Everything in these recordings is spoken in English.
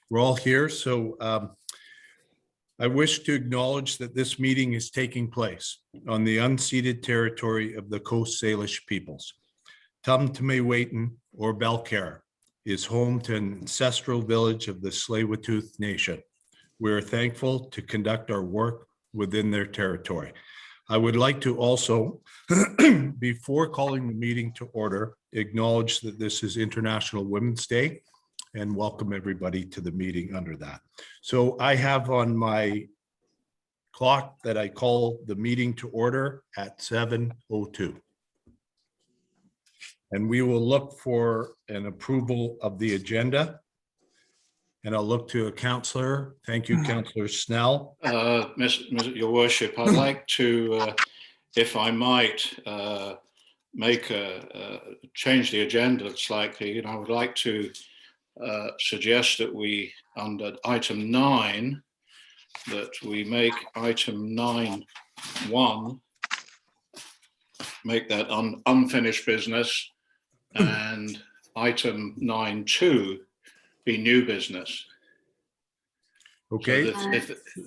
we're all here. So I wish to acknowledge that this meeting is taking place on the unceded territory of the Coast Salish peoples. Tumtumewaitin, or Belcara, is home to an ancestral village of the Tsleil-Waututh Nation. We are thankful to conduct our work within their territory. I would like to also, before calling the meeting to order, acknowledge that this is International Women's Day and welcome everybody to the meeting under that. So I have on my clock that I call the meeting to order at 7:02. And we will look for an approval of the agenda. And I'll look to a counselor. Thank you, Counselor Snell. Your Worship, I'd like to, if I might, change the agenda slightly. And I would like to suggest that we, under item 9, that we make item 9.1, make that unfinished business, and item 9.2 be new business. Okay. So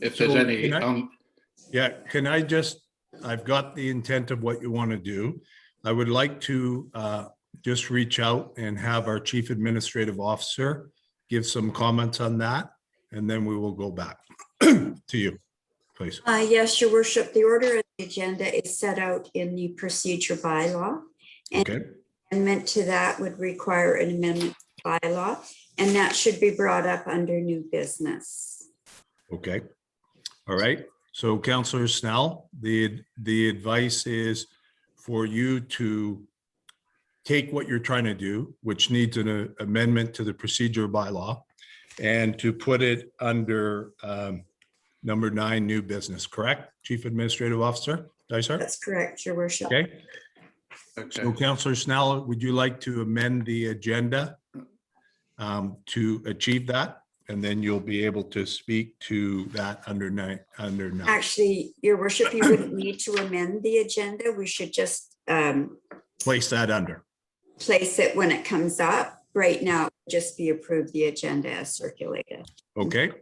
if there's any, can I just, I've got the intent of what you want to do. I would like to just reach out and have our Chief Administrative Officer give some comments on that, and then we will go back to you, please. Yes, Your Worship, the order of the agenda is set out in the procedure bylaw. And okay. Amendment to that would require an amendment to bylaw, and that should be brought up under new business. Okay. All right. So Councillor Snell, the advice is for you to take what you're trying to do, which needs an amendment to the procedure bylaw, and to put it under number 9, new business, correct? Chief Administrative Officer Dysart? That's correct, Your Worship. Okay. So Councillor Snell, would you like to amend the agenda to achieve that? And then you'll be able to speak to that under 9. Actually, Your Worship, you wouldn't need to amend the agenda. We should just place that under. Place it when it comes up. Right now, just be approved the agenda as circulated. Okay.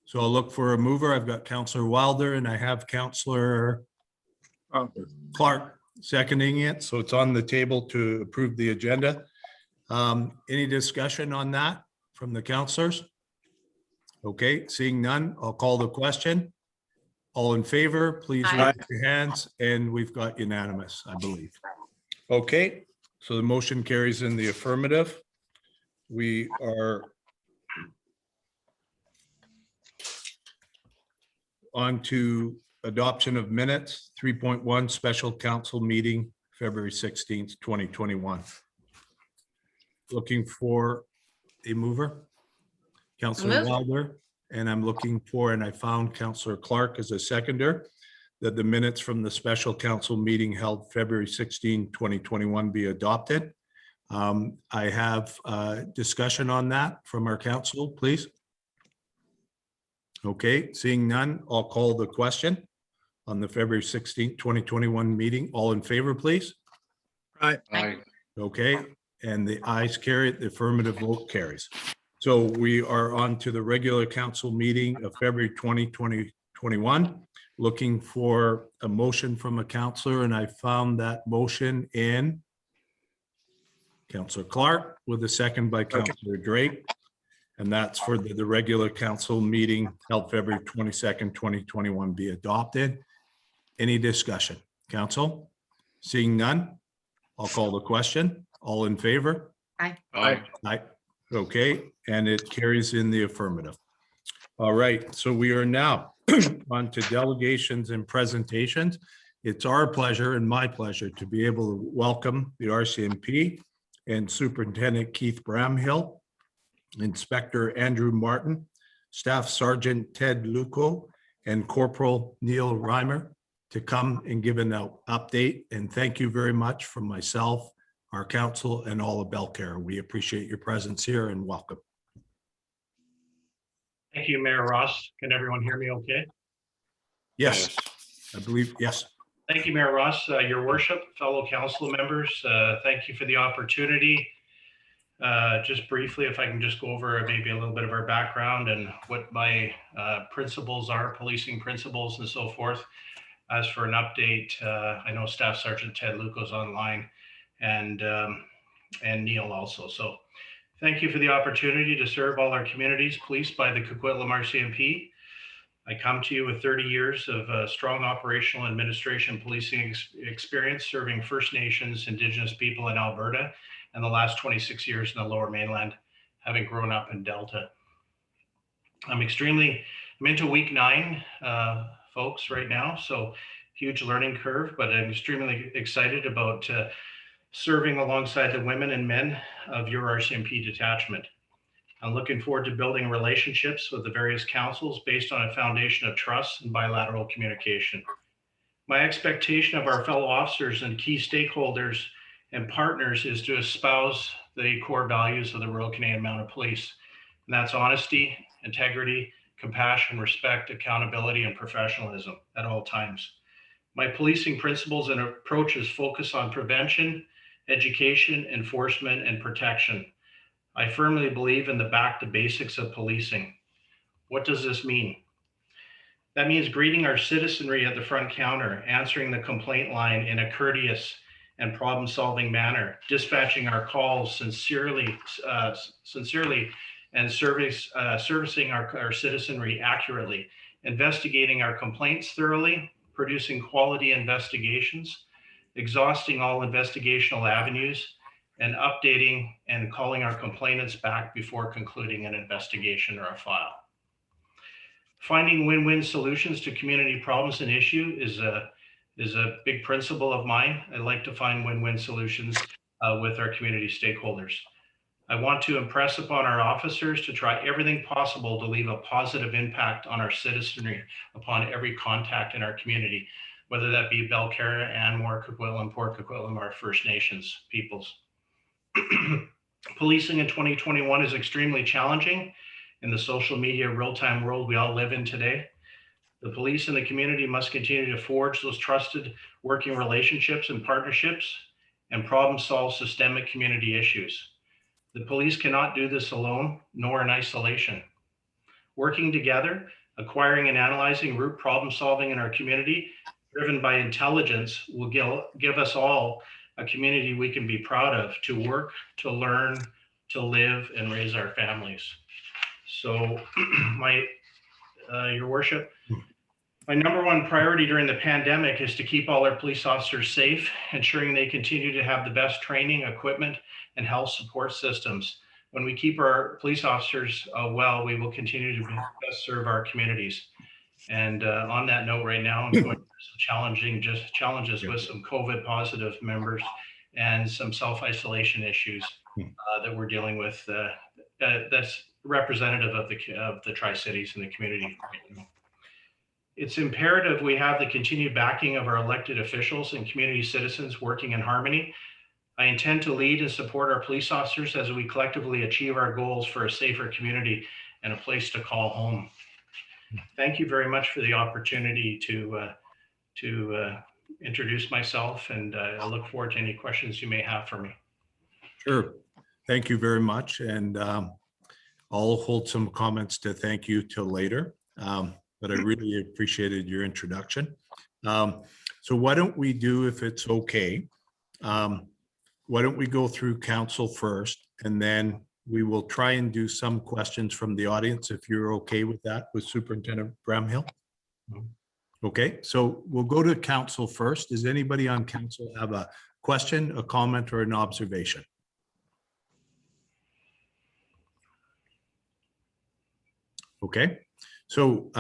So I'll look for a mover. I've got Councillor Wilder and I have Councillor Clark seconding it. So it's on the table to approve the agenda. Any discussion on that from the councillors? Okay, seeing none, I'll call the question. All in favor, please raise your hands, and we've got unanimous, I believe. Okay, so the motion carries in the affirmative. We are on to adoption of minutes, 3.1 special council meeting, February 16th, 2021. Looking for a mover. Councillor Wilder, and I'm looking for, and I found Councillor Clark as a seconder, that the minutes from the special council meeting held February 16, 2021 be adopted. I have discussion on that from our council, please. Okay, seeing none, I'll call the question on the February 16, 2021 meeting. All in favor, please. Aye. Okay, and the ayes carry it, the affirmative vote carries. So we are on to the regular council meeting of February 20, 2021, looking for a motion from a councillor, and I found that motion in Councillor Clark with a second by Councillor Drake. And that's for the regular council meeting held February 22nd, 2021 be adopted. Any discussion? Council? Seeing none, I'll call the question. All in favor? Aye. Aye. Okay, and it carries in the affirmative. All right, so we are now on to delegations and presentations. It's our pleasure and my pleasure to be able to welcome the RCMP and Superintendent Keith Bramhill, Inspector Andrew Martin, Staff Sergeant Ted Luco, and Corporal Neil Reimer to come and give an update. And thank you very much from myself, our council, and all of Belcara. We appreciate your presence here and welcome. Thank you, Mayor Ross. Can everyone hear me okay? Yes, I believe, yes. Thank you, Mayor Ross. Your Worship, fellow council members, thank you for the opportunity Just briefly, if I can just go over maybe a little bit of our background and what my principles are, policing principles and so forth. As for an update, I know Staff Sergeant Ted Luco's online and Neil also. So thank you for the opportunity to serve all our communities policed by the Coquitlam RCMP. I come to you with 30 years of strong operational administration policing experience serving First Nations, Indigenous people in Alberta, and the last 26 years in the Lower Mainland, having grown up in Delta. I'm into week 9, folks, right now, so huge learning curve, but I'm extremely excited about serving alongside the women and men of your RCMP detachment. I'm looking forward to building relationships with the various councils based on a foundation of trust and bilateral communication. My expectation of our fellow officers and key stakeholders and partners is to espouse the core values of the Royal Canadian Mounted Police. And that's honesty, integrity, compassion, respect, accountability, and professionalism at all times. My policing principles and approaches focus on prevention, education, enforcement, and protection. I firmly believe in the back to basics of policing. What does this mean? That means greeting our citizenry at the front counter, answering the complaint line in a courteous and problem-solving manner, dispatching our calls sincerely, and servicing our citizenry accurately, investigating our complaints thoroughly, producing quality investigations, exhausting all investigational avenues, and updating and calling our complainants back before concluding an investigation or a file. Finding win-win solutions to community problems and issues is a big principle of mine. I like to find win-win solutions with our community stakeholders. I want to impress upon our officers to try everything possible to leave a positive impact on our citizenry upon every contact in our community, whether that be Belcarra, Anmore, Coquitlam, Port Coquitlam, or First Nations peoples. Policing in 2021 is extremely challenging in the social media real-time world we all live in today. The police and the community must continue to forge those trusted working relationships and partnerships and problem solve systemic community issues. The police cannot do this alone, nor in isolation. Working together, acquiring and analyzing root problem solving in our community, driven by intelligence, will give us all a community we can be proud of to work, to learn, to live, and raise our families. So your worship, my number one priority during the pandemic is to keep all our police officers safe, ensuring they continue to have the best training, equipment, and health support systems. When we keep our police officers well, we will continue to best serve our communities. And on that note right now, I'm going through some challenges with some COVID positive members and some self-isolation issues that we're dealing with. That's representative of the Tri-Cities and the community. It's imperative we have the continued backing of our elected officials and community citizens working in harmony. I intend to lead and support our police officers as we collectively achieve our goals for a safer community and a place to call home. Thank you very much for the opportunity to introduce myself, and I look forward to any questions you may have for me. Sure. Thank you very much. And I'll hold some comments to thank you till later. But I really appreciated your introduction. So why don't we do, if it's okay, why don't we go through council first, and then we will try and do some questions from the audience, if you're okay with that, with Superintendent Bramhill. Okay, so we'll go to council first. Does anybody on council have a question, a comment, or an observation? Okay, so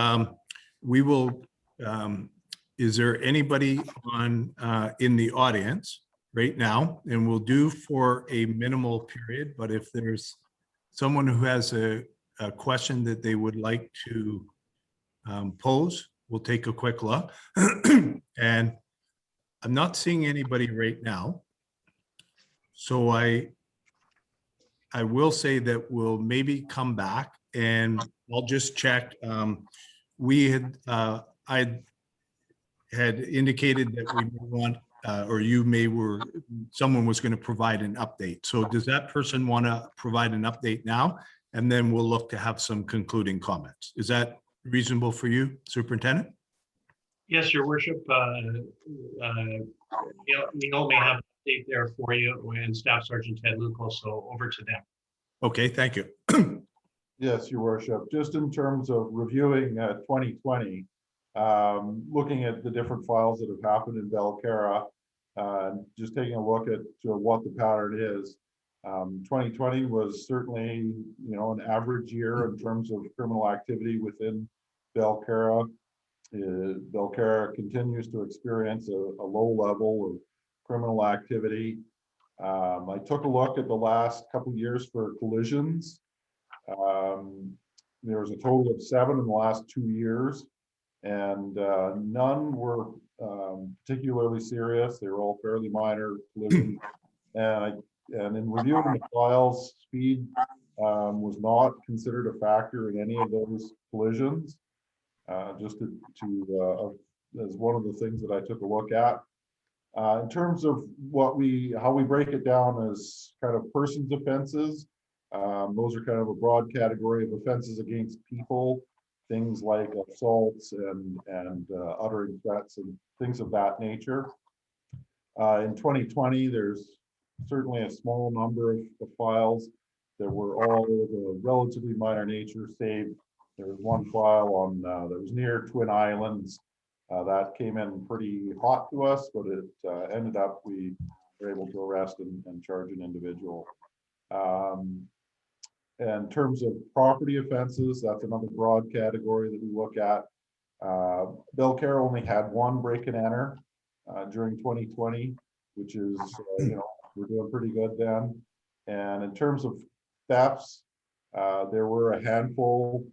we will, is there anybody on in the audience right now? And we'll do for a minimal period, but if there's someone who has a question that they would like to pose, we'll take a quick look. And I'm not seeing anybody right now. So I will say that we'll maybe come back, and I'll just check. I had indicated that we want or someone was going to provide an update. So does that person want to provide an update now? And then we'll look to have some concluding comments. Is that reasonable for you, Superintendent? Yes, Your Worship. Neil may have an update there for you and Staff Sergeant Ted Luco, so over to them. Okay, thank you. Yes, Your Worship. Just in terms of reviewing 2020, looking at the different files that have happened in Belcarra, just taking a look at what the pattern is. 2020 was certainly, an average year in terms of criminal activity within Belcarra. Belcarra continues to experience a low level of criminal activity. I took a look at the last couple of years for collisions. There was a total of 7 in the last 2 years, and none were particularly serious. They were all fairly minor collisions. And in reviewing the files, speed was not considered a factor in any of those collisions. Just as one of the things that I took a look at. In terms of how we break it down as kind of persons offenses, those are kind of a broad category of offenses against people, things like assaults and uttering threats and things of that nature. In 2020, there's certainly a small number of files that were all of a relatively minor nature, save there was one file on that was near Twin Islands that came in pretty hot to us, but it ended up we were able to arrest and charge an individual. In terms of property offenses, that's another broad category that we look at. Belcarra only had 1 break and enter during 2020, which is, we're doing pretty good then. And in terms of thefts, there were a handful.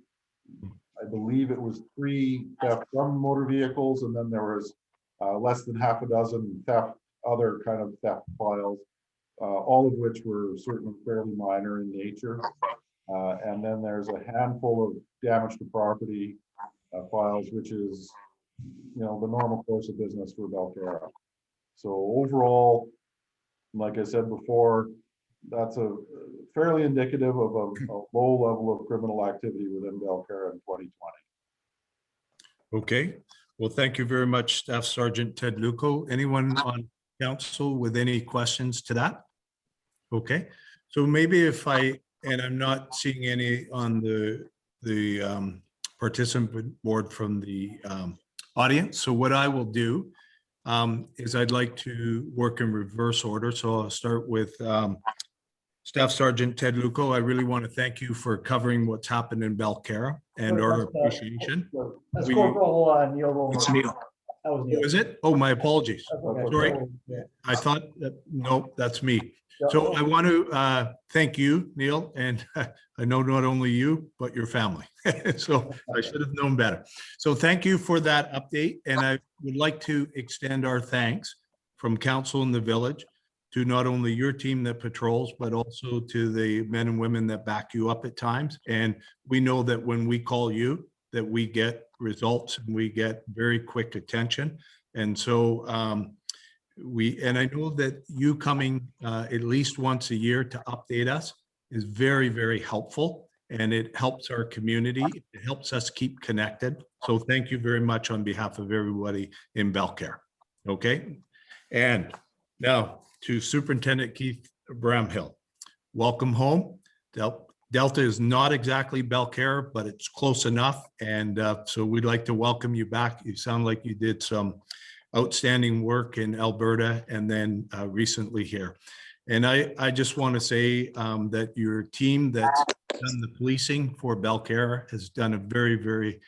I believe it was 3 theft from motor vehicles, and then there was less than half a dozen other kind of theft files, all of which were certainly fairly minor in nature. And then there's a handful of damage to property files, which is, the normal course of business for Belcarra. So overall, like I said before, that's a fairly indicative of a low level of criminal activity within Belcarra in 2020. Okay, well, thank you very much, Staff Sergeant Ted Luco. Anyone on council with any questions to that? Okay, so maybe and I'm not seeing any on the participant board from the audience. So what I will do is I'd like to work in reverse order. So I'll start with Staff Sergeant Ted Luco. I really want to thank you for covering what's happened in Belcarra and our appreciation. That's Corporal Neil Romer. It's Neil. That was Neil. Oh, is it? Oh, my apologies. Okay. Sorry. Yeah. I thought that, no, that's me. Yeah. So I want to thank you, Neil, and I know not only you, but your family. So I should have known better. So thank you for that update. And I would like to extend our thanks from council in the village to not only your team that patrols, but also to the men and women that back you up at times. And we know that when we call you, that we get results and we get very quick attention. And so and I know that you coming at least once a year to update us is very, very helpful. And it helps our community. It helps us keep connected. So thank you very much on behalf of everybody in Belcarra. Okay. And now to Superintendent Keith Bramhill. Welcome home. Delta is not exactly Belcarra, but it's close enough. And so we'd like to welcome you back. You sound like you did some outstanding work in Alberta and then recently here. And I just want to say that your team that's done the policing for Belcarra has done a very, very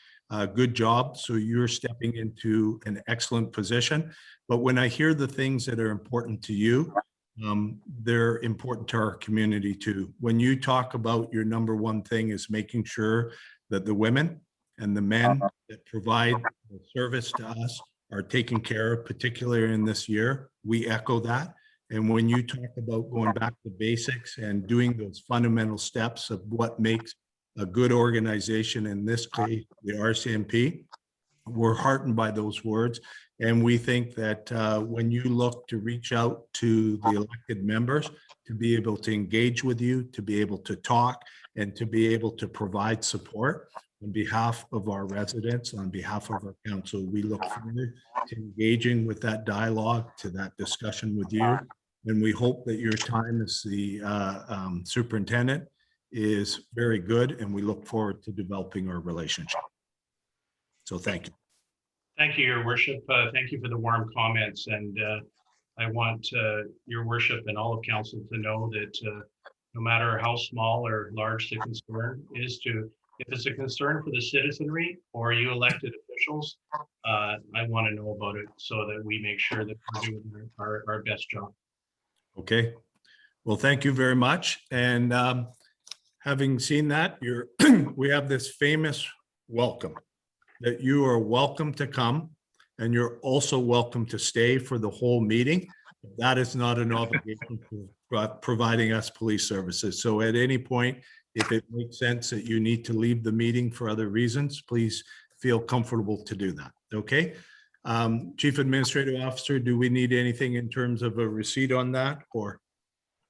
good job. So you're stepping into an excellent position. But when I hear the things that are important to you, they're important to our community too. When you talk about your number one thing is making sure that the women and the men that provide the service to us are taken care of, particularly in this year, we echo that. And when you talk about going back to basics and doing those fundamental steps of what makes a good organization, in this case, the RCMP, we're heartened by those words. And we think that when you look to reach out to the elected members, to be able to engage with you, to be able to talk, and to be able to provide support on behalf of our residents, on behalf of our council, we look forward to engaging with that dialogue, to that discussion with you. And we hope that your time as the superintendent is very good, and we look forward to developing our relationship. So thank you. Thank you, Your Worship. Thank you for the warm comments. And I want Your Worship and all of council to know that no matter how small or large the concern is, if it's a concern for the citizenry or you elected officials, I want to know about it so that we make sure that we're doing our best job. Okay. Well, thank you very much. And having seen that, we have this famous welcome that you are welcome to come, and you're also welcome to stay for the whole meeting. That is not an obligation for providing us police services. So at any point, if it makes sense that you need to leave the meeting for other reasons, please feel comfortable to do that. Okay. Chief Administrative Officer, do we need anything in terms of a receipt on that, or?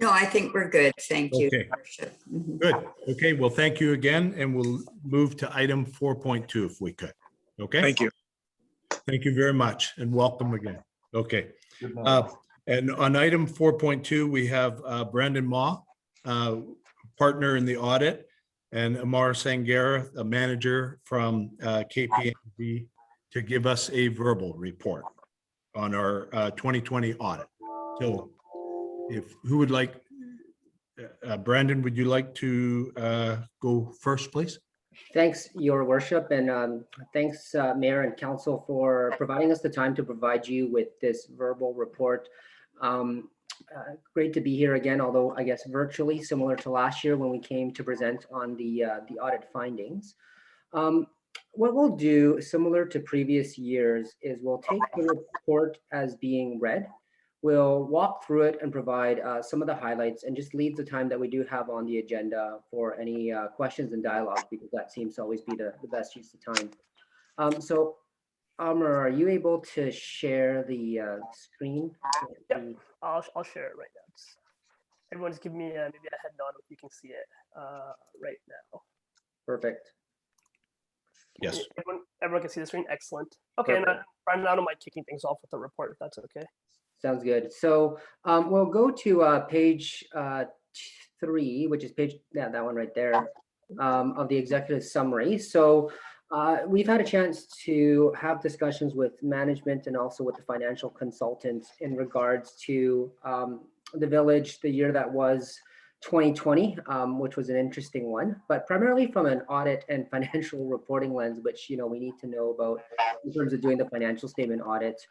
No, I think we're good. Thank you. Okay. Worship. Mhm. Good. Okay. Well, thank you again. And we'll move to item 4.2 if we could. Okay. Thank you. Thank you very much and welcome again. Okay. Good night. And on item 4.2, we have Brandon Ma, partner in the audit, and Amar Sangera, a manager from KPMG, to give us a verbal report on our 2020 audit. So who would like, Brandon, would you like to go first, please? Thanks, Your Worship, and thanks, Mayor and Council, for providing us the time to provide you with this verbal report. Great to be here again, although I guess virtually, similar to last year when we came to present on the audit findings. What we'll do, similar to previous years, is we'll take the report as being read. We'll walk through it and provide some of the highlights, and just leave the time that we do have on the agenda for any questions and dialogue, because that seems to always be the best use of time. So, Amr, are you able to share the screen? Yep. I'll share it right now. Everyone's give me maybe a head nod if you can see it right now. Perfect. Yes. Everyone can see the screen. Excellent. Okay, and I don't mind kicking things off with the report if that's okay. Sounds good. So we'll go to page 3, which is that one right there, of the executive summary. So we've had a chance to have discussions with management and also with the financial consultants in regards to the village, the year that was 2020, which was an interesting one, but primarily from an audit and financial reporting lens, which we need to know about in terms of doing the financial statement audit.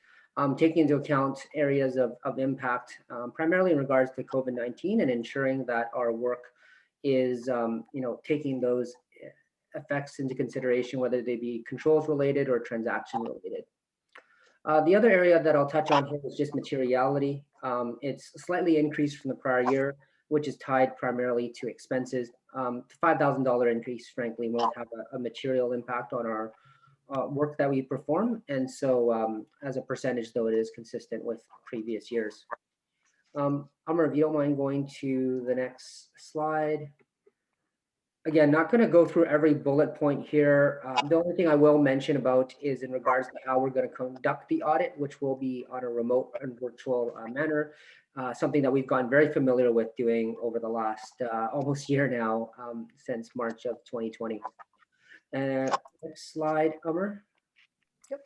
Taking into account areas of impact, primarily in regards to COVID-19, and ensuring that our work is, taking those effects into consideration, whether they be controls related or transaction related. The other area that I'll touch on here is just materiality. It's slightly increased from the prior year, which is tied primarily to expenses. The $5,000 increase, frankly, won't have a material impact on our work that we perform, and so as a percentage, though, it is consistent with previous years. Amr, if you don't mind going to the next slide. Again, not going to go through every bullet point here. The only thing I will mention about is in regards to how we're going to conduct the audit, which will be on a remote and virtual manner, something that we've gotten very familiar with doing over the last almost year now, since March of 2020. Next slide, Amr. Yep.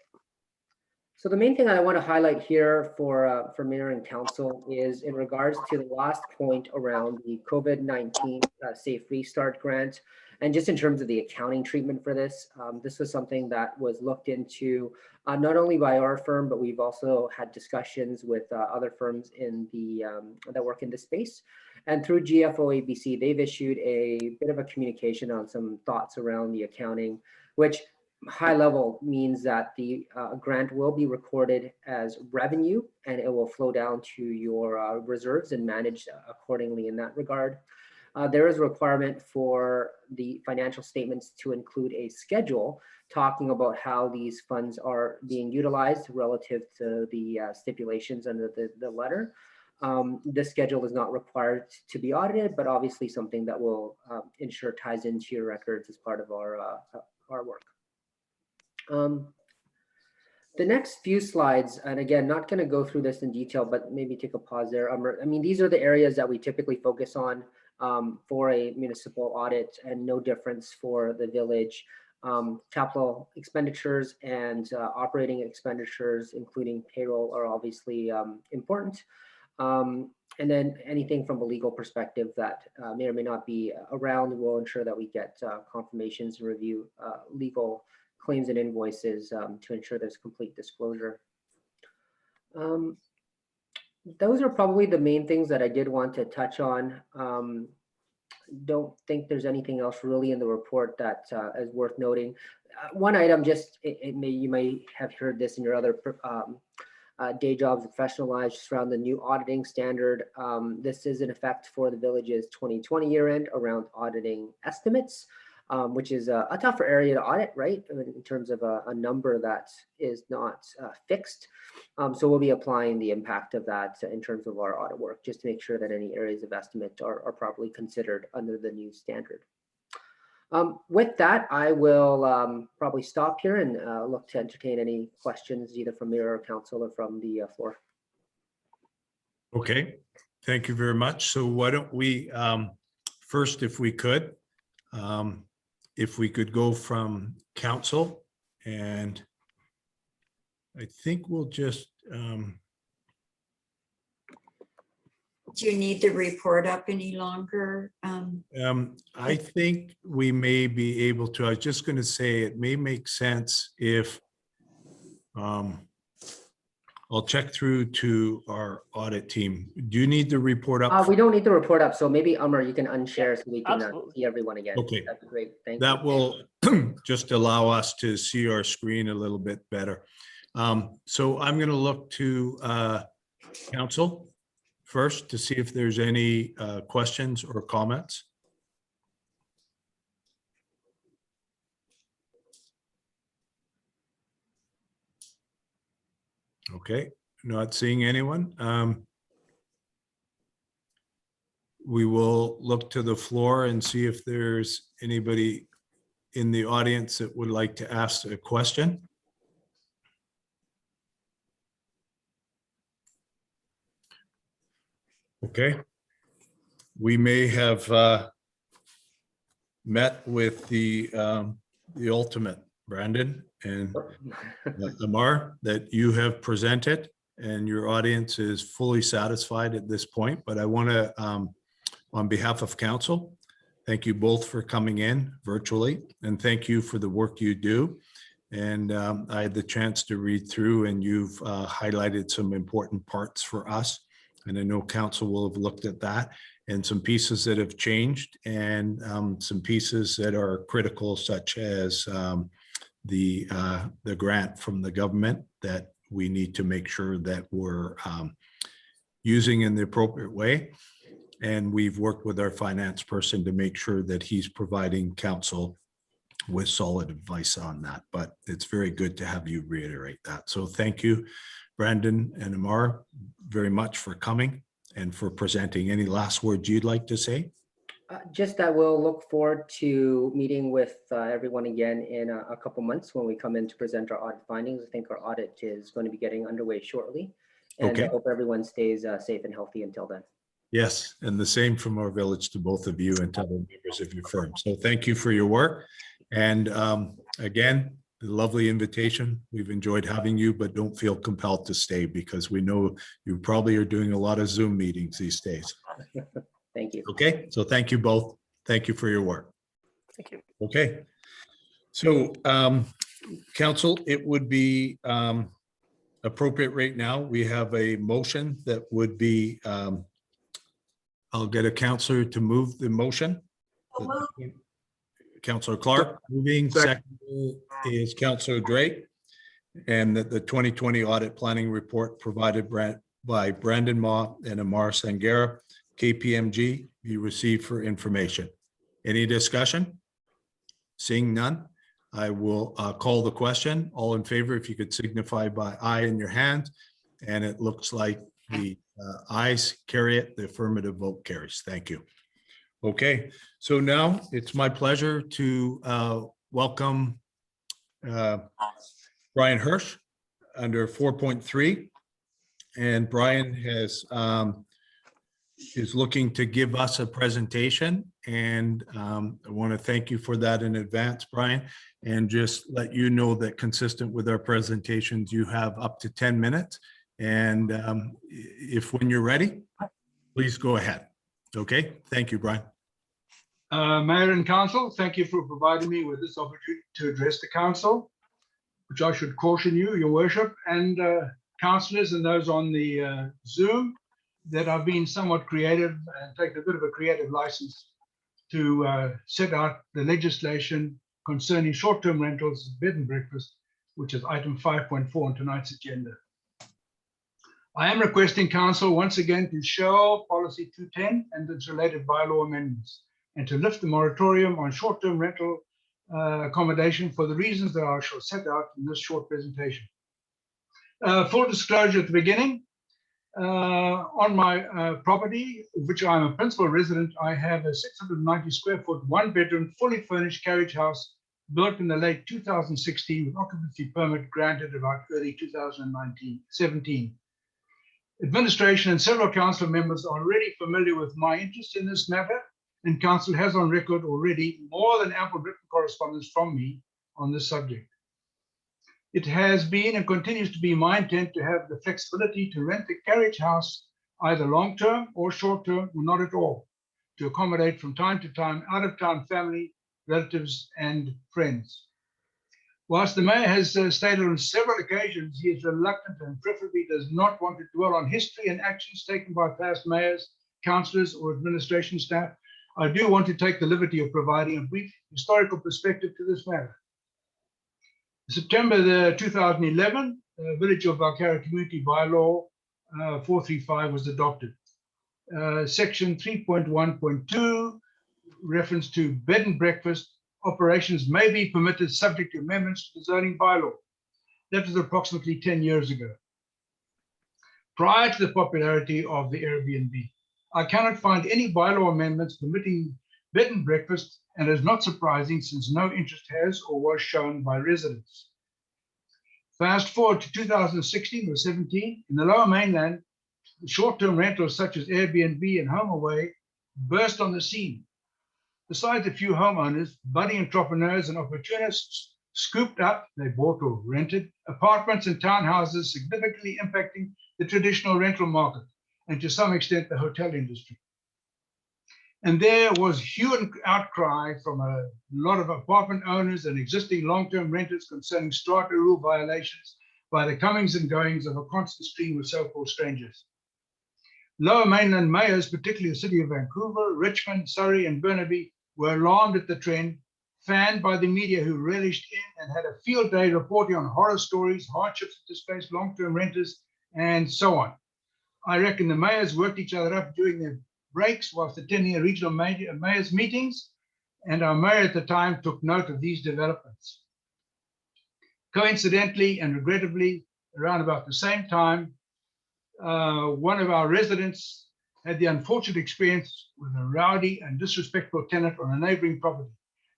So the main thing I want to highlight here for Mayor and Council is in regards to the last point around the COVID-19 Safe Restart Grant, and just in terms of the accounting treatment for this. This was something that was looked into not only by our firm, but we've also had discussions with other firms in the that work in this space. And through GFO ABC, they've issued a bit of a communication on some thoughts around the accounting, which high level means that the grant will be recorded as revenue, and it will flow down to your reserves and managed accordingly in that regard. there is a requirement for the financial statements to include a schedule talking about how these funds are being utilized relative to the stipulations under the letter. This schedule is not required to be audited, but obviously something that will ensure ties into your records as part of our work. The next few slides, and again, not going to go through this in detail, but maybe take a pause there. I mean, these are the areas that we typically focus on for a municipal audit, and no difference for the village. Capital expenditures and operating expenditures, including payroll, are obviously important. And then anything from a legal perspective that may or may not be around, we'll ensure that we get confirmations and review legal claims and invoices to ensure there's complete disclosure. Those are probably the main things that I did want to touch on. Don't think there's anything else really in the report that is worth noting. One item, just you may have heard this in your other day jobs, professional lives, just around the new auditing standard. This is in effect for the village's 2020 year end around auditing estimates, which is a tougher area to audit, right? In terms of a number that is not fixed. So we'll be applying the impact of that in terms of our audit work, just to make sure that any areas of estimate are properly considered under the new standard. With that, I will probably stop here and look to entertain any questions either from Mayor or Council or from the floor. Okay, thank you very much. So why don't we first, if we could go from Council, and I think we'll just Do you need the report up any longer? I think we may be able to. I was just going to say it may make sense if I'll check through to our audit team. Do you need the report up? We don't need the report up, so maybe Amar, you can unshare so we can see everyone again. Okay. That'd be great. Thank you. That will just allow us to see our screen a little bit better. So I'm going to look to Council first to see if there's any questions or comments. Okay, not seeing anyone. We will look to the floor and see if there's anybody in the audience that would like to ask a question. Okay, we may have met with the ultimate, Brandon and Amar, that you have presented, and your audience is fully satisfied at this point. But I want to, on behalf of Council, thank you both for coming in virtually, and thank you for the work you do. And I had the chance to read through, and you've highlighted some important parts for us. And I know Council will have looked at that, and some pieces that have changed, and some pieces that are critical, such as the grant from the government that we need to make sure that we're using in the appropriate way. And we've worked with our finance person to make sure that he's providing Council with solid advice on that. But it's very good to have you reiterate that. So thank you, Brandon and Amar, very much for coming and for presenting. Any last words you'd like to say? Just that we'll look forward to meeting with everyone again in a couple months when we come in to present our audit findings. I think our audit is going to be getting underway shortly. And Okay. I hope everyone stays safe and healthy until then. Yes, and the same from our village to both of you and to the members of your firm. So thank you for your work. And again, the lovely invitation. We've enjoyed having you, but don't feel compelled to stay, because we know you probably are doing a lot of Zoom meetings these days. Thank you. Okay, so thank you both. Thank you for your work. Thank you. Okay. So Council, it would be appropriate right now. We have a motion that would be, I'll get a councillor to move the motion. Councillor Clark moving, second is Councillor Drake. And that the 2020 audit planning report provided by Brandon Ma and Amar Sangera KPMG be received for information. Any discussion? Seeing none, I will call the question. All in favor, if you could signify by aye in your hand. And it looks like the ayes carry it. The affirmative vote carries. Thank you. Okay, so now it's my pleasure to welcome Brian Hirsch under 4.3. And Brian has is looking to give us a presentation, and I want to thank you for that in advance, Brian, and just let you know that consistent with our presentations, you have up to 10 minutes. And if when you're ready, please go ahead. Okay, thank you, Brian. Mayor and Council, thank you for providing me with this opportunity to address the Council, which I should caution you, Your Worship, and councillors and those on the Zoom, that I've been somewhat creative and taken a bit of a creative license to set out the legislation concerning short-term rentals, bed and breakfast, which is item 5.4 on tonight's agenda. I am requesting Council once again to shelve policy 210 and its related bylaw amendments, and to lift the moratorium on short-term rental accommodation for the reasons that I shall set out in this short presentation. Full disclosure at the beginning, on my property, which I'm a principal resident, I have a 690 square foot, 1-bedroom, fully furnished carriage house built in the late 2016 with occupancy permit granted about early 2017. Administration and several council members are already familiar with my interest in this matter, and council has on record already more than ample written correspondence from me on this subject. It has been and continues to be my intent to have the flexibility to rent the carriage house either long-term or short-term, or not at all, to accommodate from time to time out-of-town family, relatives, and friends. Whilst the Mayor has stated on several occasions he is reluctant and preferably does not want to dwell on history and actions taken by past mayors, councillors, or administration staff, I do want to take the liberty of providing a brief historical perspective to this matter. September 2011, the Village of Valcara Community Bylaw 435 was adopted. Section 3.1.2, reference to bed and breakfast operations may be permitted subject to amendments to the zoning bylaw. That was approximately 10 years ago. Prior to the popularity of the Airbnb, I cannot find any bylaw amendments permitting bed and breakfast, and is not surprising since no interest has or was shown by residents. Fast forward to 2016 or 17, in the Lower Mainland, short-term rentals such as Airbnb and HomeAway burst on the scene. Besides a few homeowners, budding entrepreneurs and opportunists scooped up, they bought or rented, apartments and townhouses, significantly impacting the traditional rental market and to some extent the hotel industry. And there was hue and outcry from a lot of apartment owners and existing long-term renters concerning strata rule violations by the comings and goings of a constant stream of so-called strangers. Lower Mainland mayors, particularly the city of Vancouver, Richmond, Surrey, and Burnaby, were alarmed at the trend, fanned by the media who relished in and had a field day reporting on horror stories, hardships of displaced long-term renters, and so on. I reckon the mayors worked each other up during their breaks whilst attending a regional mayors meetings, and our mayor at the time took note of these developments. Coincidentally and regrettably, around about the same time, one of our residents had the unfortunate experience with a rowdy and disrespectful tenant on a neighboring property.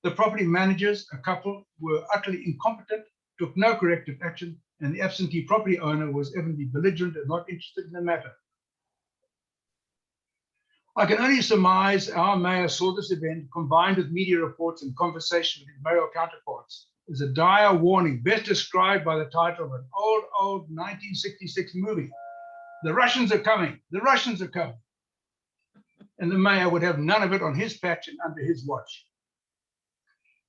The property managers, a couple, were utterly incompetent, took no corrective action, and the absentee property owner was evidently belligerent and not interested in the matter. I can only surmise our mayor saw this event, combined with media reports and conversation with his mayoral counterparts, as a dire warning, best described by the title of an old 1966 movie. The Russians are coming, the Russians are coming. And the mayor would have none of it on his patch and under his watch.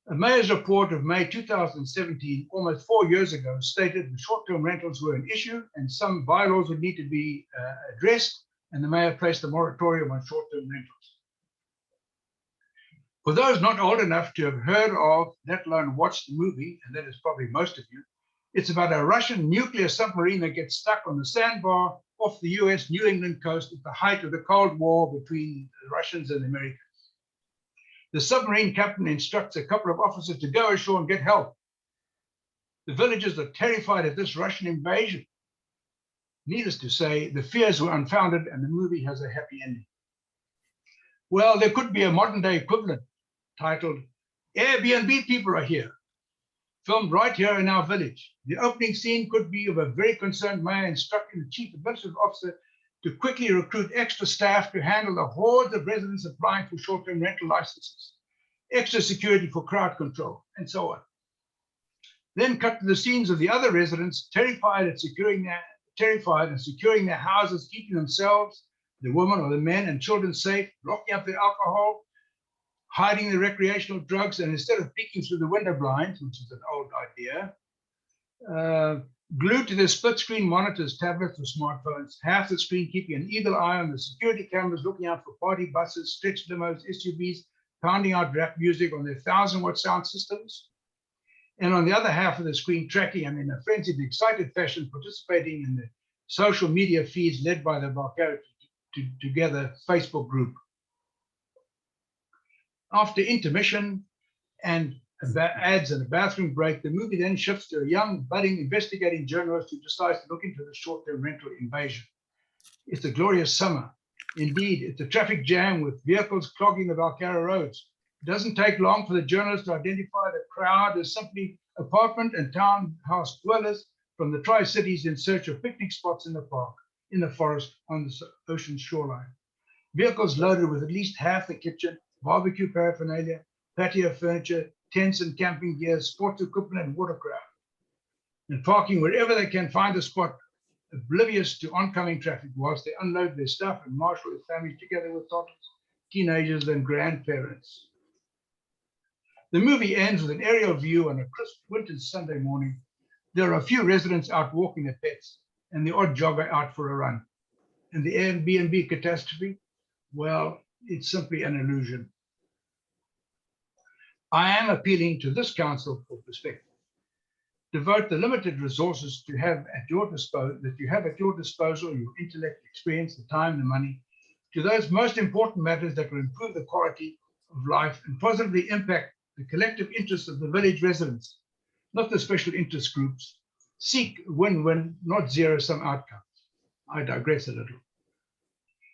A mayor's report of May 2017, almost 4 years ago, stated the short-term rentals were an issue and some bylaws would need to be addressed, and the mayor placed a moratorium on short-term rentals. For those not old enough to have heard of, let alone watched the movie, and that is probably most of you, it's about a Russian nuclear submarine that gets stuck on the sandbar off the US New England coast at the height of the Cold War between the Russians and the Americans. The submarine captain instructs a couple of officers to go ashore and get help. The villagers are terrified at this Russian invasion. Needless to say, the fears were unfounded and the movie has a happy ending. Well, there could be a modern day equivalent titled Airbnb People Are Here, filmed right here in our village. The opening scene could be of a very concerned mayor instructing the chief administrative officer to quickly recruit extra staff to handle the hordes of residents applying for short-term rental licenses, extra security for crowd control, and so on. Then cut to the scenes of the other residents terrified and securing their houses, keeping themselves, the women or the men and children safe, locking up their alcohol, hiding the recreational drugs, and instead of peeking through the window blinds, which is an old idea, glued to their split screen monitors, tablets, or smartphones, half the screen keeping an eagle eye on the security cameras, looking out for party buses, stretch limos, SUVs, pounding out rap music on their 1,000-watt sound systems. And on the other half of the screen, tracking and in a frenzied, excited fashion, participating in the social media feeds led by the Comparative Together Facebook group. After intermission and ads and a bathroom break, the movie then shifts to a young, budding, investigating journalist who decides to look into the short-term rental invasion. It's a glorious summer. Indeed, it's a traffic jam with vehicles clogging the Valcara roads. It doesn't take long for the journalist to identify the crowd as simply apartment and townhouse dwellers from the Tri-Cities in search of picnic spots in the park, in the forest, on the ocean shoreline. Vehicles loaded with at least half the kitchen, barbecue paraphernalia, patio furniture, tents and camping gear, sports equipment, and watercraft, and parking wherever they can find a spot, oblivious to oncoming traffic whilst they unload their stuff and marshal their families together with toddlers, teenagers, and grandparents. The movie ends with an aerial view on a crisp winter's Sunday morning. There are a few residents out walking their pets and the odd jogger out for a run. And the Airbnb catastrophe, well, it's simply an illusion. I am appealing to this council for perspective. Devote the limited resources that you have at your disposal, your intellect, experience, the time, the money, to those most important matters that will improve the quality of life and positively impact the collective interests of the village residents, not the special interest groups. Seek win-win, not zero-sum outcomes. I digress a little.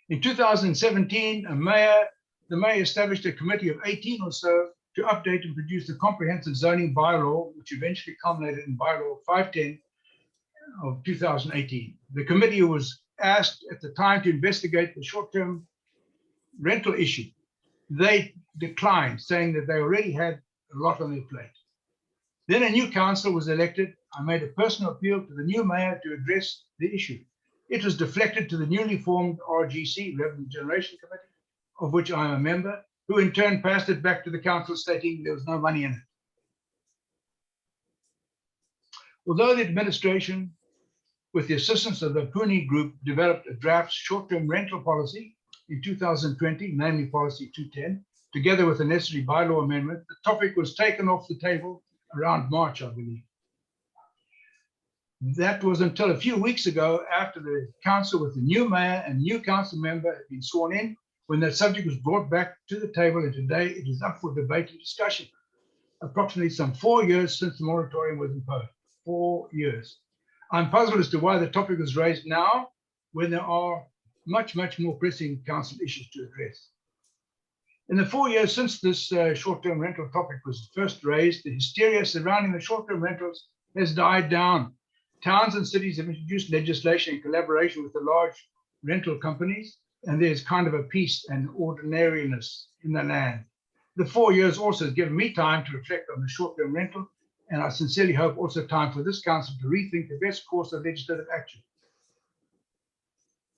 In 2017, the mayor established a committee of 18 or so to update and produce the comprehensive zoning bylaw, which eventually culminated in Bylaw 510 of 2018. The committee was asked at the time to investigate the short-term rental issue. They declined, saying that they already had a lot on their plate. Then a new council was elected. I made a personal appeal to the new mayor to address the issue. It was deflected to the newly formed RGC, Revenue Generation Committee, of which I am a member, who in turn passed it back to the council stating there was no money in it. Although the administration, with the assistance of the Puni Group, developed a draft short-term rental policy in 2020, namely Policy 210, together with the necessary bylaw amendment, the topic was taken off the table around March, I believe. That was until a few weeks ago, after the council with the new mayor and new council member had been sworn in, when that subject was brought back to the table, and today it is up for debate and discussion. Approximately some 4 years since the moratorium was imposed. 4 years. I'm puzzled as to why the topic was raised now, when there are much, much more pressing council issues to address. In the 4 years since this short-term rental topic was first raised, the hysteria surrounding the short-term rentals has died down. Towns and cities have introduced legislation in collaboration with the large rental companies, and there's kind of a peace and ordinariness in the land. The 4 years also has given me time to reflect on the short-term rental, and I sincerely hope also time for this council to rethink the best course of legislative action.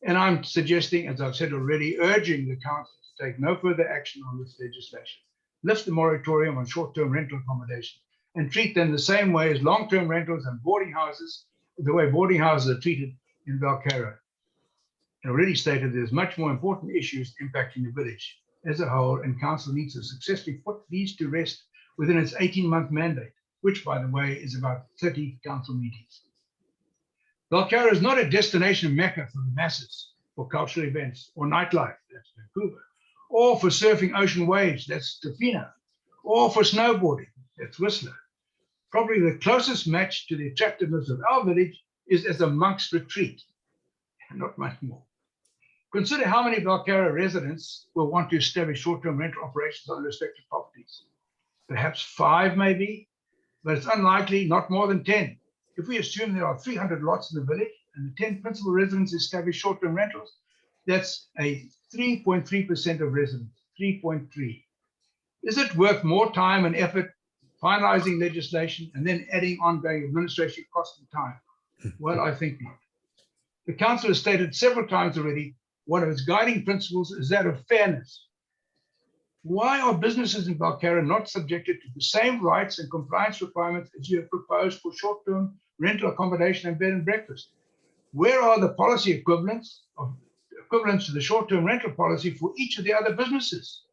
And I'm suggesting, as I've said already, urging the council to take no further action on this legislation. Lift the moratorium on short-term rental accommodation and treat them the same way as long-term rentals and boarding houses, the way boarding houses are treated in Valcara. I already stated there's much more important issues impacting the village as a whole, and council needs to successfully put these to rest within its 18-month mandate, which, by the way, is about 30 council meetings. Belcarra is not a destination mecca for the masses, for cultural events, or nightlife, that's Vancouver, or for surfing ocean waves, that's Tofino, or for snowboarding, that's Whistler. Probably the closest match to the attractiveness of our village is as a monk's retreat, and not much more. Consider how many Belcarra residents will want to establish short-term rental operations on respective properties. Perhaps 5 maybe, but it's unlikely not more than 10. If we assume there are 300 lots in the village and the 10 principal residents establish short-term rentals, that's a 3.3% of residents, 3.3. Is it worth more time and effort finalizing legislation and then adding ongoing administration cost and time? Well, I think not. The council has stated several times already, one of its guiding principles is that of fairness. Why are businesses in Belcarra not subjected to the same rights and compliance requirements as you have proposed for short-term rental accommodation and bed and breakfast? Where are the policy equivalents to the short-term rental policy for each of the other businesses?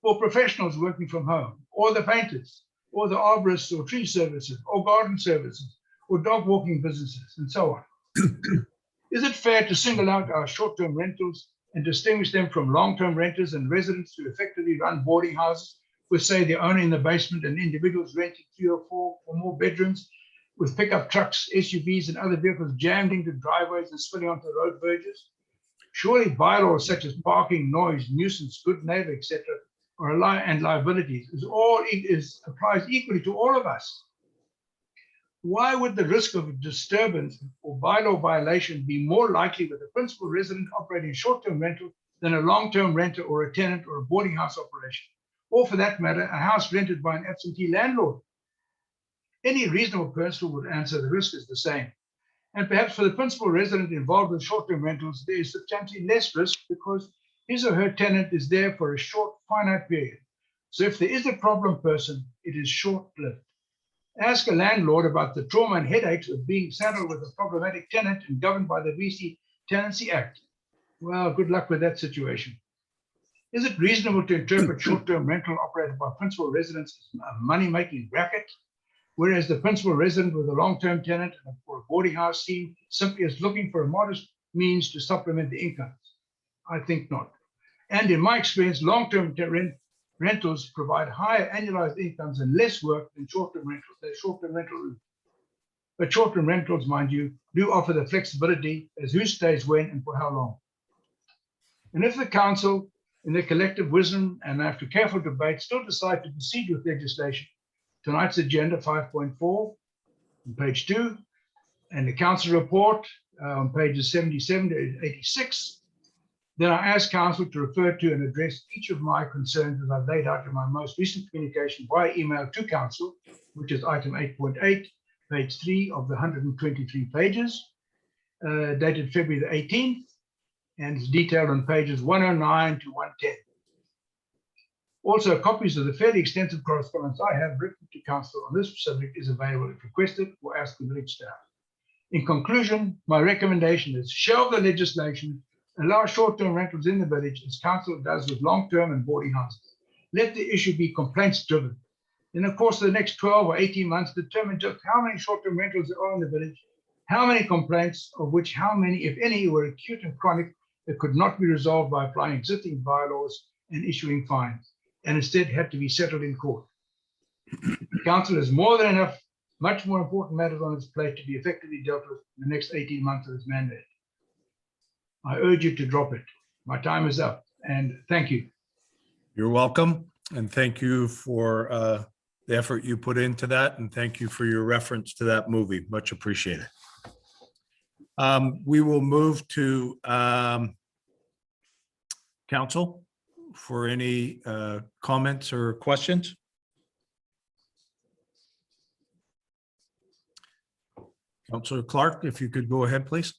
For professionals working from home, or the painters, or the arborists, or tree services, or garden services, or dog walking businesses, and so on. Is it fair to single out our short-term rentals and distinguish them from long-term renters and residents who effectively run boarding houses with, say, the owner in the basement and individuals renting 3 or 4 or more bedrooms with pickup trucks, SUVs, and other vehicles jammed into driveways and spilling onto road verges? Surely bylaws such as parking, noise, nuisance, good neighbor, etc., and liabilities applies equally to all of us. Why would the risk of a disturbance or bylaw violation be more likely with a principal resident operating short-term rental than a long-term renter or a tenant or a boarding house operation? Or for that matter, a house rented by an absentee landlord? Any reasonable person would answer the risk is the same. And perhaps for the principal resident involved with short-term rentals, there is substantially less risk because his or her tenant is there for a short, finite period. So if there is a problem person, it is short-lived. Ask a landlord about the trauma and headaches of being saddled with a problematic tenant and governed by the BC Tenancy Act. Well, good luck with that situation. Is it reasonable to interpret short-term rental operated by principal residents as a money-making racket, whereas the principal resident with a long-term tenant or a boarding house seems simply as looking for a modest means to supplement the incomes? I think not. And in my experience, long-term rentals provide higher annualized incomes and less work than short-term rentals. But short-term rentals, mind you, do offer the flexibility as who stays when and for how long. And if the council, in their collective wisdom and after careful debate, still decide to proceed with legislation, tonight's agenda 5.4 on page 2, and the council report on pages 77 to 86, then I ask council to refer to and address each of my concerns as I've laid out in my most recent communication via email to council, which is item 8.8, page 3 of the 123 pages, dated February the 18th, and is detailed on pages 109 to 110. Also, copies of the fairly extensive correspondence I have written to council on this subject is available if requested or ask the village staff. In conclusion, my recommendation is shelve the legislation, allow short-term rentals in the village as council does with long-term and boarding houses. Let the issue be complaints-driven. In the course of the next 12 or 18 months, determine just how many short-term rentals there are in the village, how many complaints, of which how many, if any, were acute and chronic that could not be resolved by applying existing bylaws and issuing fines, and instead had to be settled in court. The council has more than enough, much more important matters on its plate to be effectively dealt with in the next 18 months of its mandate. I urge you to drop it. My time is up, and thank you. You're welcome, and thank you for the effort you put into that, and thank you for your reference to that movie. Much appreciated. We will move to council for any comments or questions. Councillor Clark, if you could go ahead, please.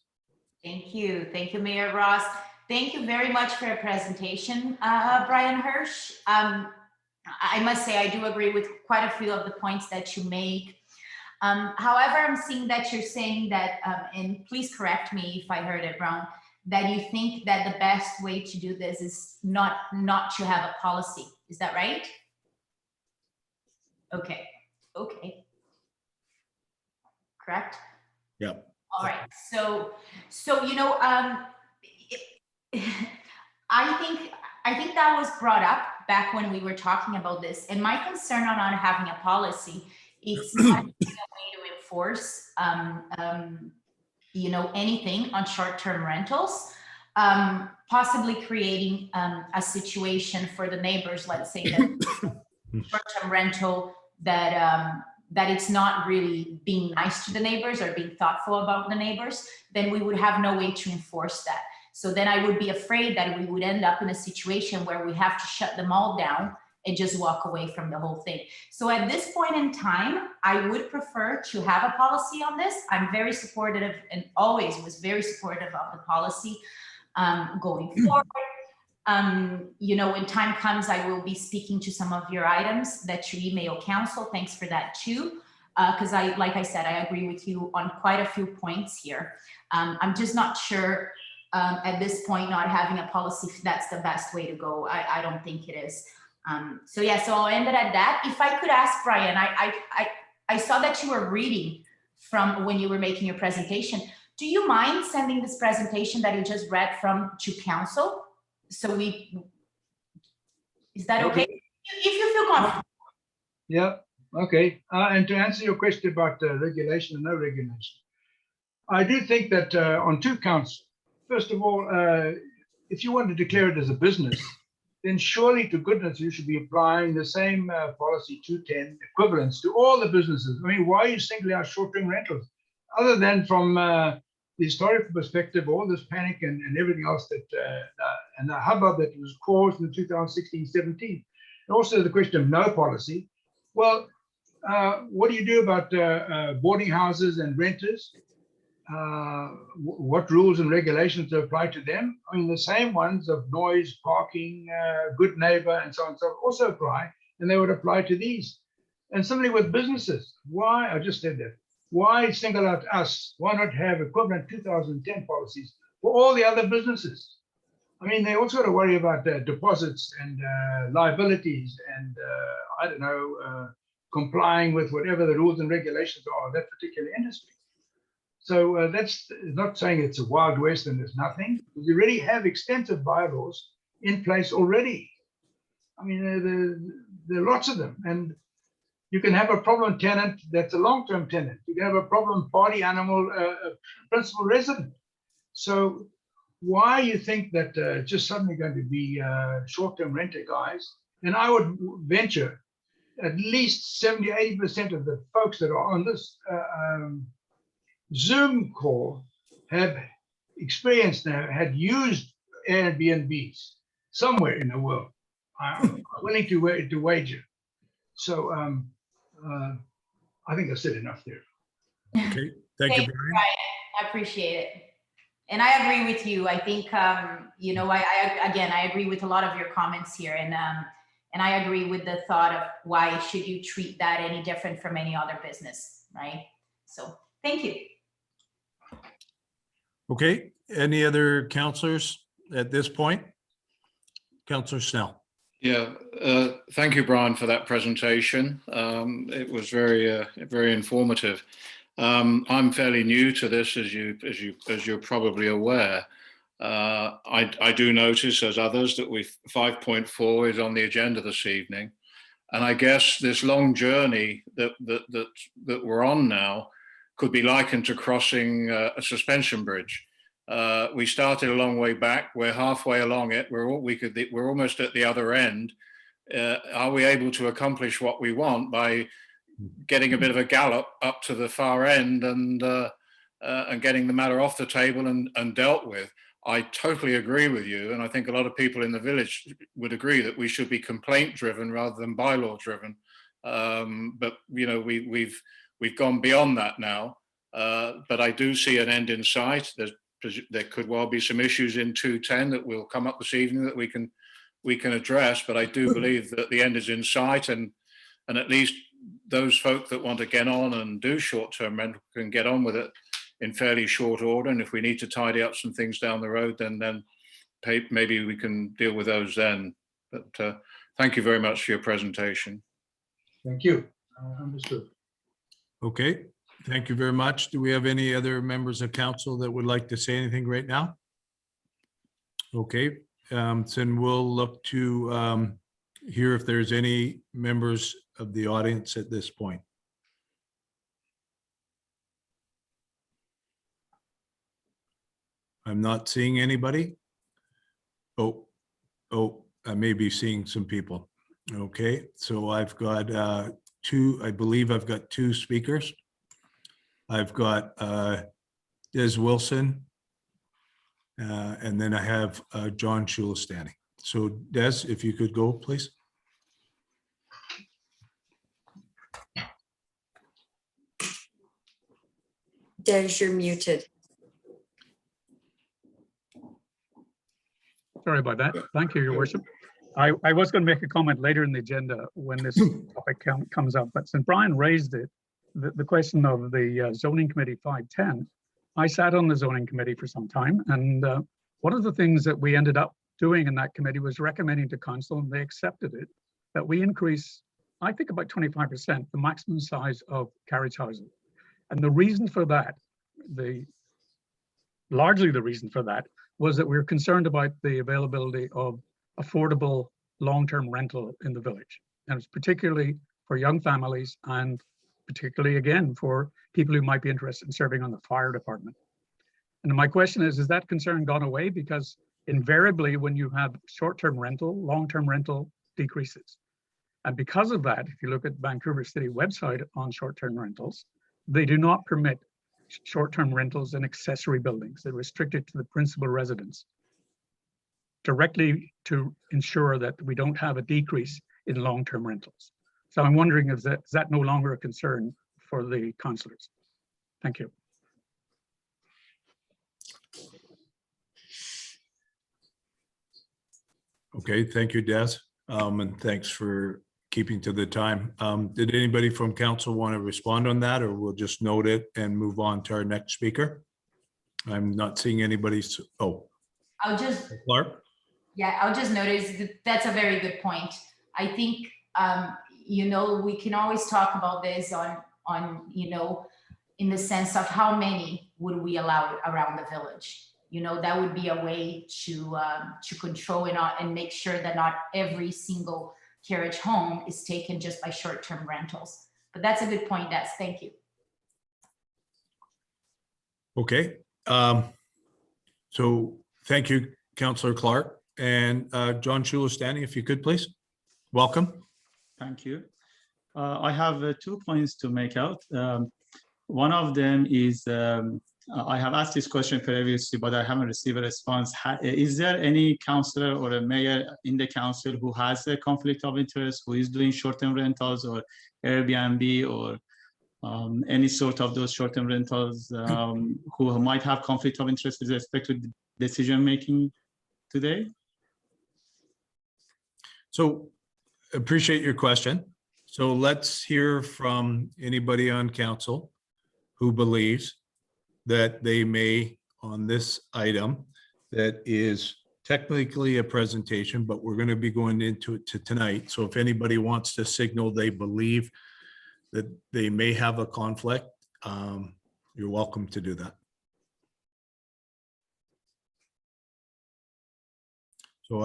Thank you. Thank you, Mayor Ross. Thank you very much for your presentation, Brian Hirsch. I must say I do agree with quite a few of the points that you make. However, I'm seeing that you're saying that, and please correct me if I heard it wrong, that you think that the best way to do this is not to have a policy. Is that right? Okay. Okay. Correct? Yeah. All right, so I think that was brought up back when we were talking about this, and my concern on not having a policy, it's not a way to enforce anything on short-term rentals, possibly creating a situation for the neighbors, let's say that short-term rental that it's not really being nice to the neighbors or being thoughtful about the neighbors, then we would have no way to enforce that. So then I would be afraid that we would end up in a situation where we have to shut them all down and just walk away from the whole thing. So at this point in time, I would prefer to have a policy on this. I'm very supportive and always was very supportive of the policy going forward. When time comes, I will be speaking to some of your items that you email council. Thanks for that too. Because like I said, I agree with you on quite a few points here. I'm just not sure at this point, not having a policy, that's the best way to go. I don't think it is. So I'll end it at that. If I could ask Brian, I saw that you were reading from when you were making your presentation. Do you mind sending this presentation that you just read from to council? So is that okay? If you feel comfortable. Yeah, okay. And to answer your question about regulation and no regulation, I do think that on two counts, first of all, if you want to declare it as a business, then surely to goodness you should be applying the same policy 210 equivalents to all the businesses. I mean, why are you singling out short-term rentals? Other than from the historical perspective, all this panic and everything else that and the hubbub that was caused in 2016-17, and also the question of no policy. Well, what do you do about boarding houses and renters? What rules and regulations to apply to them? I mean, the same ones of noise, parking, good neighbor, and so on and so forth also apply, and they would apply to these. And similarly with businesses, why, I just said that, why single out us? Why not have equivalent 2010 policies for all the other businesses? I mean, they also got to worry about deposits and liabilities and, I don't know, complying with whatever the rules and regulations are of that particular industry. So that's not saying it's a Wild West and there's nothing. We already have extensive bylaws in place already. I mean, there are lots of them. And you can have a problem tenant that's a long-term tenant. You can have a problem party animal, principal resident. So why you think that just suddenly going to be short-term renter guys? And I would venture at least 70–80% of the folks that are on this Zoom call have experienced now, had used Airbnbs somewhere in the world. I'm willing to wager. So I think I said enough there. Okay, thank you, Brian. I appreciate it. And I agree with you. I think, I agree with a lot of your comments here. And I agree with the thought of why should you treat that any different from any other business, right? So thank you. Okay, any other counselors at this point? Councillor Snell. Yeah, thank you, Brian, for that presentation. It was very informative. I'm fairly new to this, as you're probably aware. I do notice, as others, that 5.4 is on the agenda this evening, and I guess this long journey that we're on now could be likened to crossing a suspension bridge. We started a long way back. We're halfway along it. We're almost at the other end. Are we able to accomplish what we want by getting a bit of a gallop up to the far end and getting the matter off the table and dealt with? I totally agree with you, and I think a lot of people in the village would agree that we should be complaint-driven rather than bylaw-driven. But we've gone beyond that now. But I do see an end in sight. There could well be some issues in 210 that will come up this evening that we can address. But I do believe that the end is in sight, and at least those folk that want to get on and do short-term rental can get on with it in fairly short order. And if we need to tidy up some things down the road, then maybe we can deal with those then. But thank you very much for your presentation. Thank you. Understood. Okay, Thank you very much. Do we have any other members of council that would like to say anything right now? Okay, then we'll look to hear if there's any members of the audience at this point. I'm not seeing anybody. Oh, I may be seeing some people. Okay, so I've got two, I believe I've got two speakers. I've got Des Wilson, and then I have John Shula standing. So Des, if you could go, please. Des, you're muted. Sorry about that. Thank you, Your Worship. I was going to make a comment later in the agenda when this topic comes up, but since Brian raised it, the question of the zoning committee 510, I sat on the zoning committee for some time, and one of the things that we ended up doing in that committee was recommending to council, and they accepted it, that we increase, I think about 25%, the maximum size of carriage housing. And the reason for that, largely the reason for that, was that we were concerned about the availability of affordable long-term rental in the village. And it's particularly for young families and particularly, again, for people who might be interested in serving on the fire department. And my question is that concern gone away? Because invariably, when you have short-term rental, long-term rental decreases. And because of that, if you look at Vancouver City website on short-term rentals, they do not permit short-term rentals in accessory buildings. They're restricted to the principal residence, directly to ensure that we don't have a decrease in long-term rentals. So I'm wondering, is that no longer a concern for the councillors? Thank you. Okay, thank you, Des. And thanks for keeping to the time. Did anybody from council want to respond on that, or we'll just note it and move on to our next speaker? I'm not seeing anybody. Oh, I'll just, Clark. yeah, I'll just notice that that's a very good point. I think, you know, we can always talk about this on, you know, in the sense of how many would we allow around the village. You know, that would be a way to control and make sure that not every single carriage home is taken just by short-term rentals. But that's a good point, Des. Thank you. Okay. So thank you, Councillor Clark. And John Shula standing, if you could, please. Welcome. Thank you. I have 2 points to make out. One of them is, I have asked this question previously, but I haven't received a response. Is there any councillor or a mayor in the council who has a conflict of interest, who is doing short-term rentals or Airbnb or any sort of those short-term rentals, who might have conflict of interest with respect to decision-making today? So appreciate your question. So let's hear from anybody on council who believes that they may, on this item, that is technically a presentation, but we're going to be going into it tonight. So if anybody wants to signal they believe that they may have a conflict, you're welcome to do that. So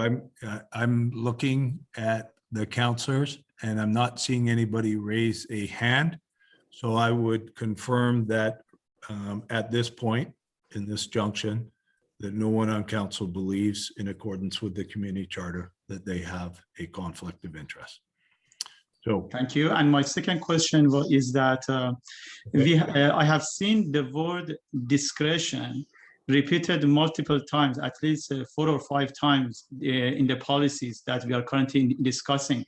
I'm looking at the councillors and I'm not seeing anybody raise a hand. So I would confirm that at this point, in this junction, that no one on council believes, in accordance with the community charter, that they have a conflict of interest. So thank you. And my second question is that I have seen the word discretion repeated multiple times, at least 4 or 5 times in the policies that we are currently discussing.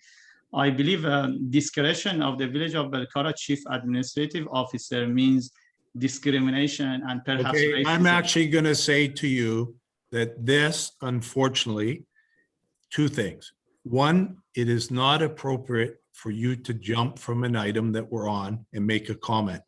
I believe discretion of the Village of Belcarra Chief Administrative Officer means discrimination and perhaps okay, racism. I'm actually going to say to you that this, unfortunately, 2 things. One, it is not appropriate for you to jump from an item that we're on and make a comment.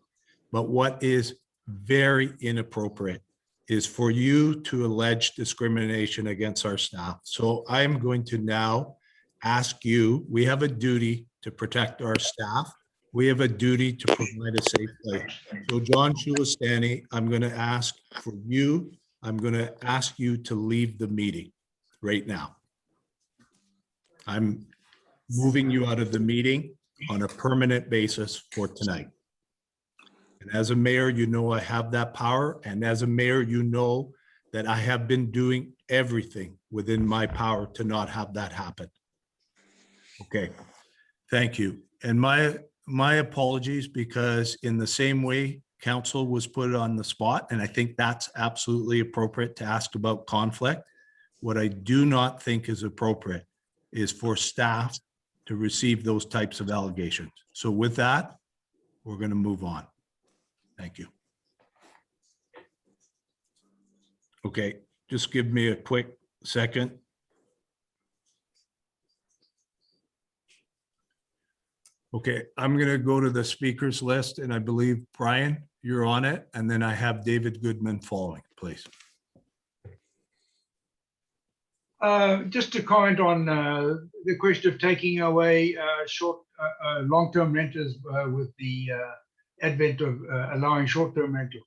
But what is very inappropriate is for you to allege discrimination against our staff. So I'm going to now ask you, we have a duty to protect our staff. We have a duty to provide a safe place. So John Shulistani, I'm going to ask for you, I'm going to ask you to leave the meeting right now. I'm moving you out of the meeting on a permanent basis for tonight. And as a mayor, you know I have that power. And as a mayor, you know that I have been doing everything within my power to not have that happen. Okay, thank you. And my apologies, because in the same way council was put on the spot, and I think that's absolutely appropriate to ask about conflict. What I do not think is appropriate is for staff to receive those types of allegations. So with that, we're going to move on. Thank you. Okay, just give me a quick second. Okay, I'm going to go to the speakers list, and I believe, Brian, you're on it, and then I have David Goodman following, please. Just to comment on the question of taking away long-term renters with the advent of allowing short-term rentals.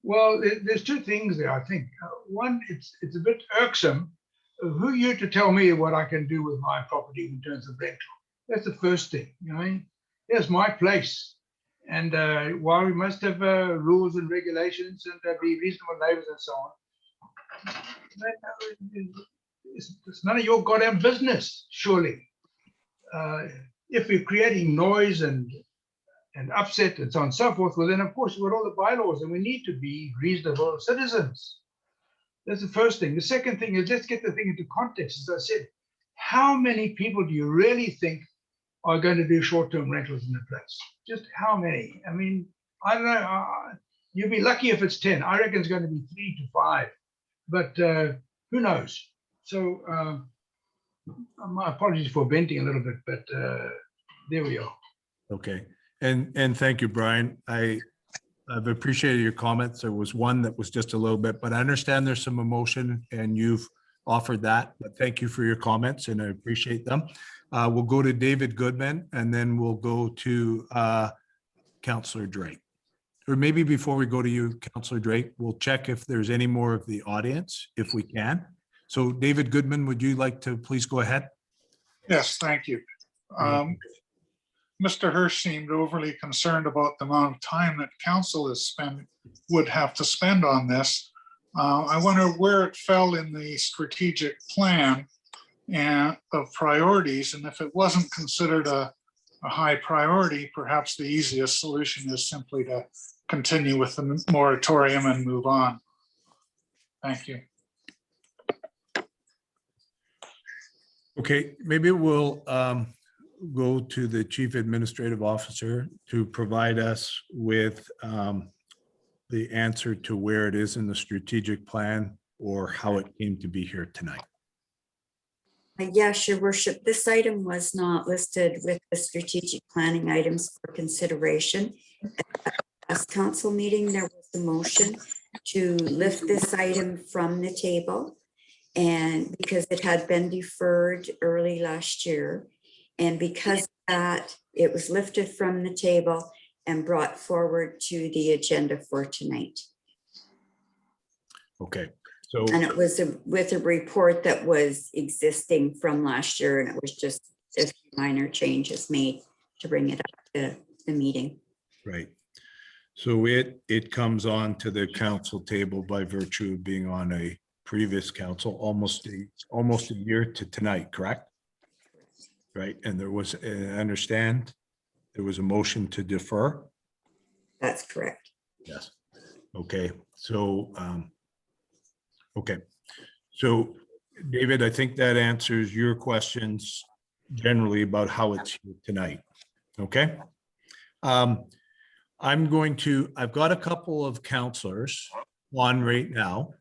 Well, there's two things there, I think. One, it's a bit irksome. Who are you to tell me what I can do with my property in terms of rental? That's the first thing, you know. Here's my place. And while we must have rules and regulations and be reasonable neighbors and so on, it's none of your goddamn business, surely. If we're creating noise and upset and so on and so forth, well then of course we've got all the bylaws and we need to be reasonable citizens. That's the first thing. The second thing is, let's get the thing into context. As I said, how many people do you really think are going to do short-term rentals in the place? Just how many? I mean, I don't know. You'll be lucky if it's 10. I reckon it's going to be 3 to 5, but who knows? So my apologies for venting a little bit, but there we are. Okay, and thank you, Brian. I've appreciated your comments. There was one that was just a little bit, but I understand there's some emotion and you've offered that, but thank you for your comments and I appreciate them. We'll go to David Goodman and then we'll go to Councillor Drake. Or maybe before we go to you, Councillor Drake, we'll check if there's any more of the audience, if we can. So David Goodman, would you like to please go ahead? Yes, thank you. Mr. Hirsch seemed overly concerned about the amount of time that council would have to spend on this. I wonder where it fell in the strategic plan and of priorities, and if it wasn't considered a high priority, perhaps the easiest solution is simply to continue with the moratorium and move on. Thank you. Okay, maybe we'll go to the Chief Administrative Officer to provide us with the answer to where it is in the strategic plan or how it came to be here tonight. Yes, Your Worship, this item was not listed with the strategic planning items for consideration. At the last council meeting, there was a motion to lift this item from the table, and because it had been deferred early last year, and because of that, it was lifted from the table and brought forward to the agenda for tonight. Okay, so. And it was with a report that was existing from last year, and it was just a few minor changes made to bring it up to the meeting. Right. So it comes on to the council table by virtue of being on a previous council, almost a year to tonight, correct? Right, and there was, I understand, there was a motion to defer? That's correct. Yes. Okay, so, okay. So, David, I think that answers your questions generally about how it's here tonight, okay? I've got a couple of counselors on right now.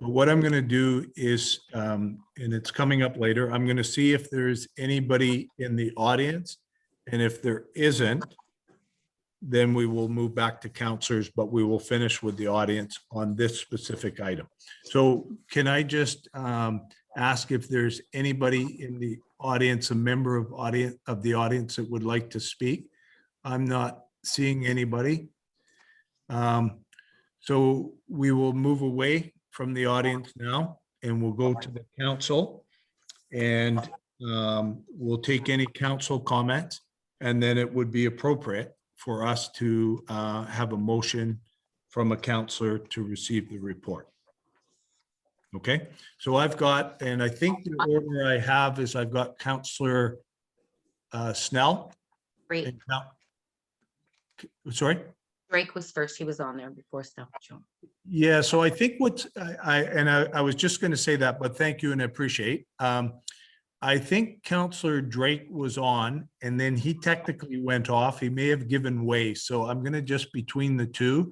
But what I'm going to do is, and it's coming up later, I'm going to see if there's anybody in the audience. And if there isn't, then we will move back to counselors, but we will finish with the audience on this specific item. So can I just ask if there's anybody in the audience, a member of the audience that would like to speak? I'm not seeing anybody. So we will move away from the audience now and we'll go to the council. And we'll take any council comments, and then it would be appropriate for us to have a motion from a councillor to receive the report. Okay, so I've got, and I think the order I have is I've got Councillor Snell. Great. and sorry? Drake was first. He was on there before stuff. Yeah, so I think what's, I was just going to say that, but thank you and I appreciate. I think Councillor Drake was on and then he technically went off. He may have given way. So I'm going to just between the two.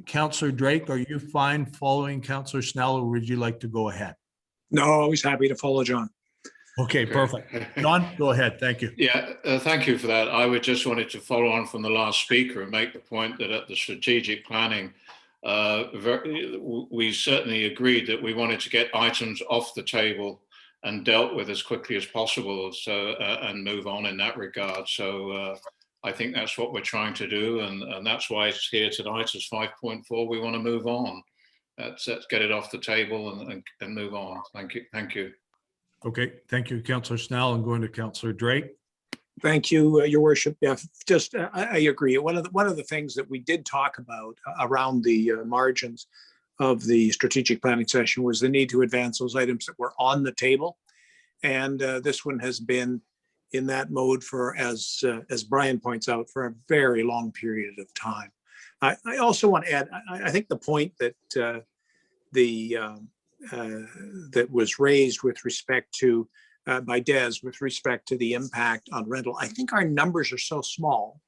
Councillor Drake, are you fine following Councillor Snell or would you like to go ahead? No, always happy to follow John. Okay, perfect. John, go ahead. Thank you. Yeah, thank you for that. I would just wanted to follow on from the last speaker and make the point that at the strategic planning, we certainly agreed that we wanted to get items off the table and dealt with as quickly as possible, so and move on in that regard. So I think that's what we're trying to do, and that's why it's here tonight as 5.4. We want to move on. Let's get it off the table and move on. Thank you. Thank you. Okay, thank you, Councillor Snell. I'm going to Councillor Drake. Thank you, Your Worship. Yeah, just I agree. One of the things that we did talk about around the margins of the strategic planning session was the need to advance those items that were on the table, and this one has been in that mode for, as Brian points out, for a very long period of time. I also want to add, I think the point that that was raised with respect to by Des with respect to the impact on rental, I think our numbers are so small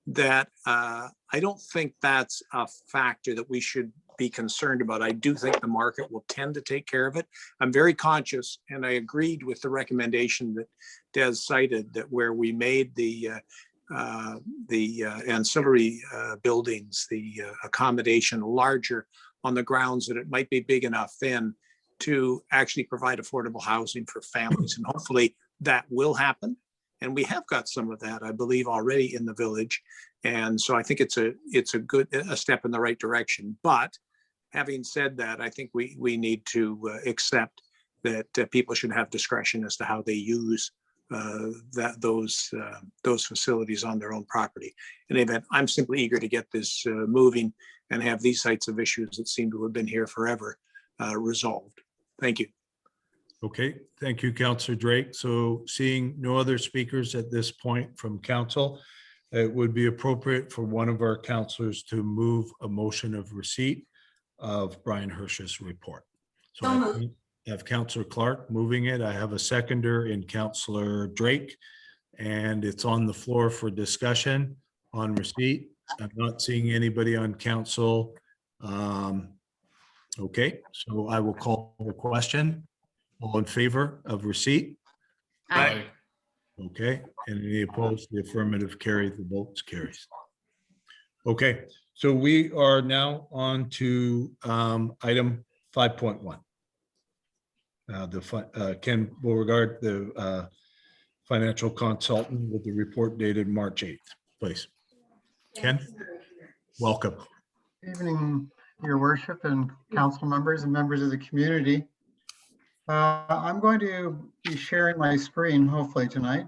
that I don't think that's a factor that we should be concerned about. I do think the market will tend to take care of it. I'm very conscious, and I agreed with the recommendation that Des cited, that where we made the ancillary buildings, the accommodation larger on the grounds that it might be big enough then to actually provide affordable housing for families. And hopefully that will happen. And we have got some of that, I believe, already in the village. And so I think it's a good step in the right direction. But having said that, I think we need to accept that people should have discretion as to how they use those facilities on their own property. In any event, I'm simply eager to get this moving and have these types of issues that seem to have been here forever resolved. Thank you. Okay, thank you, Councillor Drake. So seeing no other speakers at this point from council, it would be appropriate for one of our councillors to move a motion of receipt of Brian Hirsch's report. So I have Councillor Clark moving it. I have a seconder in Councillor Drake, and it's on the floor for discussion on receipt. I'm not seeing anybody on council. Okay, so I will call the question. All in favor of receipt? Aye. Okay, and any opposed? The affirmative carry, the votes carries. Okay, so we are now on to item 5.1. Ken Beauregard, the financial consultant with the report dated March 8th, please. Ken, welcome. Evening, Your Worship and council members and members of the community. I'm going to be sharing my screen hopefully tonight.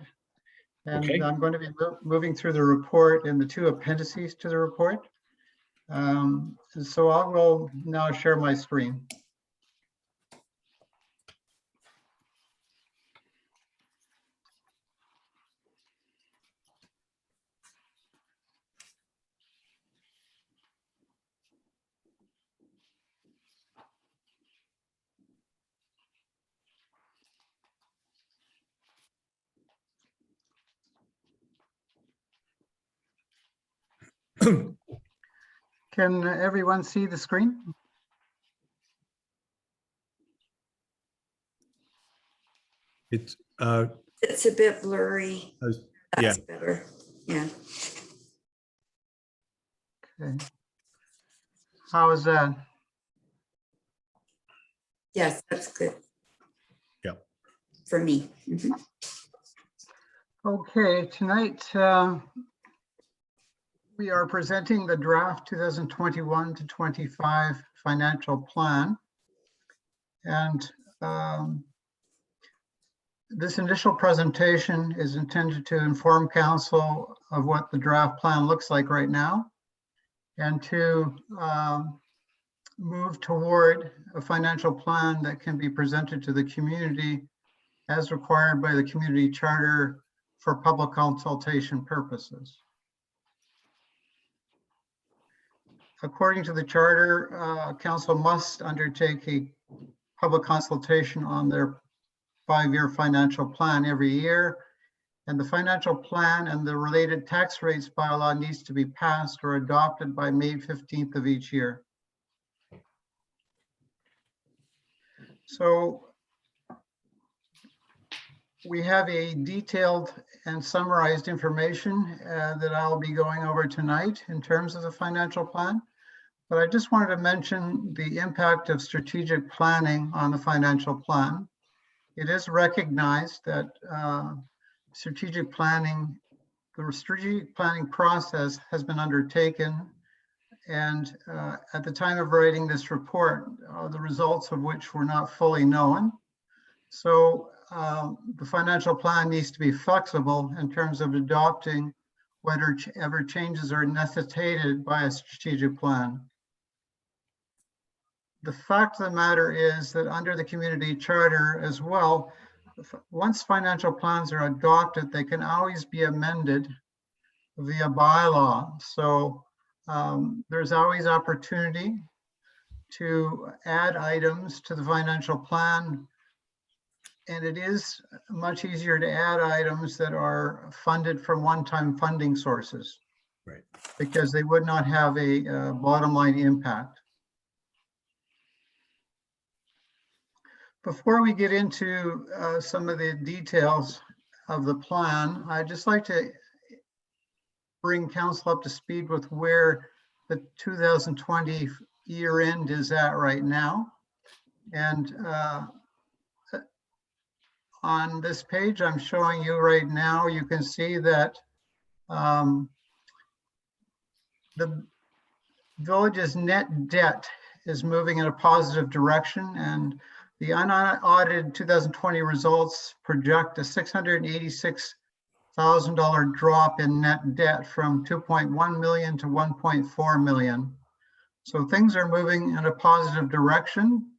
And okay. I'm going to be moving through the report and the two appendices to the report. So I will now share my screen. Can everyone see the screen? It's a bit blurry. Yeah. That's better. Yeah. Okay. How is that? Yes, that's good. Yeah. For me. Okay, tonight We are presenting the draft 2021 to 25 financial plan. And this initial presentation is intended to inform council of what the draft plan looks like right now and to move toward a financial plan that can be presented to the community as required by the community charter for public consultation purposes. According to the charter, council must undertake a public consultation on their 5-year financial plan every year. And the financial plan and the related tax rates bylaw needs to be passed or adopted by May 15th of each year. So we have a detailed and summarized information that I'll be going over tonight in terms of the financial plan. But I just wanted to mention the impact of strategic planning on the financial plan. It is recognized that the strategic planning process has been undertaken. And at the time of writing this report, the results of which were not fully known. So the financial plan needs to be flexible in terms of adopting whatever changes are necessitated by a strategic plan. The fact of the matter is that under the community charter as well, once financial plans are adopted, they can always be amended via bylaw. So there's always opportunity to add items to the financial plan. And it is much easier to add items that are funded from one-time funding sources. Right. Because they would not have a bottom line impact. Before we get into some of the details of the plan, I'd just like to bring council up to speed with where the 2020 year end is at right now. And on this page I'm showing you right now, you can see that the village's net debt is moving in a positive direction, and the unaudited 2020 results project a $686,000 drop in net debt from 2.1 million to 1.4 million. So things are moving in a positive direction,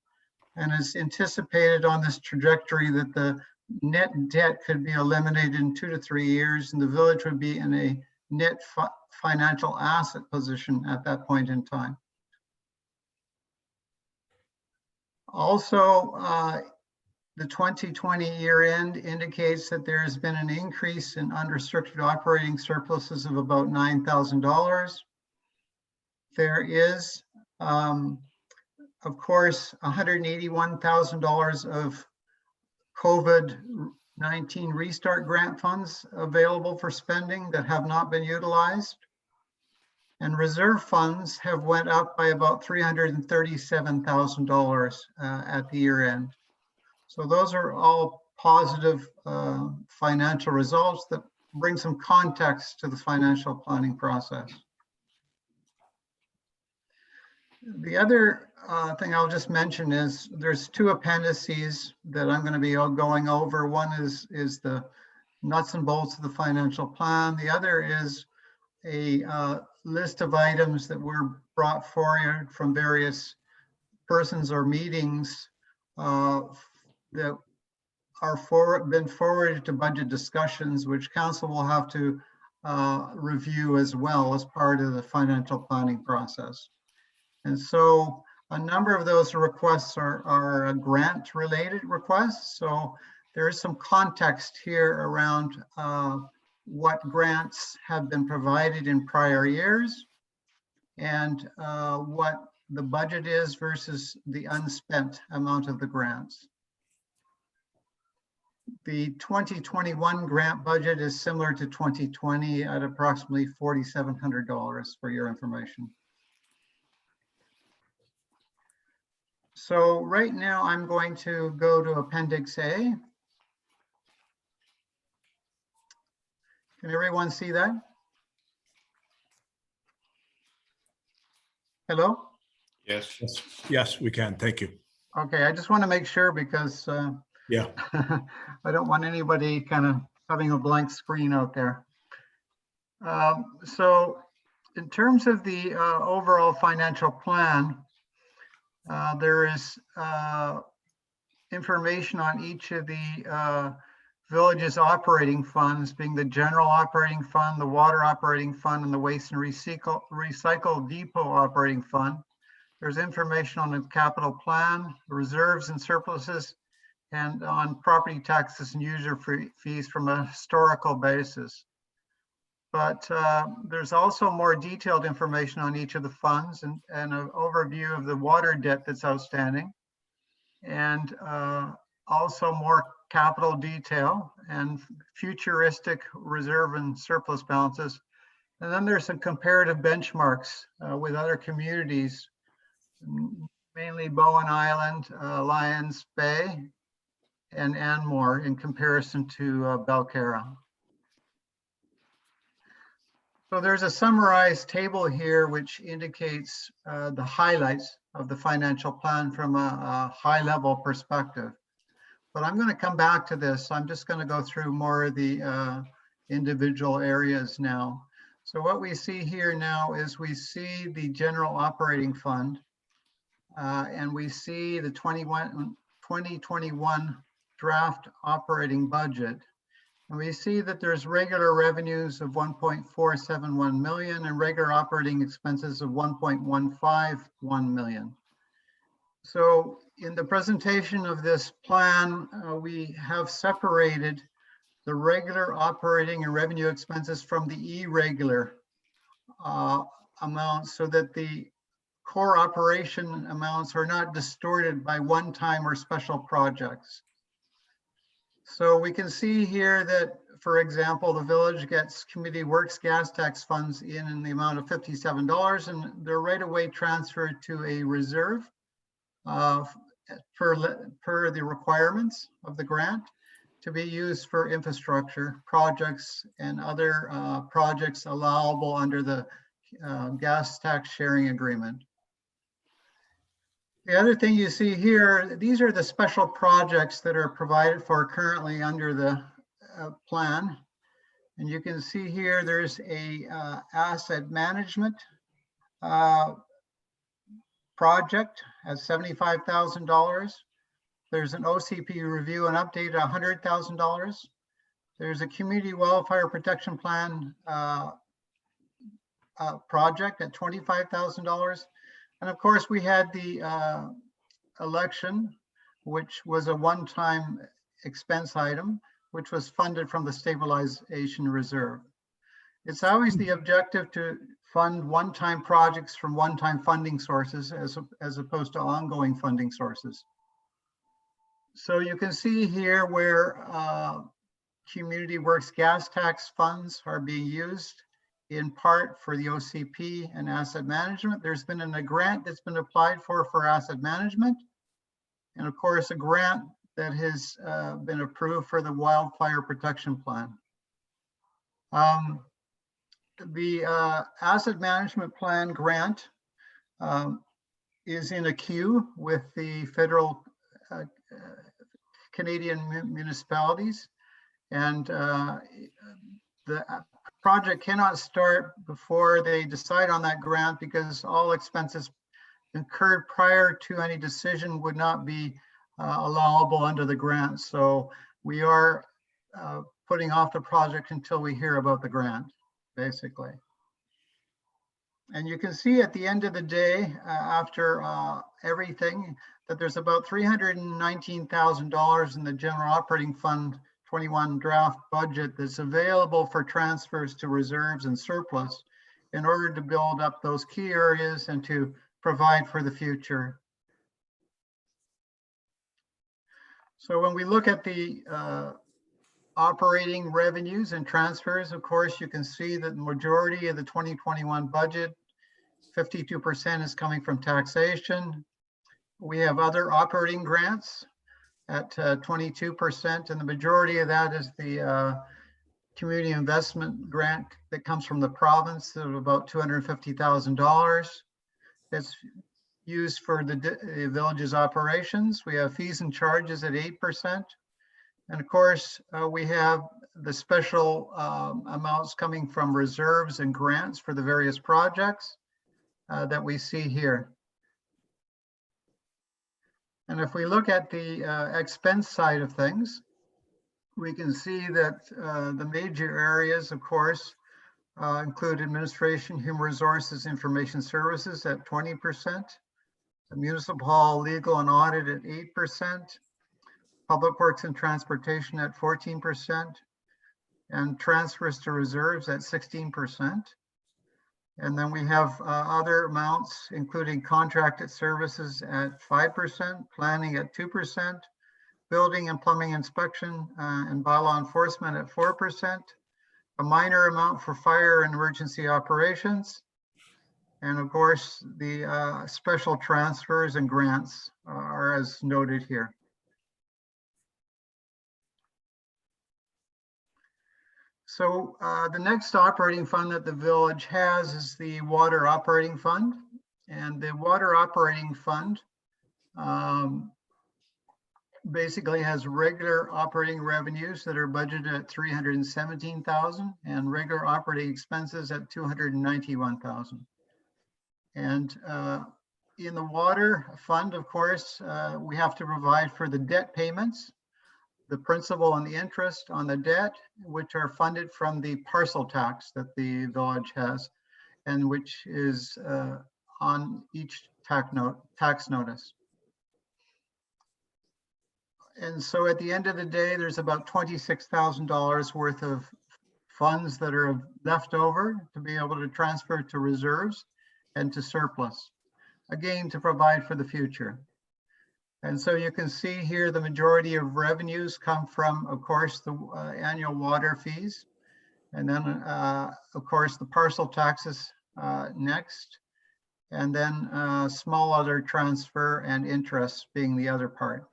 and it's anticipated on this trajectory that the net debt could be eliminated in 2 to 3 years, and the village would be in a net financial asset position at that point in time. Also, the 2020 year end indicates that there has been an increase in unrestricted operating surpluses of about $9,000. There is, of course, $181,000 of COVID-19 restart grant funds available for spending that have not been utilized. And reserve funds have went up by about $337,000 at the year end. So those are all positive financial results that bring some context to the financial planning process. The other thing I'll just mention is there's 2 appendices that I'm going to be going over. One is the nuts and bolts of the financial plan. The other is a list of items that were brought forward from various persons or meetings that are been forwarded to budget discussions, which council will have to review as well as part of the financial planning process. And so a number of those requests are grant related requests. So there is some context here around what grants have been provided in prior years and what the budget is versus the unspent amount of the grants. The 2021 grant budget is similar to 2020 at approximately $4,700 for your information. So right now I'm going to go to Appendix A. Can everyone see that? Hello? Yes. Yes, yes, we can. Thank you. Okay, I just want to make sure because Yeah. I don't want anybody kind of having a blank screen out there. So in terms of the overall financial plan, there is information on each of the village's operating funds, being the general operating fund, the water operating fund, and the waste and recycle depot operating fund. There's information on the capital plan, reserves and surpluses, and on property taxes and user fees from a historical basis. But there's also more detailed information on each of the funds and an overview of the water debt that's outstanding, and also more capital detail and futuristic reserve and surplus balances. And then there's some comparative benchmarks with other communities, mainly Bowen Island, Lions Bay, and Anmore in comparison to Belcarra. So there's a summarized table here which indicates the highlights of the financial plan from a high level perspective. But I'm going to come back to this. I'm just going to go through more of the individual areas now. So what we see here now is we see the general operating fund, and we see the 2021 draft operating budget. And we see that there's regular revenues of 1.471 million and regular operating expenses of 1.151 million. So in the presentation of this plan, we have separated the regular operating and revenue expenses from the irregular amounts so that the core operation amounts are not distorted by one-time or special projects. So we can see here that, for example, the village gets community works gas tax funds in the amount of $57, and they're right away transferred to a reserve per the requirements of the grant to be used for infrastructure projects and other projects allowable under the gas tax sharing agreement. The other thing you see here, these are the special projects that are provided for currently under the plan. And you can see here there's a asset management project at $75,000. There's an OCP review and update at $100,000. There's a community wildfire protection plan project at $25,000. And of course, we had the election, which was a one-time expense item, which was funded from the stabilization reserve. It's always the objective to fund one-time projects from one-time funding sources as opposed to ongoing funding sources. So you can see here where community works gas tax funds are being used in part for the OCP and asset management. There's been a grant that's been applied for asset management. And of course, a grant that has been approved for the wildfire protection plan. The asset management plan grant is in a queue with the federal Canadian municipalities, and the project cannot start before they decide on that grant because all expenses incurred prior to any decision would not be allowable under the grant. So we are putting off the project until we hear about the grant, basically. And you can see at the end of the day, after everything, that there's about $319,000 in the general operating fund 21 draft budget that's available for transfers to reserves and surplus in order to build up those key areas and to provide for the future. So when we look at the operating revenues and transfers, of course, you can see that the majority of the 2021 budget, 52% is coming from taxation. We have other operating grants at 22%, and the majority of that is the community investment grant that comes from the province of about $250,000. that's used for the village's operations. We have fees and charges at 8%. And of course, we have the special amounts coming from reserves and grants for the various projects that we see here. And if we look at the expense side of things, we can see that the major areas, of course, include administration, human resources, information services at 20%, the municipal hall, legal and audit at 8%, public works and transportation at 14%, and transfers to reserves at 16%. And then we have other amounts, including contracted services at 5%, planning at 2%, building and plumbing inspection and bylaw enforcement at 4%, a minor amount for fire and emergency operations, and of course, the special transfers and grants are as noted here. So the next operating fund that the village has is the water operating fund. And the water operating fund basically has regular operating revenues that are budgeted at $317,000 and regular operating expenses at $291,000. And in the water fund, of course, we have to provide for the debt payments, the principal and the interest on the debt, which are funded from the parcel tax that the village has, and which is on each tax notice. And so at the end of the day, there's about $26,000 worth of funds that are left over to be able to transfer to reserves and to surplus, again, to provide for the future. And so you can see here the majority of revenues come from, of course, the annual water fees. And then, of course, the parcel taxes next. And then small other transfer and interest being the other part.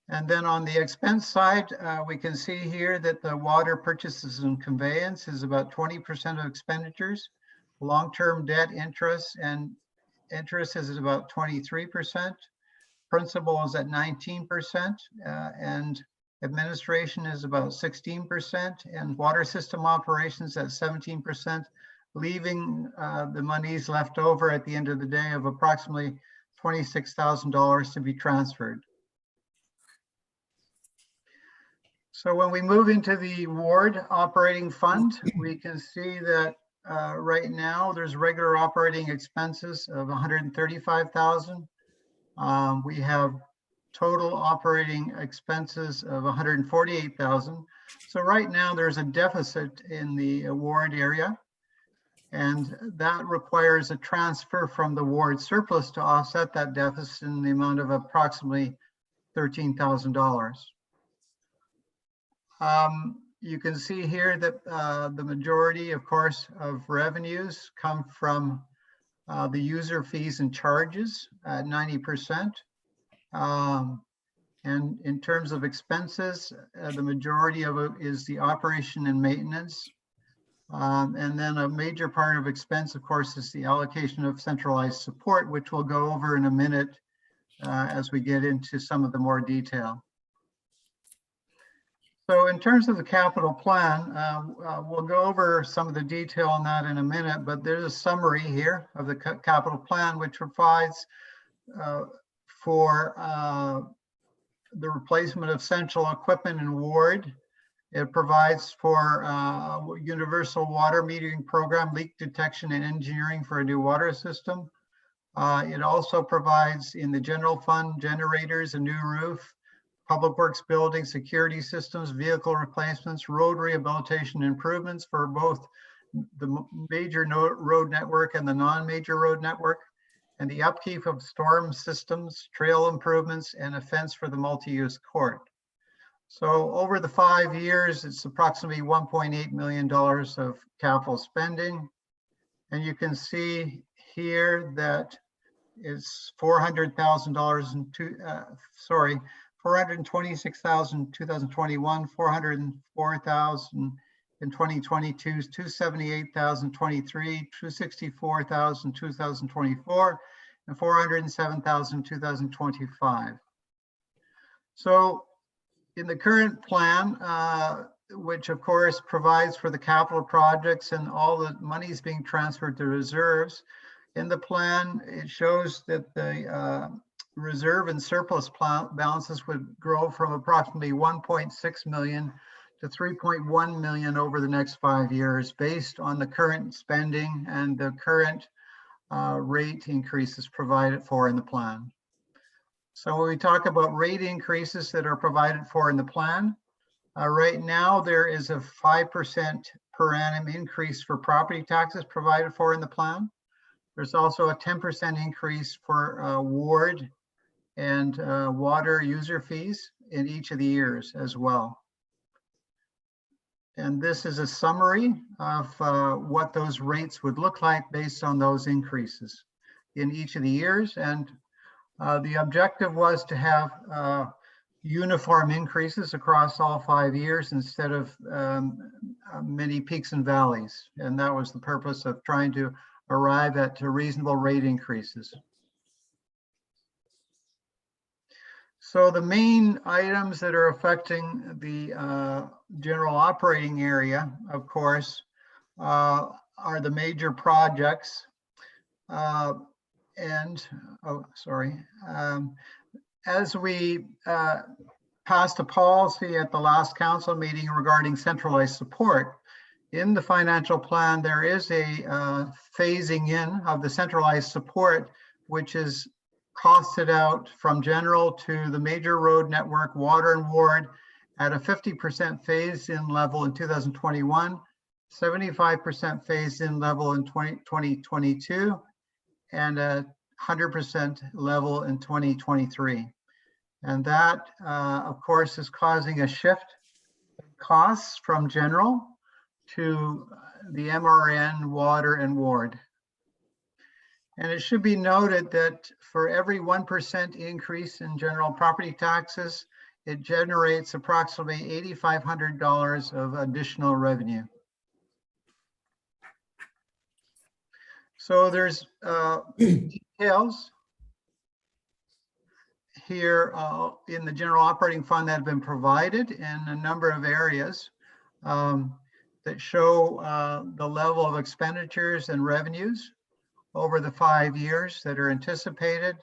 And then on the expense side, we can see here that the water purchases and conveyance is about 20% of expenditures. Long-term debt interest and interest is about 23%. Principal is at 19%, and administration is about 16%, and water system operations at 17%, leaving the monies left over at the end of the day of approximately $26,000 to be transferred. So when we move into the ward operating fund, we can see that right now there's regular operating expenses of $135,000. We have total operating expenses of $148,000. So right now there's a deficit in the ward area, and that requires a transfer from the ward surplus to offset that deficit in the amount of approximately $13,000. You can see here that the majority, of course, of revenues come from the user fees and charges at 90%. And in terms of expenses, the majority of it is the operation and maintenance. And then a major part of expense, of course, is the allocation of centralized support, which we'll go over in a minute as we get into some of the more detail. So in terms of the capital plan, we'll go over some of the detail on that in a minute, but there's a summary here of the capital plan, which provides for the replacement of central equipment in ward. It provides for universal water metering program, leak detection and engineering for a new water system. It also provides in the general fund generators, a new roof, public works building, security systems, vehicle replacements, road rehabilitation improvements for both the major road network and the non-major road network, and the upkeep of storm systems, trail improvements, and a fence for the multi-use court. So over the 5 years, it's approximately $1.8 million of capital spending. And you can see here that it's $400,000 in $426,000 2021, $404,000 In 2022 is 278,023, 264,000 2024, and 407,000 2025. So in the current plan, which of course provides for the capital projects and all the monies being transferred to reserves, in the plan, it shows that the reserve and surplus balances would grow from approximately 1.6 million to 3.1 million over the next 5 years, based on the current spending and the current rate increases provided for in the plan. So when we talk about rate increases that are provided for in the plan, right now there is a 5% per annum increase for property taxes provided for in the plan. There's also a 10% increase for ward and water user fees in each of the years as well. And this is a summary of what those rates would look like based on those increases in each of the years. And the objective was to have uniform increases across all 5 years instead of many peaks and valleys. And that was the purpose of trying to arrive at reasonable rate increases. So the main items that are affecting the general operating area, of course, are the major projects. As we passed a policy at the last council meeting regarding centralized support, in the financial plan, there is a phasing in of the centralized support, which is costed out from general to the major road network, water and ward, at a 50% phased-in level in 2021, 75% phased-in level in 2022, and a 100% level in 2023. And that, of course, is causing a shift in costs from general to the MRN, water, and ward. And it should be noted that for every 1% increase in general property taxes, it generates approximately $8,500 of additional revenue. So there's details here in the general operating fund that have been provided in a number of areas that show the level of expenditures and revenues over the 5 years that are anticipated.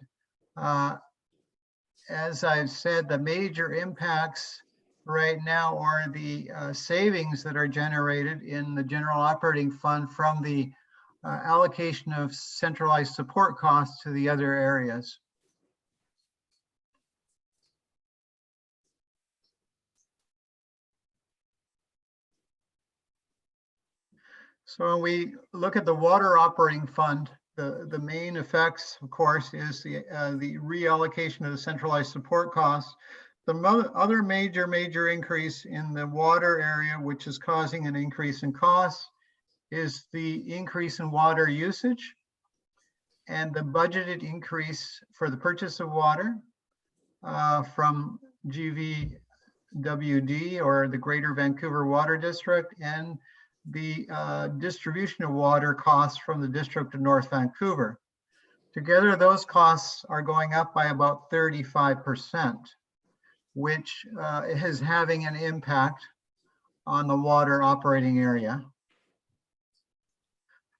As I've said, the major impacts right now are the savings that are generated in the general operating fund from the allocation of centralized support costs to the other areas. So when we look at the water operating fund, the main effects, of course, is the reallocation of the centralized support costs. The other major increase in the water area, which is causing an increase in costs, is the increase in water usage and the budgeted increase for the purchase of water from GVWD, or the Greater Vancouver Water District, and the distribution of water costs from the District of North Vancouver. Together, those costs are going up by about 35%, which is having an impact on the water operating area.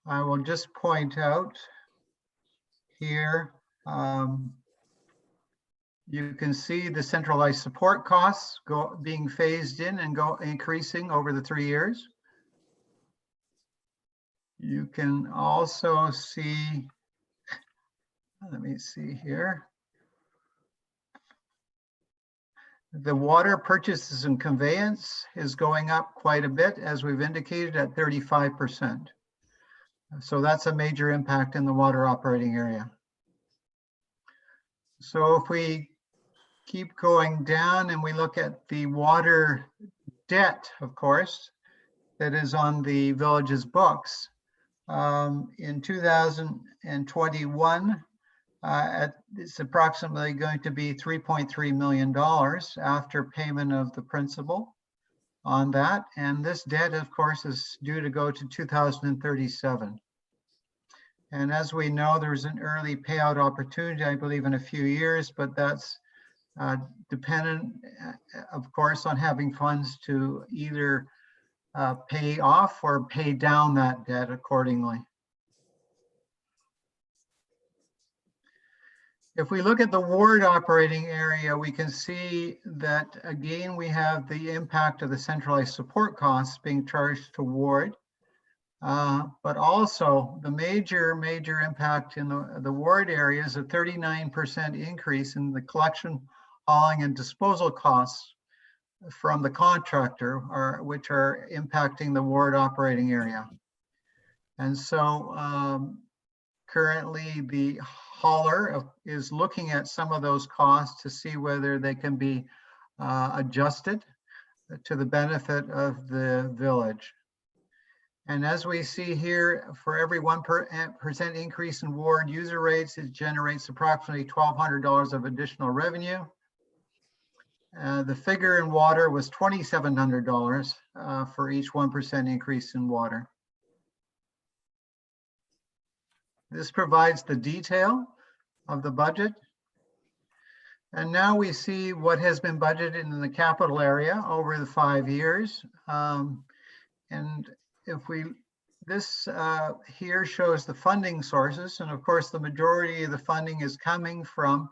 I will just point out here, you can see the centralized support costs being phased in and increasing over the 3 years. You can also see, let me see here, the water purchases and conveyance is going up quite a bit, as we've indicated, at 35%. So that's a major impact in the water operating area. So if we keep going down and we look at the water debt, of course, that is on the village's books, in 2021, it's approximately going to be $3.3 million after payment of the principal. on that. And this debt, of course, is due to go to 2037. And as we know, there's an early payout opportunity, I believe, in a few years, but that's dependent, of course, on having funds to either pay off or pay down that debt accordingly. If we look at the ward operating area, we can see that, again, we have the impact of the centralized support costs being charged to ward. But also the major impact in the ward area is a 39% increase in the collection, hauling, and disposal costs from the contractor, which are impacting the ward operating area. And so currently the hauler is looking at some of those costs to see whether they can be adjusted to the benefit of the village. And as we see here, for every 1% increase in ward user rates, it generates approximately $1,200 of additional revenue. The figure in water was $2,700 for each 1% increase in water. This provides the detail of the budget. And now we see what has been budgeted in the capital area over the 5 years. And if this here shows the funding sources, and of course the majority of the funding is coming from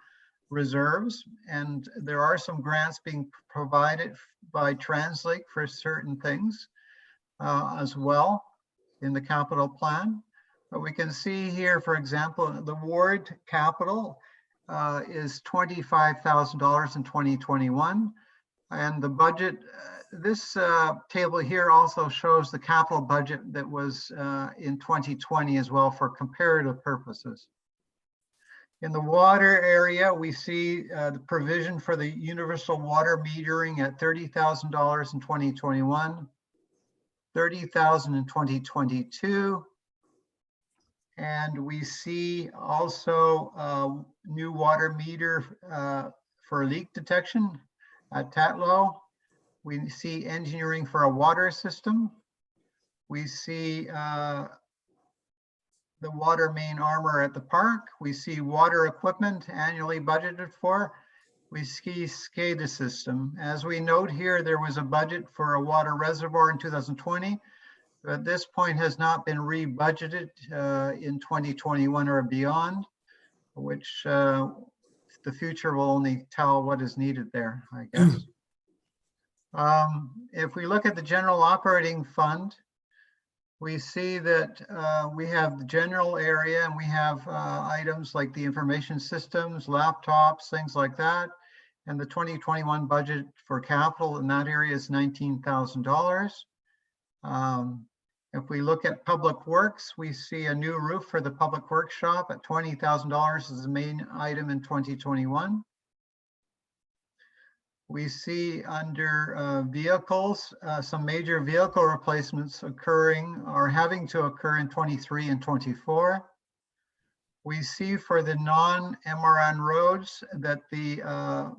reserves, and there are some grants being provided by TransLink for certain things as well in the capital plan. But we can see here, for example, the ward capital is $25,000 in 2021, and the budget, this table here also shows the capital budget that was in 2020 as well for comparative purposes. In the water area, we see the provision for the universal water metering at $30,000 in 2021, $30,000 in 2022. And we see also new water meter for leak detection at Tatlow. We see engineering for a water system. We see the water main armor at the park. We see water equipment annually budgeted for. We see SCADA system. As we note here, there was a budget for a water reservoir in 2020. At this point has not been re-budgeted in 2021 or beyond, which the future will only tell what is needed there, I guess. If we look at the general operating fund, we see that we have the general area, and we have items like the information systems, laptops, things like that. And the 2021 budget for capital in that area is $19,000. If we look at public works, we see a new roof for the public workshop at $20,000 as the main item in 2021. We see under vehicles, some major vehicle replacements occurring or having to occur in 23 and 24. We see for the non-MRN roads that the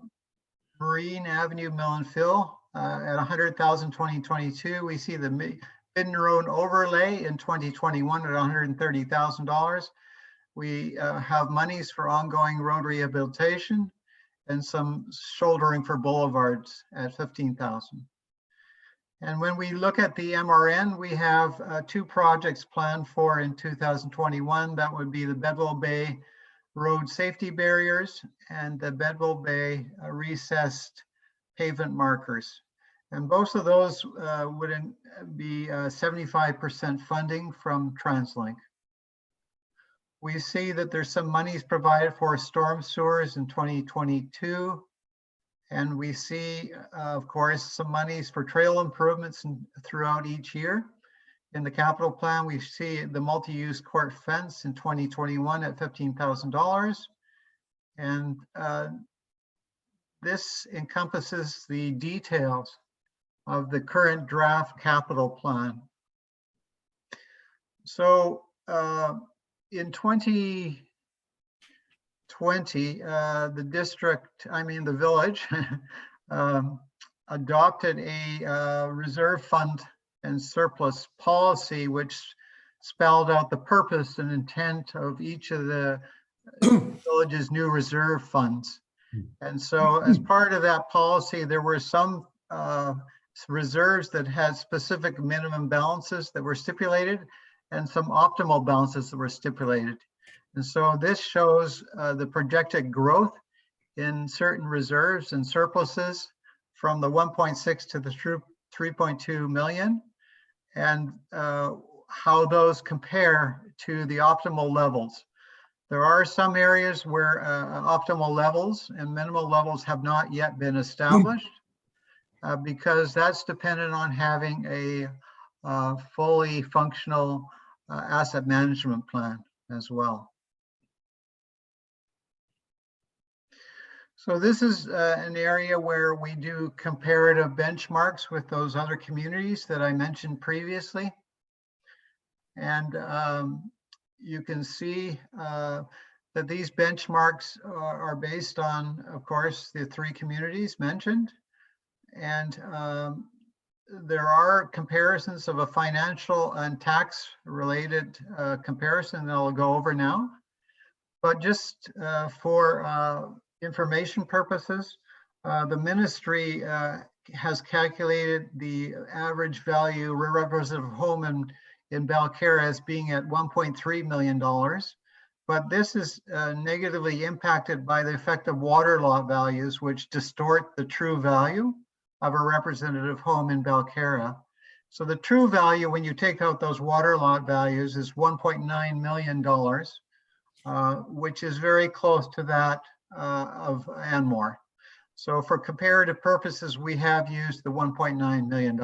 Marine Avenue Mill and Fill at $100,000 2022. We see the Midden Road overlay in 2021 at $130,000. We have monies for ongoing road rehabilitation and some shouldering for boulevards at $15,000. And when we look at the MRN, we have two projects planned for in 2021. That would be the Bedwell Bay road safety barriers and the Bedwell Bay recessed pavement markers. And both of those would be 75% funding from TransLink. We see that there's some monies provided for storm sewers in 2022. And we see, of course, some monies for trail improvements throughout each year. In the capital plan, we see the multi-use court fence in 2021 at $15,000. And this encompasses the details of the current draft capital plan. So in 2020, the village adopted a reserve fund and surplus policy, which spelled out the purpose and intent of each of the village's new reserve funds. And so as part of that policy, there were some reserves that had specific minimum balances that were stipulated and some optimal balances that were stipulated. And so this shows the projected growth in certain reserves and surpluses from the 1.6 to the 3.2 million, and how those compare to the optimal levels. There are some areas where optimal levels and minimal levels have not yet been established because that's dependent on having a fully functional asset management plan as well. So this is an area where we do comparative benchmarks with those other communities that I mentioned previously. And you can see that these benchmarks are based on, of course, the 3 communities mentioned. And there are comparisons of a financial and tax related comparison that I'll go over now. But just for information purposes, the ministry has calculated the average value representative home in Balcarra as being at $1.3 million. But this is negatively impacted by the effect of water lot values, which distort the true value of a representative home in Balcarra. So the true value, when you take out those water lot values, is $1.9 million, which is very close to that of Anmore. So for comparative purposes, we have used the $1.9 million.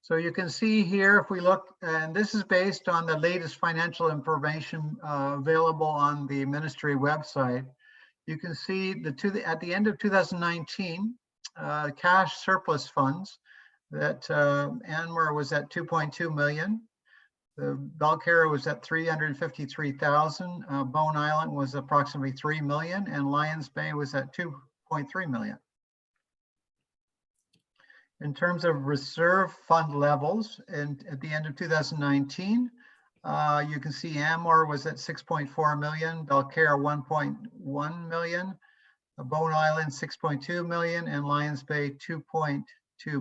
So you can see here, if we look, and this is based on the latest financial information available on the ministry website. You can see at the end of 2019, cash surplus funds that Anmore was at 2.2 million. The Balcarra was at 353,000. Bone Island was approximately 3 million, and Lions Bay was at 2.3 million. In terms of reserve fund levels, and at the end of 2019, you can see Anmore was at 6.4 million, Balcarra 1.1 million, Bone Island 6.2 million, and Lions Bay 2.2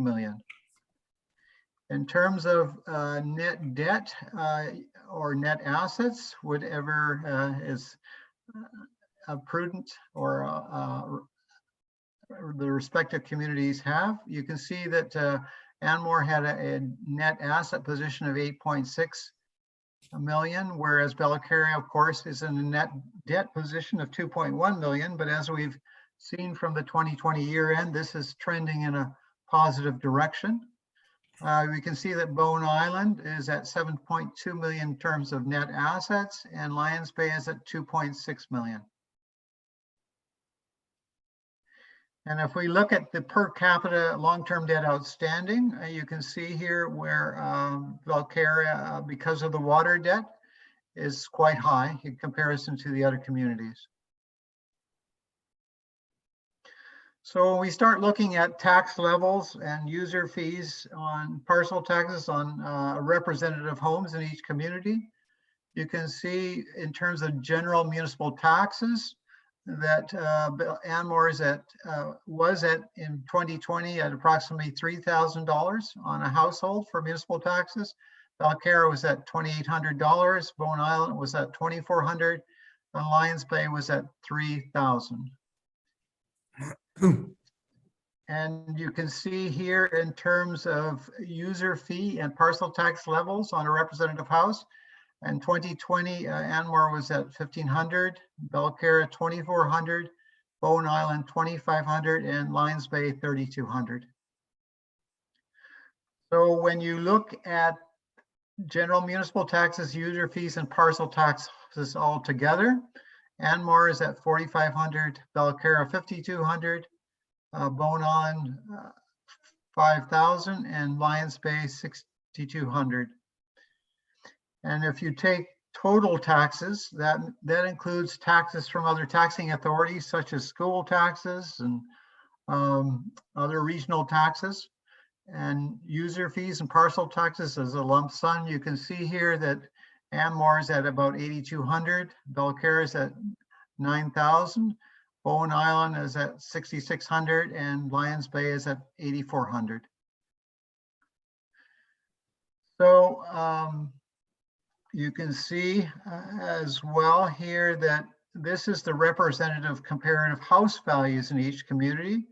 million. In terms of net debt or net assets, whatever is prudent or the respective communities have, you can see that Anmore had a net asset position of 8.6 million, whereas Balcarra, of course, is in a net debt position of 2.1 million. But as we've seen from the 2020 year end, this is trending in a positive direction. We can see that Bone Island is at 7.2 million in terms of net assets, and Lions Bay is at 2.6 million. And if we look at the per capita long-term debt outstanding, you can see here where Balcarra, because of the water debt, is quite high in comparison to the other communities. So when we start looking at tax levels and user fees on parcel taxes on representative homes in each community, you can see in terms of general municipal taxes that Anmore was at in 2020 at approximately $3,000 on a household for municipal taxes. Balcarra was at $2,800. Bone Island was at $2,400, and Lions Bay was at $3,000. And you can see here in terms of user fee and parcel tax levels on a representative house. In 2020, Anmore was at $1,500, Balcarra $2,400, Bone Island $2,500, and Lions Bay $3,200. So when you look at general municipal taxes, user fees, and parcel taxes all together, Anmore is at $4,500, Balcarra $5,200, Bone Island $5,000, and Lions Bay $6,200. And if you take total taxes, that includes taxes from other taxing authorities such as school taxes and Other regional taxes and user fees and parcel taxes as a lump sum. You can see here that Anmore is at about 8,200, Belcarra is at 9,000, Bowen Island is at 6,600, and Lions Bay is at 8,400. So you can see as well here that this is the representative comparative house values in each community.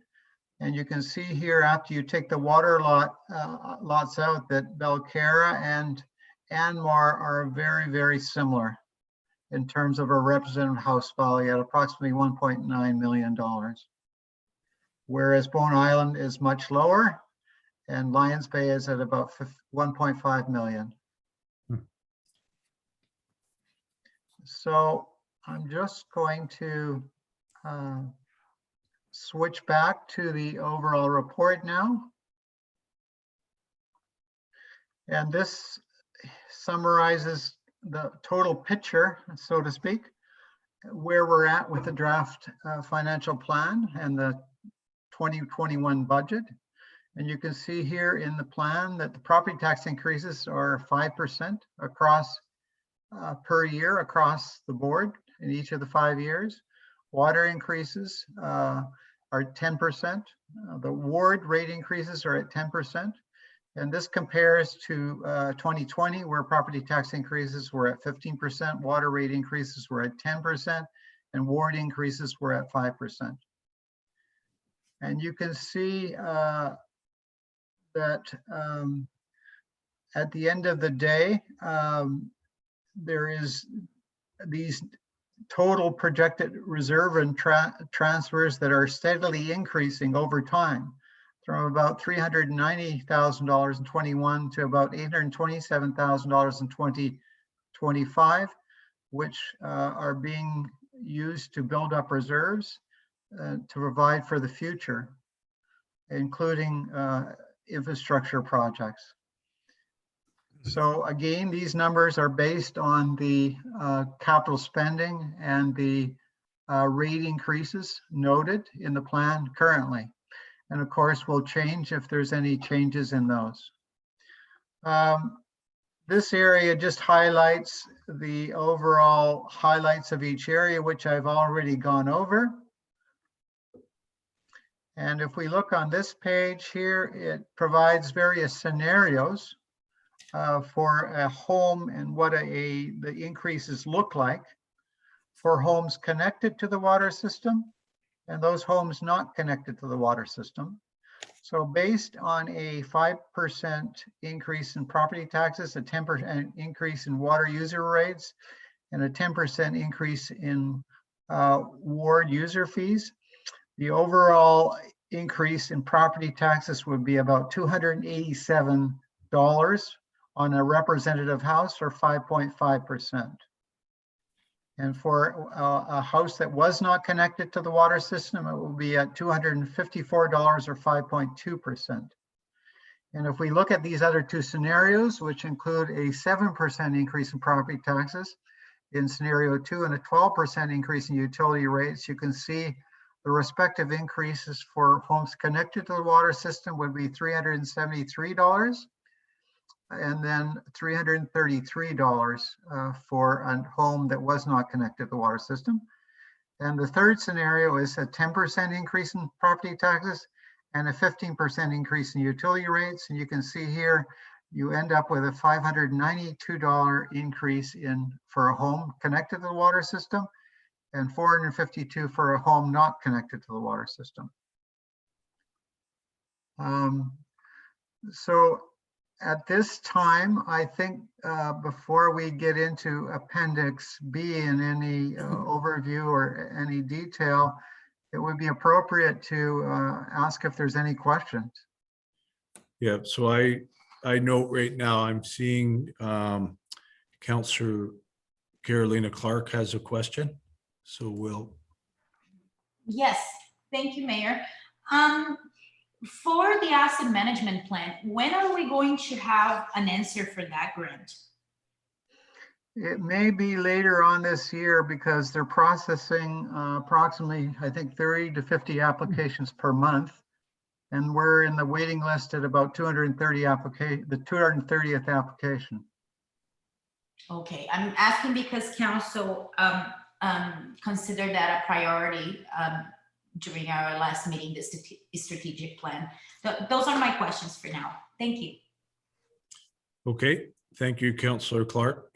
And you can see here after you take the water lots out that Belcarra and Anmore are very, very similar in terms of a representative house value at approximately $1.9 million. Whereas Bowen Island is much lower and Lions Bay is at about 1.5 million. So I'm just going to switch back to the overall report now. And this summarizes the total picture, so to speak, where we're at with the draft financial plan and the 2021 budget. And you can see here in the plan that the property tax increases are 5% across per year across the board in each of the 5 years. Water increases are 10%. The ward rate increases are at 10%. And this compares to 2020, where property tax increases were at 15%, water rate increases were at 10%, and ward increases were at 5%. And you can see that at the end of the day, there is these total projected reserve and transfers that are steadily increasing over time, from about $390,000 in 21 to about $827,000 in 2025, which are being used to build up reserves to provide for the future, including infrastructure projects. So again, these numbers are based on the capital spending and the rate increases noted in the plan currently. And of course, will change if there's any changes in those. This area just highlights the overall highlights of each area, which I've already gone over. And if we look on this page here, it provides various scenarios for a home and what the increases look like for homes connected to the water system and those homes not connected to the water system. So based on a 5% increase in property taxes, a 10% increase in water user rates, and a 10% increase in ward user fees, the overall increase in property taxes would be about $287 on a representative house, or 5.5%. And for a house that was not connected to the water system, it will be at $254 or 5.2%. And if we look at these other two scenarios, which include a 7% increase in property taxes in scenario 2 and a 12% increase in utility rates, you can see the respective increases for homes connected to the water system would be $373 and then $333 for a home that was not connected to the water system. And the third scenario is a 10% increase in property taxes and a 15% increase in utility rates. And you can see here, you end up with a $592 increase for a home connected to the water system and $452 for a home not connected to the water system. So at this time, I think before we get into Appendix B in any overview or any detail, it would be appropriate to ask if there's any questions. Yeah, so I note right now I'm seeing Councillor Carolina Clark has a question. So we'll. Yes, thank you, Mayor. For the asset management plan, when are we going to have an answer for that grant? It may be later on this year because they're processing approximately, I think, 30 to 50 applications per month. And we're in the waiting list at about 230 the 230th application. Okay, I'm asking because council considered that a priority during our last meeting, the strategic plan. Those are my questions for now. Thank you. Okay, thank you, Councillor Clark.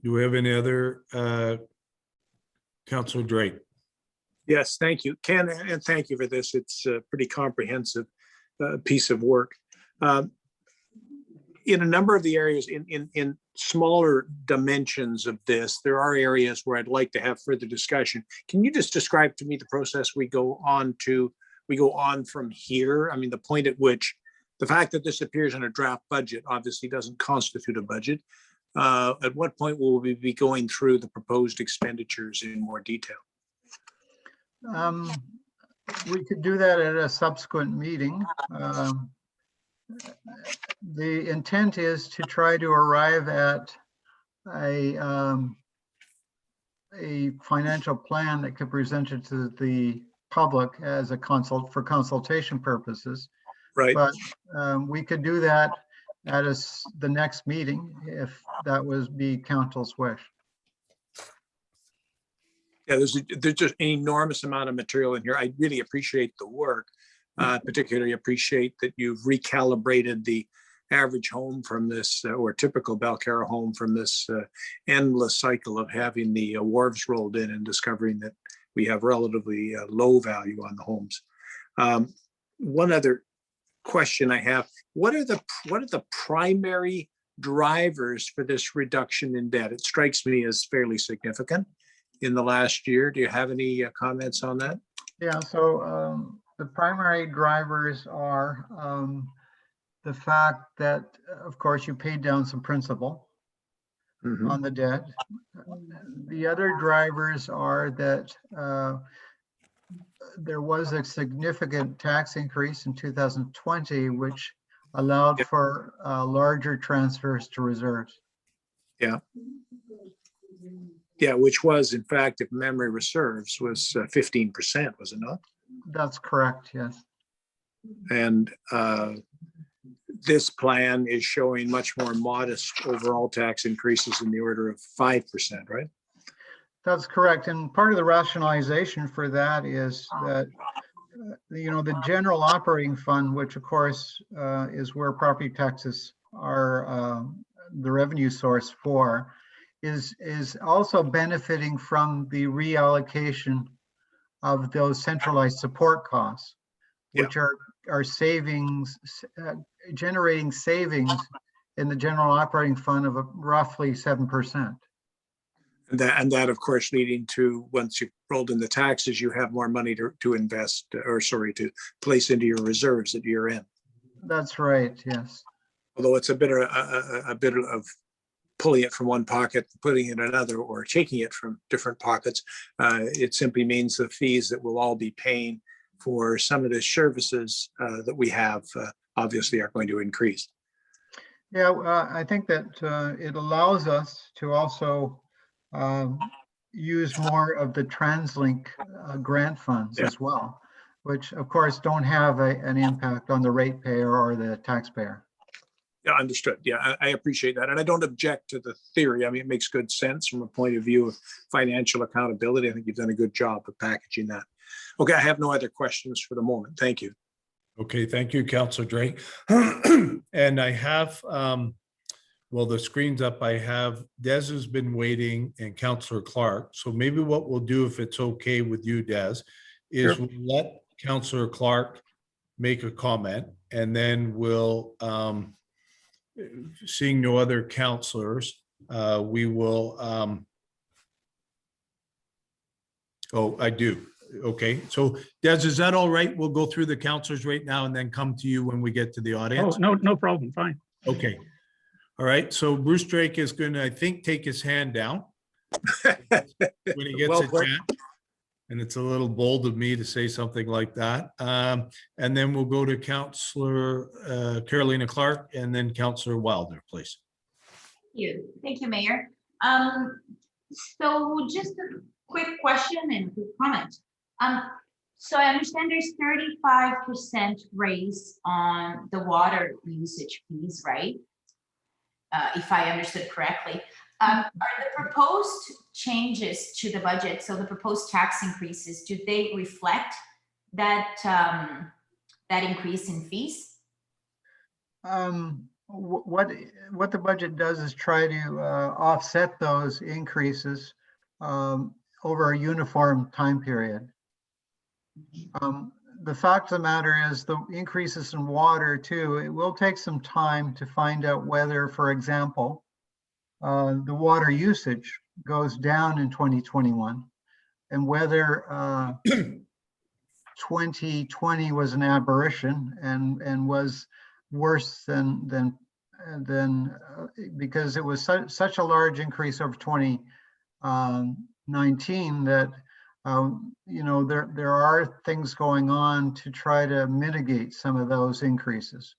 Do we have any other, Councillor Drake? Yes, thank you, Ken, and thank you for this. It's a pretty comprehensive piece of work. In a number of the areas, in smaller dimensions of this, there are areas where I'd like to have further discussion. Can you just describe to me the process we go on from here? I mean, the point at which the fact that this appears in a draft budget obviously doesn't constitute a budget. At what point will we be going through the proposed expenditures in more detail? We could do that at a subsequent meeting. The intent is to try to arrive at a financial plan that could be presented to the public as a for consultation purposes. Right. But we could do that at the next meeting if that was be council's wish. Yeah, there's just an enormous amount of material in here. I really appreciate the work. Particularly appreciate that you've recalibrated the average home from this, or typical Belcarra home from this endless cycle of having the wharves rolled in and discovering that we have relatively low value on the homes. One other question I have: what are the primary drivers for this reduction in debt? It strikes me as fairly significant in the last year. Do you have any comments on that? Yeah, so the primary drivers are the fact that, of course, you paid down some principal on the debt. The other drivers are that there was a significant tax increase in 2020, which allowed for larger transfers to reserves. Yeah. Yeah, which was, in fact, if memory serves, was 15%, was it not? That's correct, yes. And this plan is showing much more modest overall tax increases in the order of 5%, right? That's correct. And part of the rationalization for that is that, the general operating fund, which of course is where property taxes are the revenue source for, is also benefiting from the reallocation of those centralized support costs, which are savings, generating savings in the general operating fund of roughly 7%. And that, of course, leading to, once you've rolled in the taxes, you have more money to invest, to place into your reserves at year end. That's right, yes. Although it's a bit of pulling it from one pocket, putting it in another, or taking it from different pockets. It simply means the fees that we'll all be paying for some of the services that we have obviously are going to increase. Yeah, I think that it allows us to also use more of the TransLink grant funds as well, which of course don't have an impact on the ratepayer or the taxpayer. Yeah, understood. Yeah, I appreciate that. And I don't object to the theory. I mean, it makes good sense from a point of view of financial accountability. I think you've done a good job of packaging that. Okay, I have no other questions for the moment. Thank you. Okay, thank you, Councillor Drake. And I have, well, the screen's up. I have Des has been waiting and Councillor Clark. So maybe what we'll do, if it's okay with you, Des, is we'll let Councillor Clark make a comment, and then we'll, seeing no other councillors, we will, oh, I do. Okay, so Des, is that all right? We'll go through the councillors right now and then come to you when we get to the audience. Oh, no problem, fine. Okay. All right, so Bruce Drake is going to, I think, take his hand down when he gets a chance. And it's a little bold of me to say something like that. And then we'll go to Councillor Carolina Clark and then Councillor Wilder, please. Thank you, Mayor. So just a quick question and quick comment. So I understand there's 35% raise on the water usage fees, right? If I understood correctly. Are the proposed changes to the budget, so the proposed tax increases, do they reflect that that increase in fees? What the budget does is try to offset those increases over a uniform time period. The fact of the matter is the increases in water too, it will take some time to find out whether, for example, the water usage goes down in 2021 and whether 2020 was an aberration and was worse than because it was such a large increase over 2019 that there are things going on to try to mitigate some of those increases.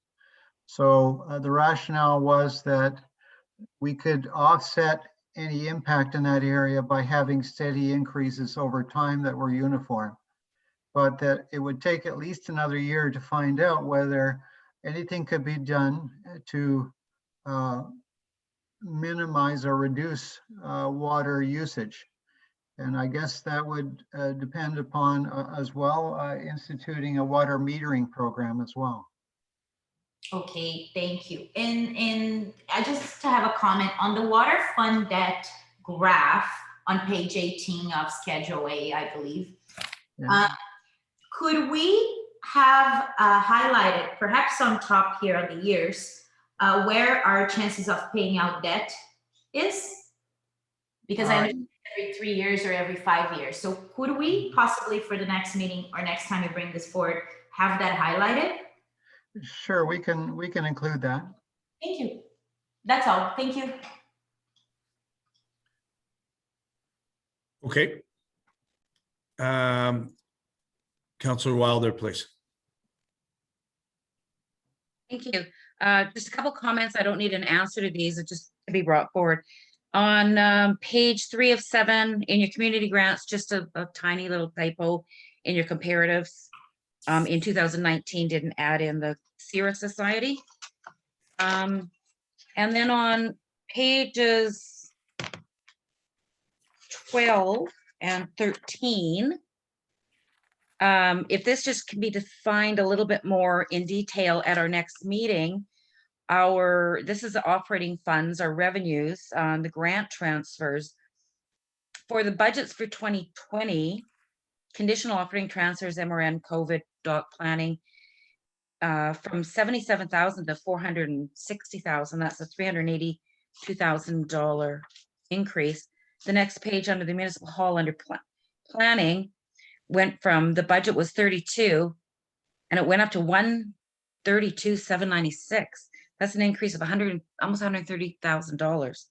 So the rationale was that we could offset any impact in that area by having steady increases over time that were uniform, but that it would take at least another year to find out whether anything could be done to minimize or reduce water usage. And I guess that would depend upon as well instituting a water metering program as well. Okay, thank you. And I just to have a comment on the water fund debt graph on page 18 of Schedule A, I believe. Yeah. Could we have highlighted, perhaps on top here are the years, where our chances of paying out debt is? Because I understand every 3 years or every 5 years. So could we possibly for the next meeting or next time we bring this forward, have that highlighted? Sure, we can include that. Thank you. That's all. Thank you. Okay. Councillor Wilder, please. Thank you. Just a couple comments. I don't need an answer to these, it's just to be brought forward. On page 3 of 7 in your community grants, just a tiny little typo in your comparatives. In 2019 didn't add in the Sierra Society. And then on pages 12 and 13, if this just can be defined a little bit more in detail at our next meeting, this is the operating funds, our revenues, the grant transfers for the budgets for 2020, conditional operating transfers, MRN, COVID, doc planning, from 77,000 to 460,000. That's a $382,000 increase. The next page under the municipal hall under planning went from, the budget was 32 and it went up to 132,796. That's an increase of almost $130,000.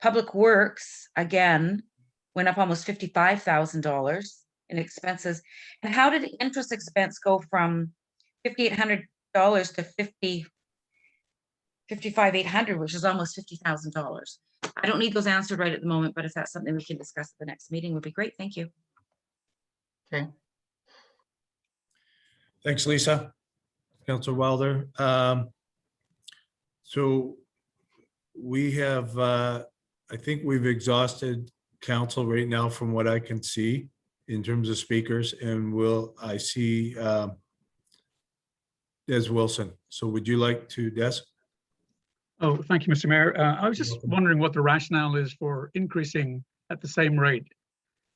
Public Works, again, went up almost $55,000 in expenses. And how did the interest expense go from $5,800 to $55,800, which is almost $50,000? I don't need those answered right at the moment, but if that's something we can discuss at the next meeting, would be great. Thank you. Okay. Thanks, Lisa. Councillor Wilder. So we have, I think we've exhausted council right now from what I can see in terms of speakers, and I see Des Wilson. So would you like to, Des? Oh, thank you, Mr. Mayor. I was just wondering what the rationale is for increasing at the same rate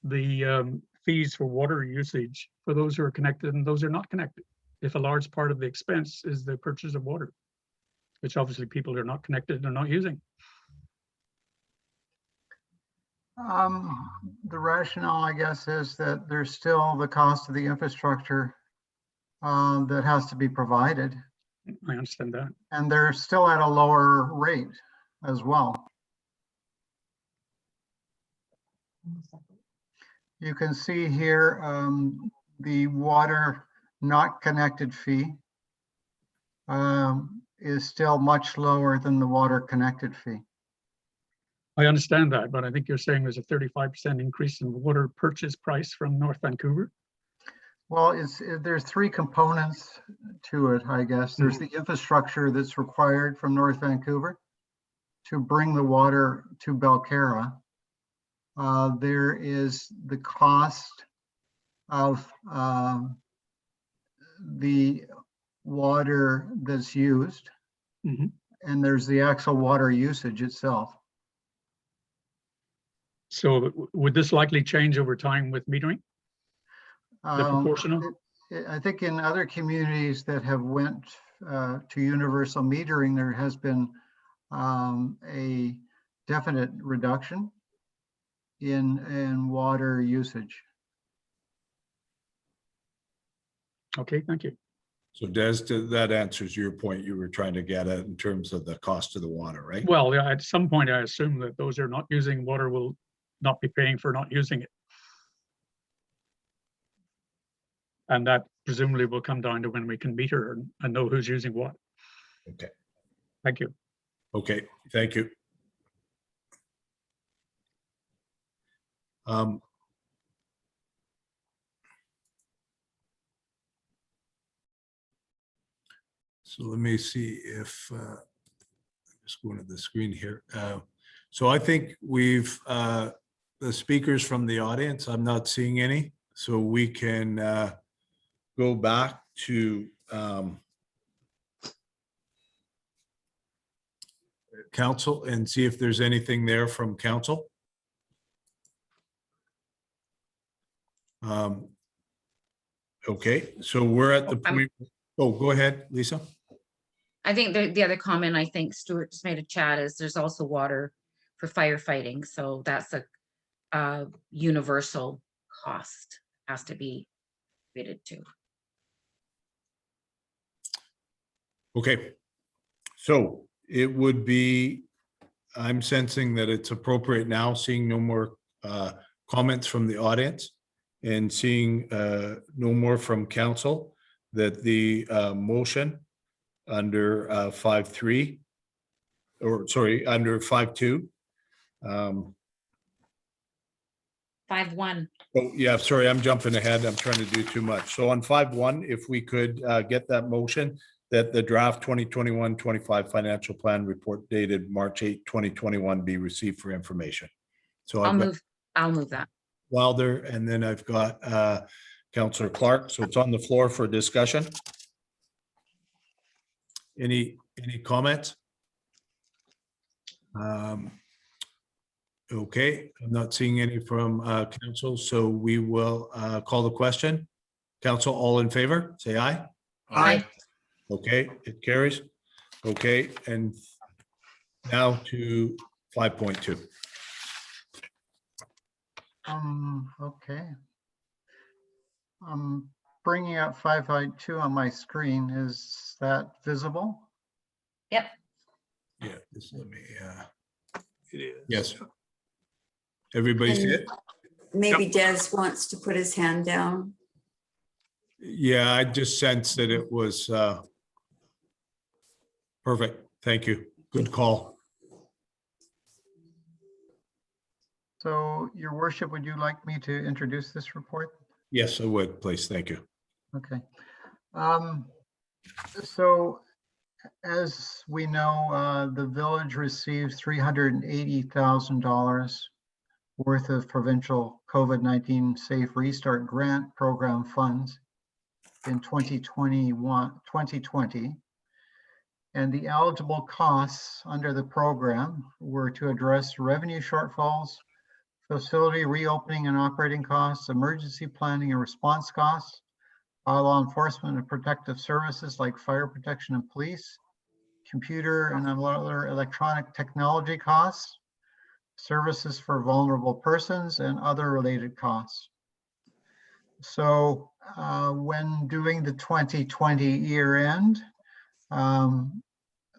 the fees for water usage for those who are connected and those who are not connected, if a large part of the expense is the purchase of water, which obviously people who are not connected are not using. The rationale, I guess, is that there's still the cost of the infrastructure that has to be provided. I understand that. And they're still at a lower rate as well. You can see here the water not connected fee is still much lower than the water connected fee. I understand that, but I think you're saying there's a 35% increase in water purchase price from North Vancouver. Well, there's three components to it, I guess. There's the infrastructure that's required from North Vancouver to bring the water to Belcarra. There is the cost of the water that's used, and there's the actual water usage itself. So would this likely change over time with metering? The proportional? I think in other communities that have went to universal metering, there has been a definite reduction in water usage. Okay, thank you. So Des, that answers your point you were trying to get at in terms of the cost of the water, right? Well, yeah, at some point, I assume that those who are not using water will not be paying for not using it. And that presumably will come down to when we can meter and know who's using what. Okay. Thank you. Okay, thank you. So let me see if, just going to the screen here. So I think we've, the speakers from the audience, I'm not seeing any. So we can go back to council and see if there's anything there from council. Okay, so we're at the point. Oh, go ahead, Lisa. I think the other comment I think Stuart just made a chat is there's also water for firefighting. So that's a universal cost, has to be rated to. Okay, so it would be, I'm sensing that it's appropriate now, seeing no more comments from the audience and seeing no more from council, that the motion under 5.3, or sorry, under 5.2. 5.1. Oh, yeah, sorry, I'm jumping ahead. I'm trying to do too much. So on 5.1, if we could get that motion that the draft 2021-25 financial plan report dated March 8, 2021 be received for information. So I'll move that. Wilder, and then I've got Councillor Clark. So it's on the floor for discussion. Any comments? Okay, I'm not seeing any from council, so we will call the question. Council, all in favor, say aye. Aye. Okay, it carries. Okay, and now to 5.2. Okay. I'm bringing up 5.2 on my screen. Is that visible? Yep. Yeah, just let me, It is. yes. Everybody see it? Maybe Des wants to put his hand down. Yeah, I just sensed that it was perfect. Thank you. Good call. So, Your Worship, would you like me to introduce this report? Yes, I would, please. Thank you. Okay. So, as we know, the village received $380,000 worth of provincial COVID-19 Safe Restart Grant Program funds in 2020. And the eligible costs under the program were to address revenue shortfalls, facility reopening and operating costs, emergency planning and response costs, bylaw enforcement and protective services like fire protection and police, computer and other electronic technology costs, services for vulnerable persons, and other related costs. So when doing the 2020 year end,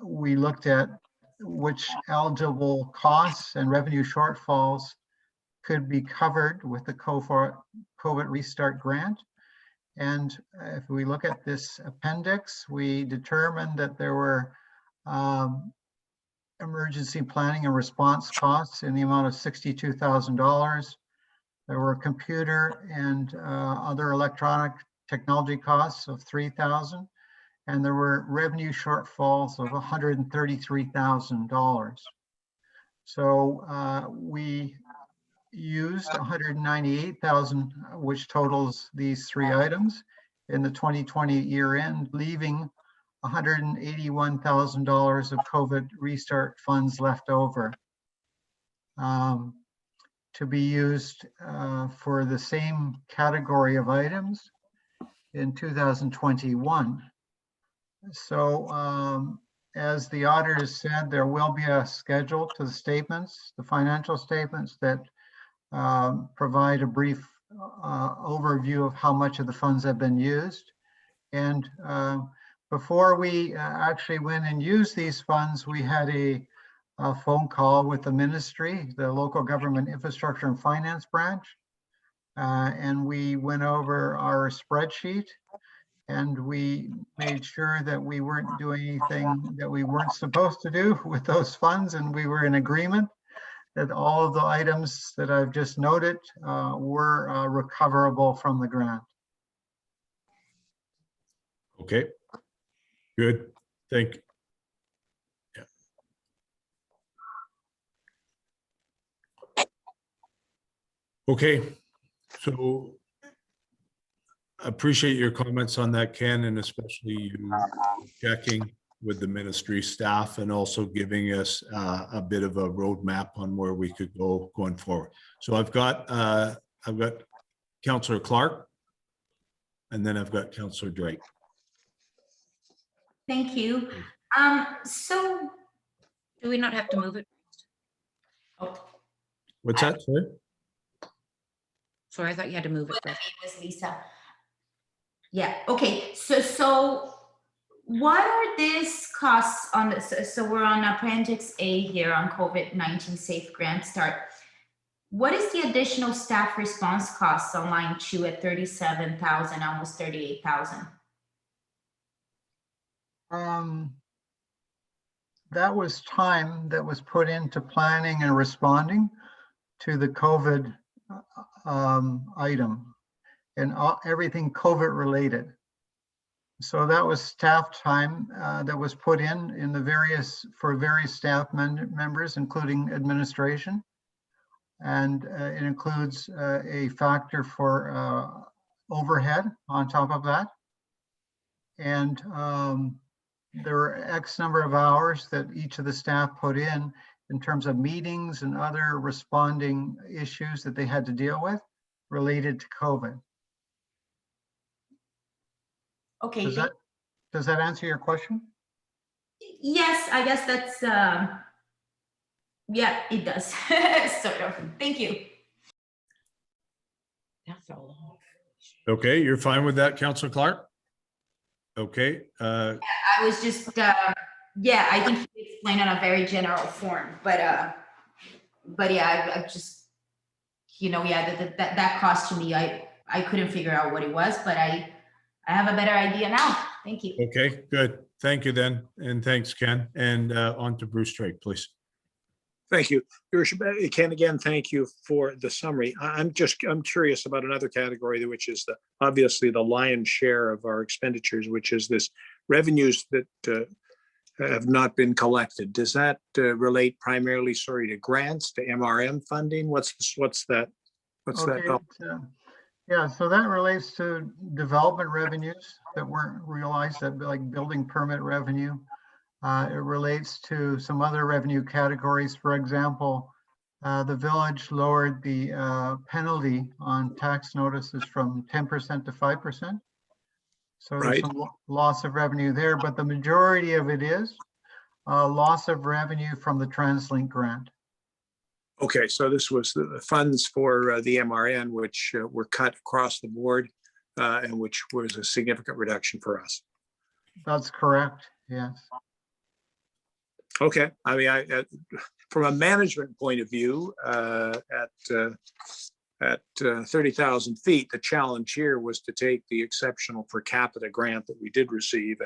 we looked at which eligible costs and revenue shortfalls could be covered with the COVID Restart Grant. And if we look at this appendix, we determined that there were emergency planning and response costs in the amount of $62,000. There were computer and other electronic technology costs of $3,000, and there were revenue shortfalls of $133,000. So we used $198,000, which totals these three items in the 2020 year end, leaving $181,000 of COVID restart funds left over to be used for the same category of items in 2021. So as the auditors said, there will be a schedule to the statements, the financial statements that provide a brief overview of how much of the funds have been used. And before we actually went and used these funds, we had a phone call with the ministry, the local government infrastructure and finance branch. And we went over our spreadsheet and we made sure that we weren't doing anything that we weren't supposed to do with those funds. And we were in agreement that all of the items that I've just noted were recoverable from the grant. Okay, good, thank you. Yeah. Okay, so I appreciate your comments on that, Ken, and especially you checking with the ministry staff and also giving us a bit of a roadmap on where we could go going forward. So I've got Councillor Clark, and then I've got Councillor Drake. Thank you. So Do we not have to move it? What's that, sorry? Sorry, I thought you had to move it my first. name was Lisa. Yeah, okay. So what are these costs on this? So we're on Appendix A here on COVID-19 Safe Grant Start. What is the additional staff response costs on line 2 at 37,000, almost 38,000? That was time that was put into planning and responding to the COVID item and everything COVID related. So that was staff time that was put in the various staff members, including administration. And it includes a factor for overhead on top of that. And there were X number of hours that each of the staff put in terms of meetings and other responding issues that they had to deal with related to COVID. Okay. Does that answer your question? Yes, I guess that's, yeah, it does. Sort of. Thank you. That's a lot. Okay, you're fine with that, Councillor Clark? Okay. I was just, yeah, I think you explained on a very general form, but yeah, I just, you know, yeah, that cost to me, I couldn't figure out what it was, but I have a better idea now. Thank you. Okay, good. Thank you then. And thanks, Ken. And on to Bruce Drake, please. Thank you. Your worship. Ken, again, thank you for the summary. I'm curious about another category, which is obviously the lion's share of our expenditures, which is this revenues that have not been collected. Does that relate primarily, to grants, to MRM funding? What's that? What's okay, that? Yeah, so that relates to development revenues that weren't realized, that like building permit revenue. It relates to some other revenue categories. For example, the village lowered the penalty on tax notices from 10% to 5%. So there's some loss of revenue there, but the majority of it is loss of revenue from the TransLink grant. Okay, so this was the funds for the MRN, which were cut across the board and which was a significant reduction for us. That's correct, yes. Okay, I mean, from a management point of view, at 30,000 feet, the challenge here was to take the exceptional per capita grant that we did receive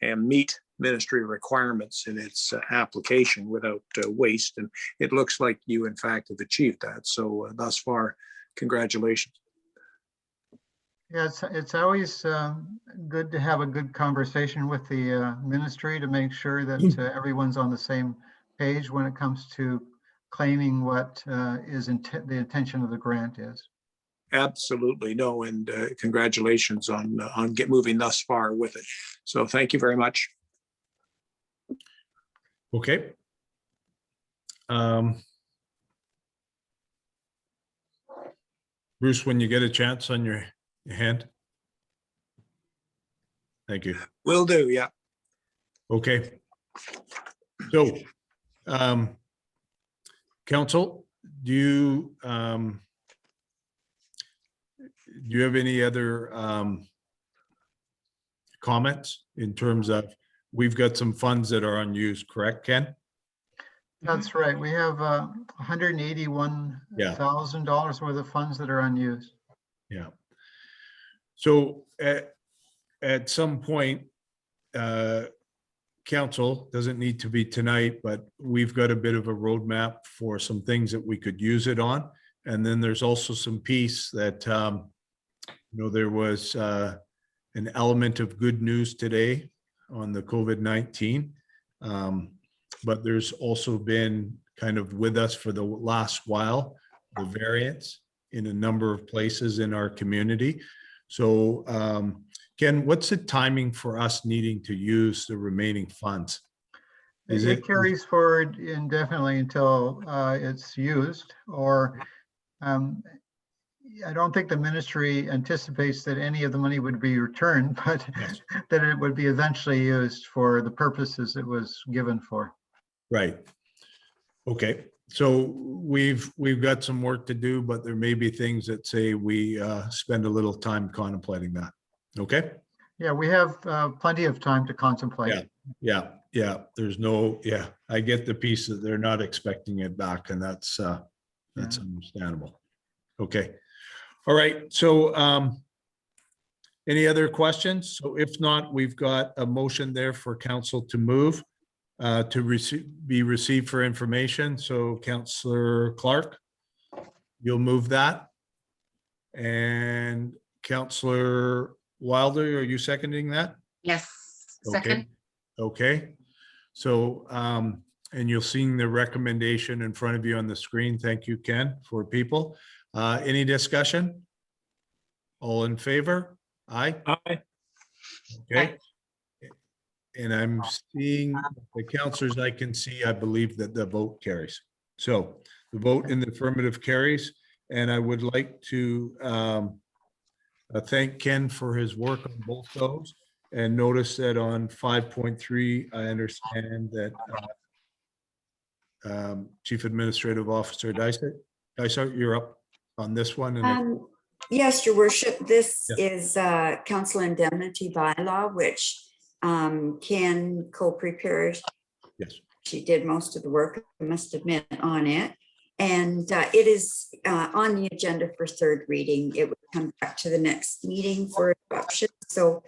and meet ministry requirements in its application without waste. And it looks like you, in fact, have achieved that. So thus far, congratulations. Yeah, it's always good to have a good conversation with the ministry to make sure that everyone's on the same page when it comes to claiming what is the intention of the grant is. Absolutely, no, and congratulations on moving thus far with it. So thank you very much. Okay. Bruce, when you get a chance on your hand. Thank you. Will do, yeah. Okay. So, council, do you have any other comments in terms of, we've got some funds that are unused, correct, Ken? That's right. We have $181,000 worth of funds that are unused. Yeah. So at some point, council, doesn't need to be tonight, but we've got a bit of a roadmap for some things that we could use it on. And then there's also some piece that, there was an element of good news today on the COVID-19. But there's also been kind of with us for the last while, the variants in a number of places in our community. So Ken, what's the timing for us needing to use the remaining funds? It carries forward indefinitely until it's used, or I don't think the ministry anticipates that any of the money would be returned, but yes, that it would be eventually used for the purposes it was given for. Right. Okay. So we've got some work to do, but there may be things that say we spend a little time contemplating that. Okay. Yeah, we have plenty of time to contemplate. Yeah. There's no, I get the piece that they're not expecting it back, and that's understandable. Okay. All right. So any other questions? So if not, we've got a motion there for council to move to be received for information. So Councillor Clark, you'll move that. And Councillor Wilder, are you seconding that? Yes, second. Okay. So, and you'll see the recommendation in front of you on the screen. Thank you, Ken, for people. Any discussion? All in favor? Aye. Aye. Okay. And I'm seeing the councillors I can see, I believe that the vote carries. So the vote in the affirmative carries. And I would like to thank Ken for his work on both those, and notice that on 5.3, I understand that Chief Administrative Officer Dysart, you're up on this one. And yes, Your Worship, this is Council Indemnity Bylaw, which Ken co-prepared. Yes. She did most of the work, I must admit, on it. And it is on the agenda for third reading. It would come back to the next meeting for adoption. So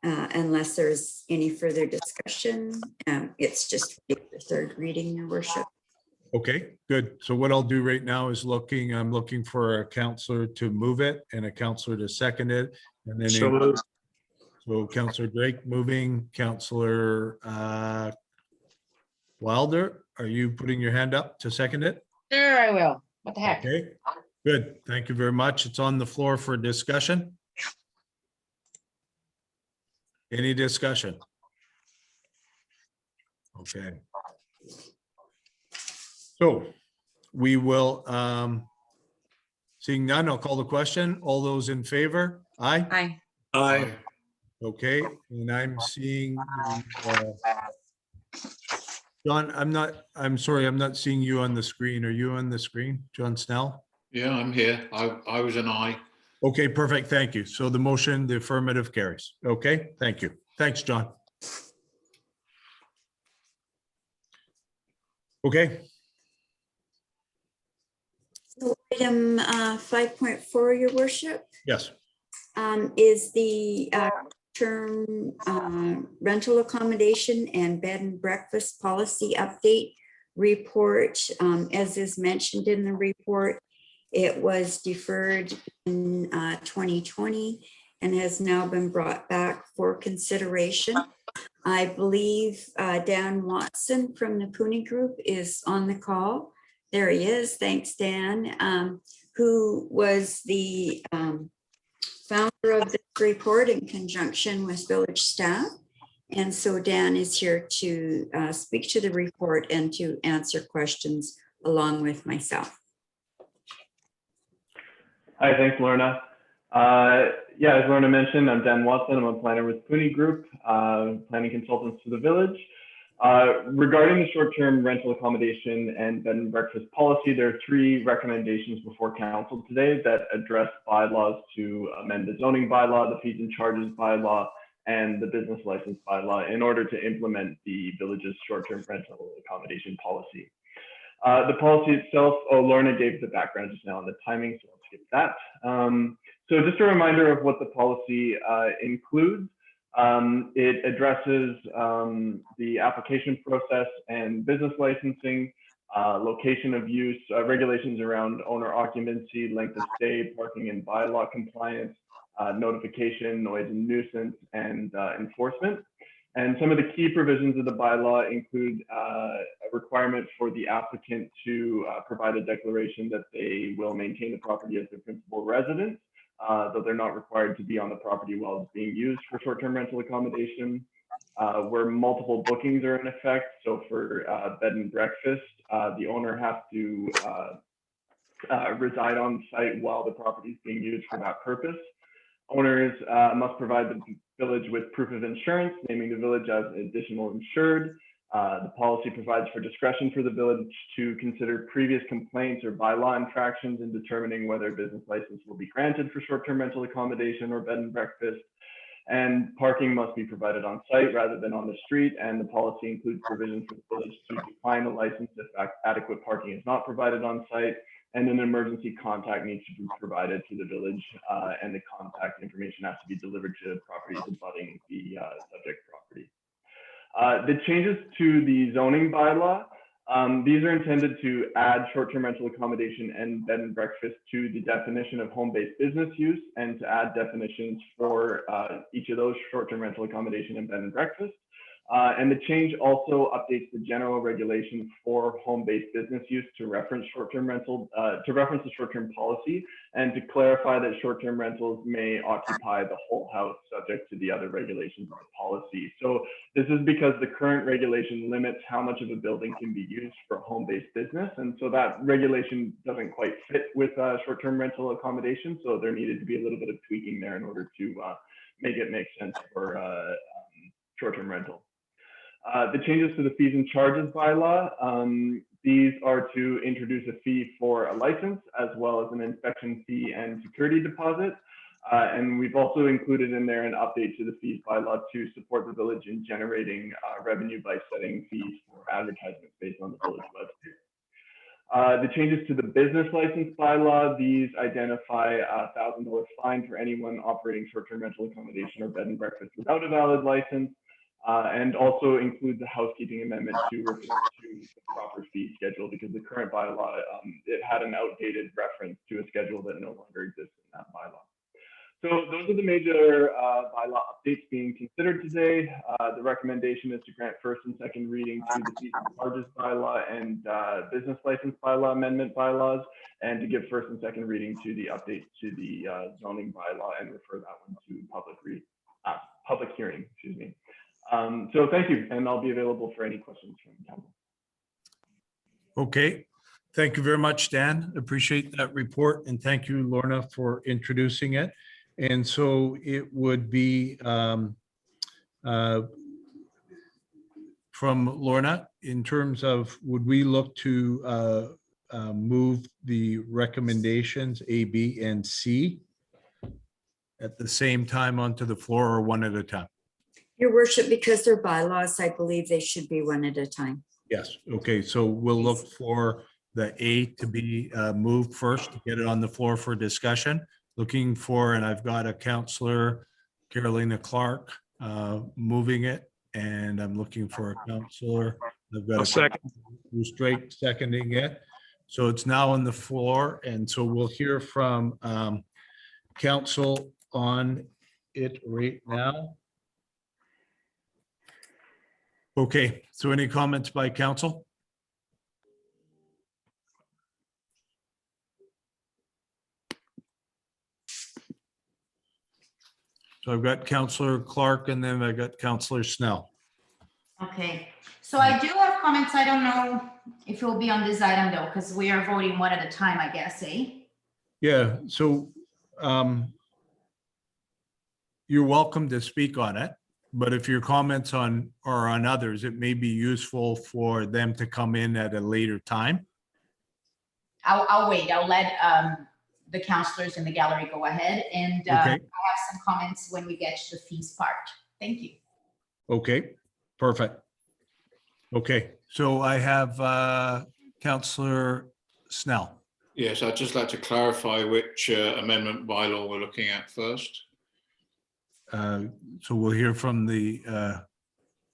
unless there's any further discussion, it's just for third reading, Your Worship. Okay, good. So what I'll do right now is I'm looking for a councillor to move it and a councillor to second it. And then so Councillor Drake moving, Councillor Wilder, are you putting your hand up to second it? Sure, I will. What the heck? Okay, good. Thank you very much. It's on the floor for discussion. Any discussion? Okay. So we will, seeing none, I'll call the question. All those in favor? Aye? Aye. Aye. Okay, and I'm seeing, John, I'm sorry, I'm not seeing you on the screen. Are you on the screen, John Snell? Yeah, I'm here. I was an aye. Okay, perfect. Thank you. So the motion, the affirmative carries. Okay, thank you. Thanks, John. Okay, So item 5.4, your worship, yes. is the term rental accommodation and bed and breakfast policy update report. As is mentioned in the report, it was deferred in 2020 and has now been brought back for consideration. I believe Dan Watson from the Cooney Group is on the call. There he is. Thanks, Dan, who was the founder of this report in conjunction with village staff. And so Dan is here to speak to the report and to answer questions along with myself. Hi, thanks, Lorna. Yeah, as Lorna mentioned, I'm Dan Watson. I'm a planner with Cooney Group, planning consultants to the village. Regarding the short-term rental accommodation and bed and breakfast policy, there are 3 recommendations before council today that address bylaws to amend the zoning bylaw, the fees and charges bylaw, and the business license bylaw in order to implement the village's short-term rental accommodation policy. The policy itself, Lorna gave the background just now on the timing, so I'll skip that. So just a reminder of what the policy includes. It addresses the application process and business licensing, location of use, regulations around owner occupancy, length of stay, parking and bylaw compliance, notification, noise and nuisance, and enforcement. And some of the key provisions of the bylaw include a requirement for the applicant to provide a declaration that they will maintain the property as their principal residence, though they're not required to be on the property while it's being used for short-term rental accommodation. Where multiple bookings are in effect, so for bed and breakfast, the owner has to reside on site while the property is being used for that purpose. Owners must provide the village with proof of insurance, naming the village as additional insured. The policy provides for discretion for the village to consider previous complaints or bylaw infractions in determining whether a business license will be granted for short-term rental accommodation or bed and breakfast. And parking must be provided on site rather than on the street. And the policy includes provisions for the village to decline a license if adequate parking is not provided on site. And an emergency contact needs to be provided to the village, and the contact information has to be delivered to properties abutting the subject property. The changes to the zoning bylaw, these are intended to add short-term rental accommodation and bed and breakfast to the definition of home-based business use, and to add definitions for each of those short-term rental accommodation and bed and breakfast. And the change also updates the general regulation for home-based business use to reference short-term rental, to reference the short-term policy, and to clarify that short-term rentals may occupy the whole house subject to the other regulations of the policy. So this is because the current regulation limits how much of a building can be used for home-based business. And so that regulation doesn't quite fit with short-term rental accommodation. So there needed to be a little bit of tweaking there in order to make it make sense for short-term rental. The changes to the fees and charges bylaw, these are to introduce a fee for a license as well as an inspection fee and security deposit. And we've also included in there an update to the fees bylaw to support the village in generating revenue by setting fees for advertisements based on the village website. The changes to the business license bylaw, these identify a $1,000 fine for anyone operating short-term rental accommodation or bed and breakfast without a valid license. And also includes a housekeeping amendment to refer to the proper fee schedule, because the current bylaw, it had an outdated reference to a schedule that no longer exists in that bylaw. So those are the major bylaw updates being considered today. The recommendation is to grant first and second reading to the fees and charges bylaw and business license bylaw amendment bylaws, and to give first and second reading to the updates to the zoning bylaw and refer that one to public hearing, excuse me. So thank you, and I'll be available for any questions from council. Okay, thank you very much, Dan. Appreciate that report, and thank you, Lorna, for introducing it. And so it would be from Lorna, in terms of, would we look to move the recommendations A, B, and C at the same time onto the floor, or one at a time? Your worship, because they're bylaws, I believe they should be one at a time. Yes, okay, so we'll look for the A to be moved first, to get it on the floor for discussion. Looking for, and I've got a Counselor Carolina Clark moving it, and I'm looking for a counselor. I've got I'll a second. Who's straight seconding it. So it's now on the floor, and so we'll hear from council on it right now. Okay, so any comments by council? So I've got Counselor Clark and then I got Counselor Snell. Okay, so I do have comments. I don't know if it will be on this item though, because we are voting one at a time, I guess, eh? Yeah, so you're welcome to speak on it, but if your comments on are on others, it may be useful for them to come in at a later time. I'll wait. I'll let the counselors in the gallery go ahead, and Okay. I'll have some comments when we get to the fees part. Thank you. Okay, perfect. Okay, so I have Counselor Snell. Yes, I'd just like to clarify which amendment bylaw we're looking at first. So we'll hear from the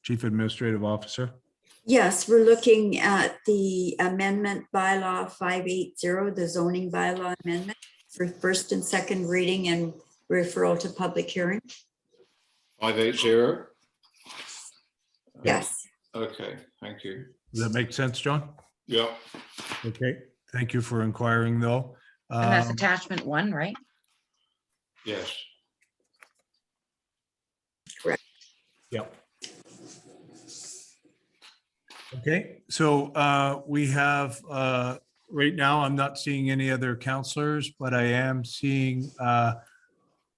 Chief Administrative Officer. Yes, we're looking at the amendment bylaw 580, the zoning bylaw amendment for first and second reading and referral to public hearing. 580? Yes. Okay, thank you. Does that make sense, John? Yeah. Okay, thank you for inquiring though. And that's attachment 1, right? Yes. Correct. Yep. Okay, so we have, right now, I'm not seeing any other counselors, but I am seeing,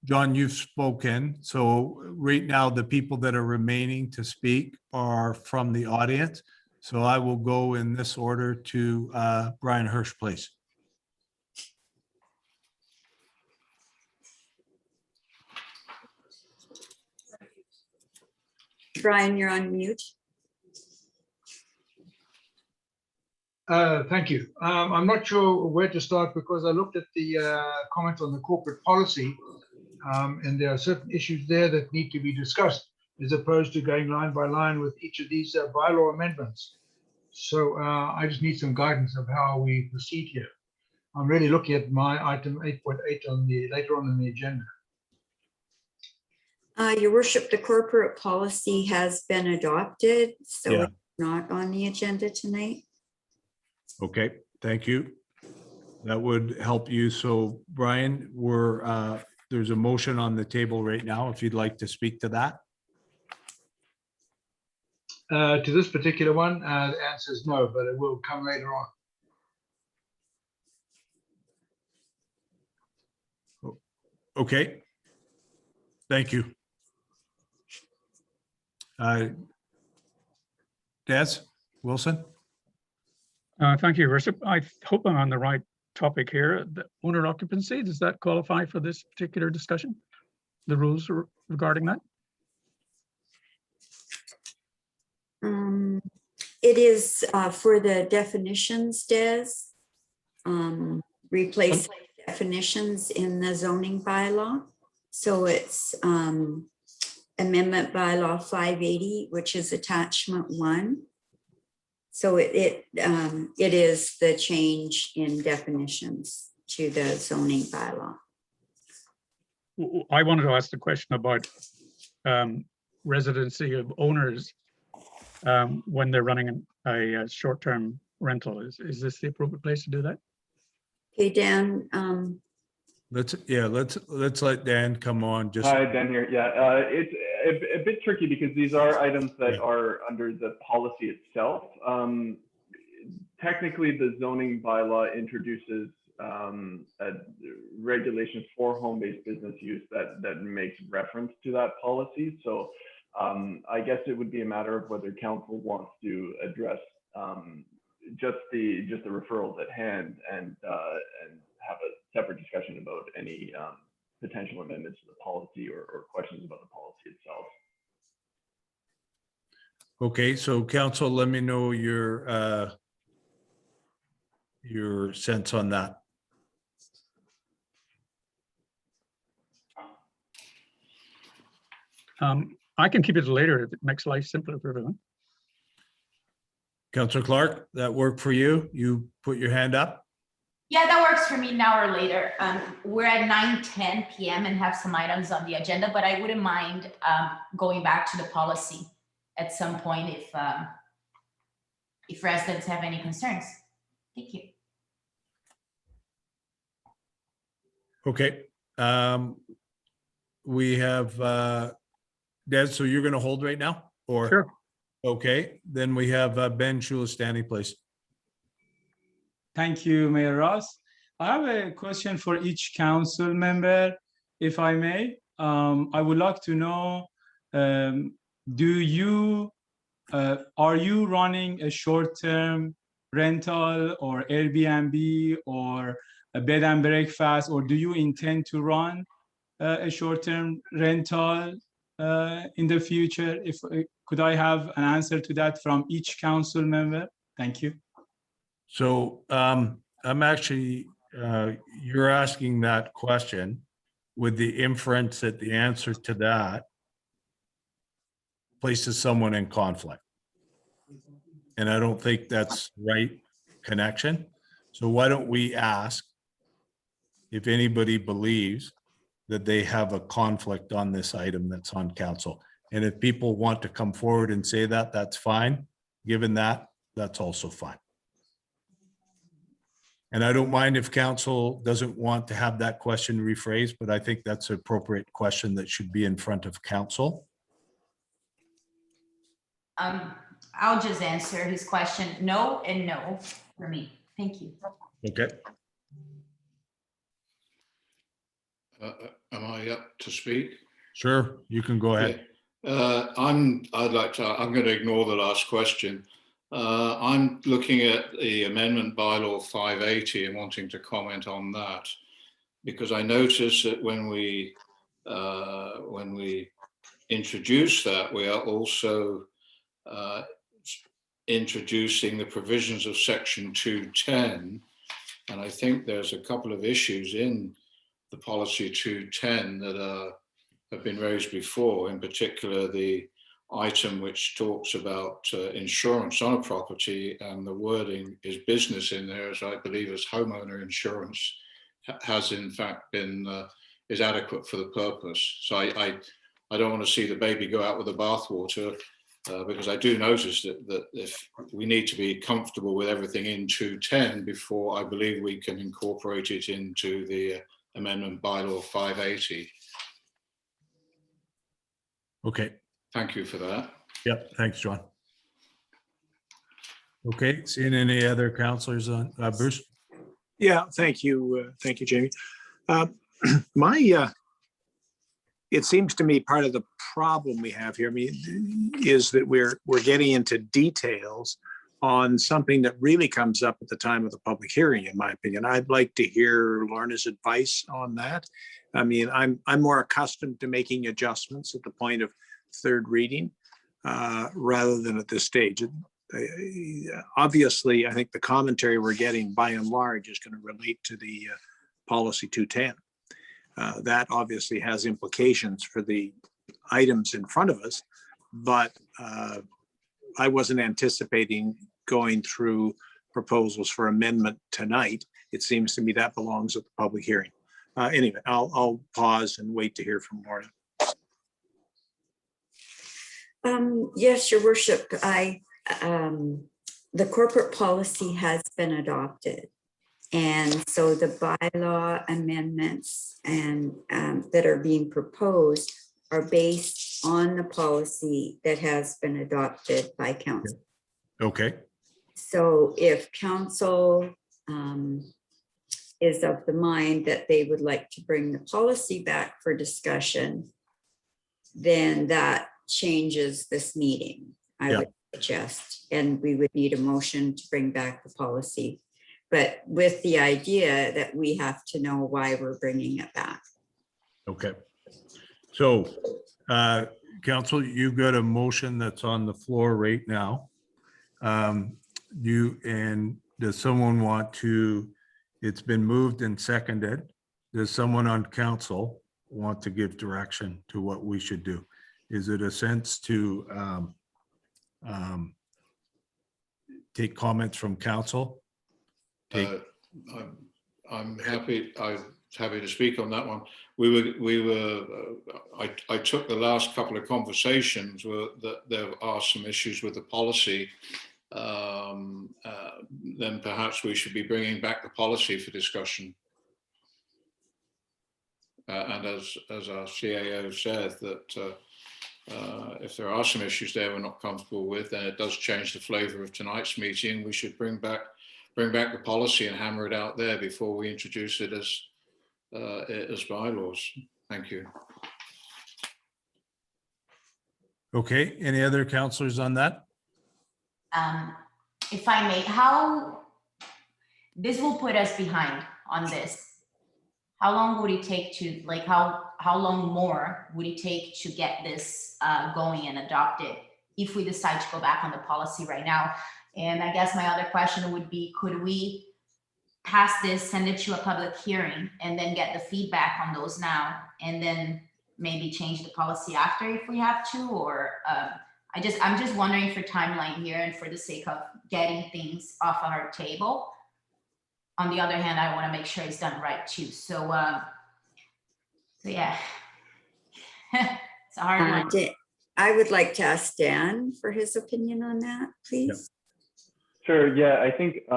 John, you've spoken. So right now, the people that are remaining to speak are from the audience. So I will go in this order to Brian Hirsch, please. Brian, you're on mute. Thank you. I'm not sure where to start because I looked at the comments on the corporate policy, and there are certain issues there that need to be discussed as opposed to going line by line with each of these bylaw amendments. So I just need some guidance of how we proceed here. I'm really looking at my item 8.8 on the later on in the agenda. Your worship, the corporate policy has been adopted, so Yeah. it's not on the agenda tonight. Okay, thank you. That would help you. So Brian, there's a motion on the table right now, if you'd like to speak to that. To this particular one, the answer is no, but it will come later on. Okay. Thank you. Des Wilson? Thank you, Worship. I hope I'm on the right topic here. The owner occupancy, does that qualify for this particular discussion? The rules regarding that? It is for the definitions, Des. Replace definitions in the zoning bylaw. So it's amendment bylaw 580, which is attachment 1. So it is the change in definitions to the zoning bylaw. I wanted to ask the question about residency of owners when they're running a short-term rental. Is this the appropriate place to do that? Okay, Dan. Let's let Dan come on. Just Hi, Dan here. Yeah, it's a bit tricky because these are items that are under the policy itself. Technically, the zoning bylaw introduces regulations for home-based business use that makes reference to that policy. So I guess it would be a matter of whether council wants to address just the referrals at hand and have a separate discussion about any potential amendments to the policy or questions about the policy itself. Okay, so council, let me know your sense on that. I can keep it later if it makes life simpler for everyone. Councillor Clark, that work for you? You put your hand up? Yeah, that works for me now or later. We're at 9:10 p.m. and have some items on the agenda, but I wouldn't mind going back to the policy at some point if residents have any concerns. Thank you. Okay. We have, Des, so you're going to hold right now? Or Sure. Okay, then we have Ben Shulistani, please. Thank you, Mayor Ross. I have a question for each council member, if I may. I would like to know, are you running a short-term rental or Airbnb or a bed and breakfast, or do you intend to run a short-term rental in the future? Could I have an answer to that from each council member? Thank you. So I'm actually, you're asking that question with the inference that the answer to that places someone in conflict. And I don't think that's right connection. So why don't we ask if anybody believes that they have a conflict on this item that's on council. And if people want to come forward and say that, that's fine. Given that, that's also fine. And I don't mind if council doesn't want to have that question rephrased, but I think that's an appropriate question that should be in front of council. I'll just answer his question. No and no for me. Thank you. Okay. Am I up to speak? Sure, you can go ahead. Yeah. I'm going to ignore the last question. I'm looking at the amendment bylaw 580 and wanting to comment on that, because I noticed that when we introduce that, we are also introducing the provisions of section 210. And I think there's a couple of issues in the policy 210 that have been raised before, in particular the item which talks about insurance on a property, and the wording is business in there, as I believe as homeowner insurance has in fact been is adequate for the purpose. So I don't want to see the baby go out with the bathwater, because I do notice that if we need to be comfortable with everything in 210 before I believe we can incorporate it into the amendment bylaw 580. Okay. Thank you for that. Yep. Thanks, John. Okay. Seeing any other councillors on Bruce? Yeah, thank you. Thank you, Jamie. It seems to me part of the problem we have here, is that we're getting into details on something that really comes up at the time of the public hearing, in my opinion. I'd like to hear Lorna's advice on that. I mean, I'm more accustomed to making adjustments at the point of third reading rather than at this stage. Obviously, I think the commentary we're getting by and large is going to relate to the policy 210. That obviously has implications for the items in front of us, but I wasn't anticipating going through proposals for amendment tonight. It seems to me that belongs at the public hearing. Anyway, I'll pause and wait to hear from Lorna. Yes, Your Worship, the corporate policy has been adopted. And so the bylaw amendments and that are being proposed are based on the policy that has been adopted by council. Okay. So if council is of the mind that they would like to bring the policy back for discussion, then that changes this meeting, I would suggest, and we would need a motion to bring back the policy, but with the idea that we have to know why we're bringing it back. Okay. So Council, you've got a motion that's on the floor right now. Does someone want to, it's been moved and seconded. Does someone on council want to give direction to what we should do? Is it a sense to take comments from council? I'm happy to speak on that one. I took the last couple of conversations that there are some issues with the policy. Then perhaps we should be bringing back the policy for discussion. And as our CAO said, that if there are some issues there we're not comfortable with, then it does change the flavor of tonight's meeting. We should bring back the policy and hammer it out there before we introduce it as bylaws. Thank you. Okay, any other councillors on that? If I may, this will put us behind on this. How long would it take to, like, how long more would it take to get this going and adopted if we decide to go back on the policy right now? And I guess my other question would be, could we pass this, send it to a public hearing, and then get the feedback on those now, and then maybe change the policy after if we have to? Or I'm just wondering for timeline here and for the sake of getting things off our table. On the other hand, I want to make sure it's done right too. So yeah, it's a hard one. I would like to ask Dan for his opinion on that, please. Sure. Yeah, I think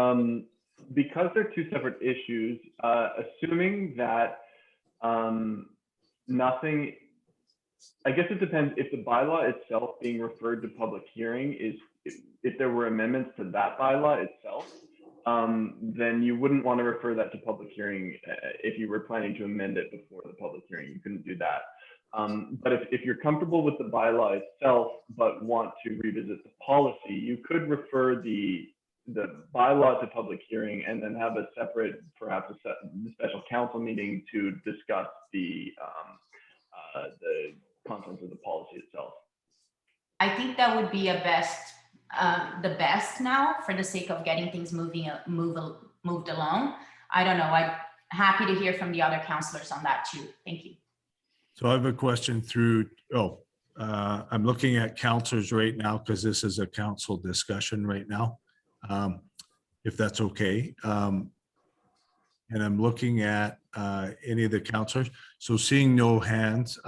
because they're two separate issues, assuming that nothing, I guess it depends if the bylaw itself being referred to public hearing is, if there were amendments to that bylaw itself, then you wouldn't want to refer that to public hearing. If you were planning to amend it before the public hearing, you couldn't do that. But if you're comfortable with the bylaw itself, but want to revisit the policy, you could refer the bylaw to public hearing and then have a separate, perhaps a special council meeting to discuss the contents of the policy itself. I think that would be the best now for the sake of getting things moved along. I don't know. I'm happy to hear from the other councillors on that too. Thank you. So I have a question through, I'm looking at councillors right now because this is a council discussion right now, if that's okay. And I'm looking at any of the councillors. So seeing no hands.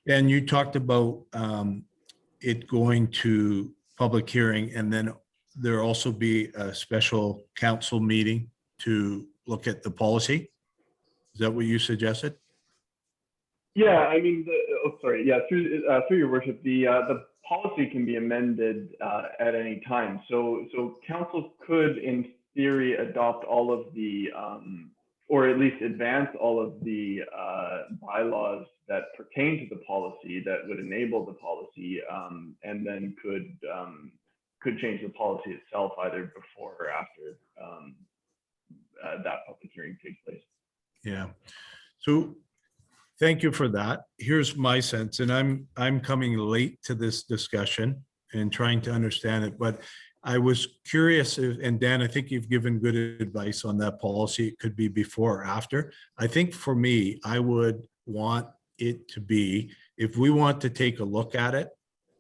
And you talked about it going to public hearing, and then there'll also be a special council meeting to look at the policy. Is that what you suggested? Yeah, I mean, through your worship, the policy can be amended at any time. So council could, in theory, adopt all of the, or at least advance all of the bylaws that pertain to the policy that would enable the policy, and then could change the policy itself either before or after that public hearing takes place. Yeah. So thank you for that. Here's my sense, and I'm coming late to this discussion and trying to understand it, but I was curious if, and Dan, I think you've given good advice on that policy. It could be before or after. I think for me, I would want it to be, if we want to take a look at it,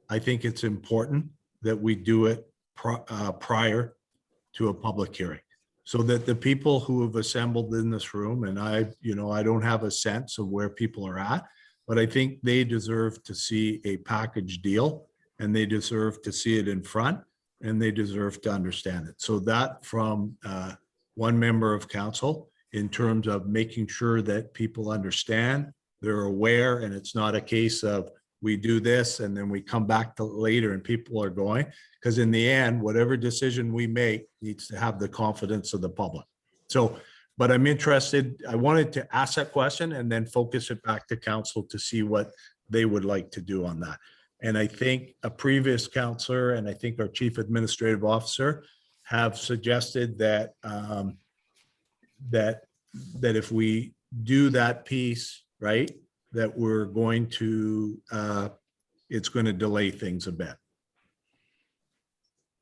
I think it's important that we do it prior to a public hearing, so that the people who have assembled in this room, and I don't have a sense of where people are at, but I think they deserve to see a package deal, and they deserve to see it in front, and they deserve to understand it. So that from one member of council, in terms of making sure that people understand, they're aware, and it's not a case of we do this and then we come back to later and people are going, because in the end, whatever decision we make needs to have the confidence of the public. So, but I'm interested, I wanted to ask that question and then focus it back to council to see what they would like to do on that. And I think a previous councillor, and I think our chief administrative officer, have suggested that that if we do that piece, right, that we're going to it's going to delay things a bit.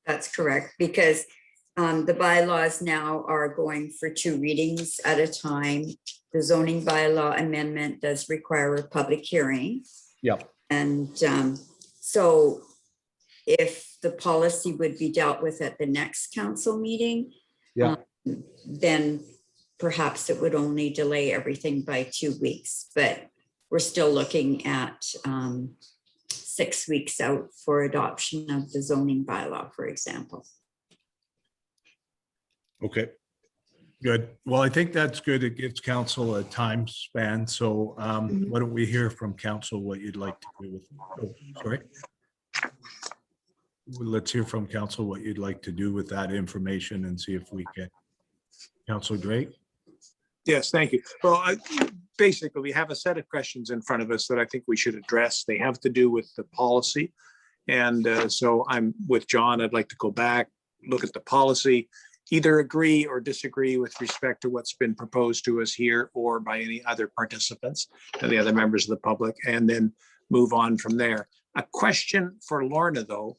That's correct, because the bylaws now are going for 2 readings at a time. The zoning bylaw amendment does require a public hearing. Yep. And so if the policy would be dealt with at the next council meeting, Yeah. then perhaps it would only delay everything by 2 weeks, but we're still looking at 6 weeks out for adoption of the zoning bylaw, for example. Okay, good. Well, I think that's good. It gives council a time span. So why don't we hear from council what you'd like to do with, oh, sorry. Let's hear from council what you'd like to do with that information and see if we can. Councilor Drake? Yes, thank you. Well, basically, we have a set of questions in front of us that I think we should address. They have to do with the policy. And so I'm with John. I'd like to go back, look at the policy, either agree or disagree with respect to what's been proposed to us here or by any other participants and the other members of the public, and then move on from there. A question for Lorna, though,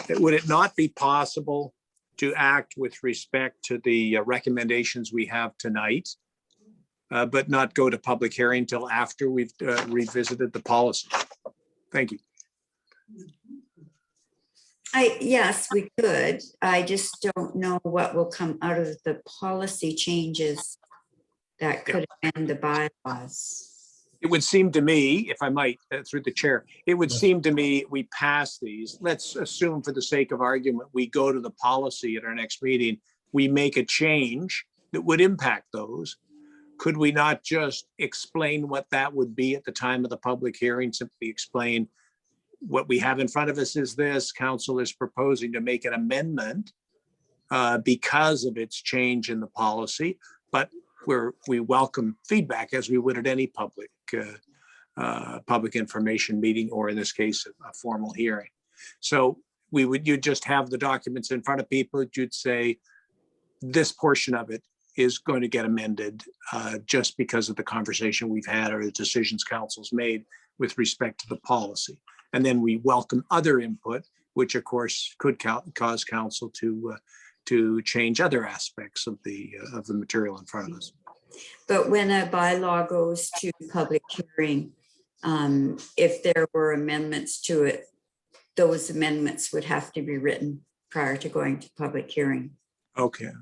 would it not be possible to act with respect to the recommendations we have tonight, but not go to public hearing until after we've revisited the policy? Thank you. Yes, we could. I just don't know what will come out of the policy changes that could amend the bylaws. It would seem to me, if I might, through the chair, it would seem to me we pass these. Let's assume for the sake of argument, we go to the policy at our next meeting, we make a change that would impact those. Could we not just explain what that would be at the time of the public hearing? Simply explain what we have in front of us is this: council is proposing to make an amendment because of its change in the policy, but we welcome feedback as we would at any public information meeting, or in this case, a formal hearing. So you'd just have the documents in front of people. You'd say this portion of it is going to get amended just because of the conversation we've had or the decisions council's made with respect to the policy. And then we welcome other input, which of course could cause council to change other aspects of the material in front of us. But when a bylaw goes to public hearing, if there were amendments to it, those amendments would have to be written prior to going to public hearing. Okay.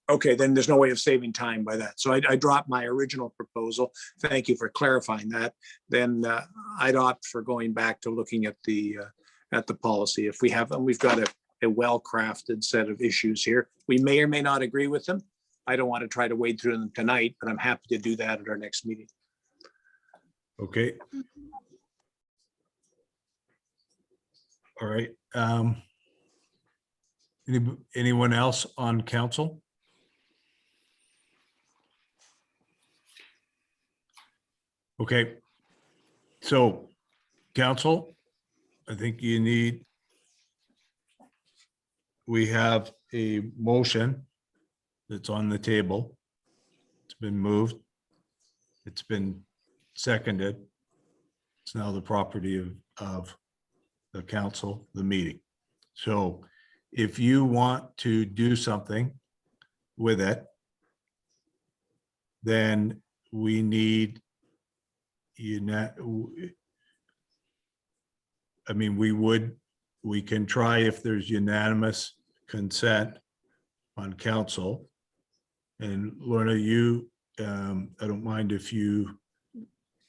Okay, then there's no way of saving time by that. So I dropped my original proposal. Thank you for clarifying that. Then I'd opt for going back to looking at the policy. If we have, and we've got a well-crafted set of issues here. We may or may not agree with them. I don't want to try to wade through them tonight, but I'm happy to do that at our next meeting. Okay. All right. Anyone else on council? Okay. So council, I think we have a motion that's on the table. It's been moved. It's been seconded. It's now the property of the council, the meeting. So if you want to do something with it, then we need, we can try if there's unanimous consent on council. And Lorna, I don't mind if you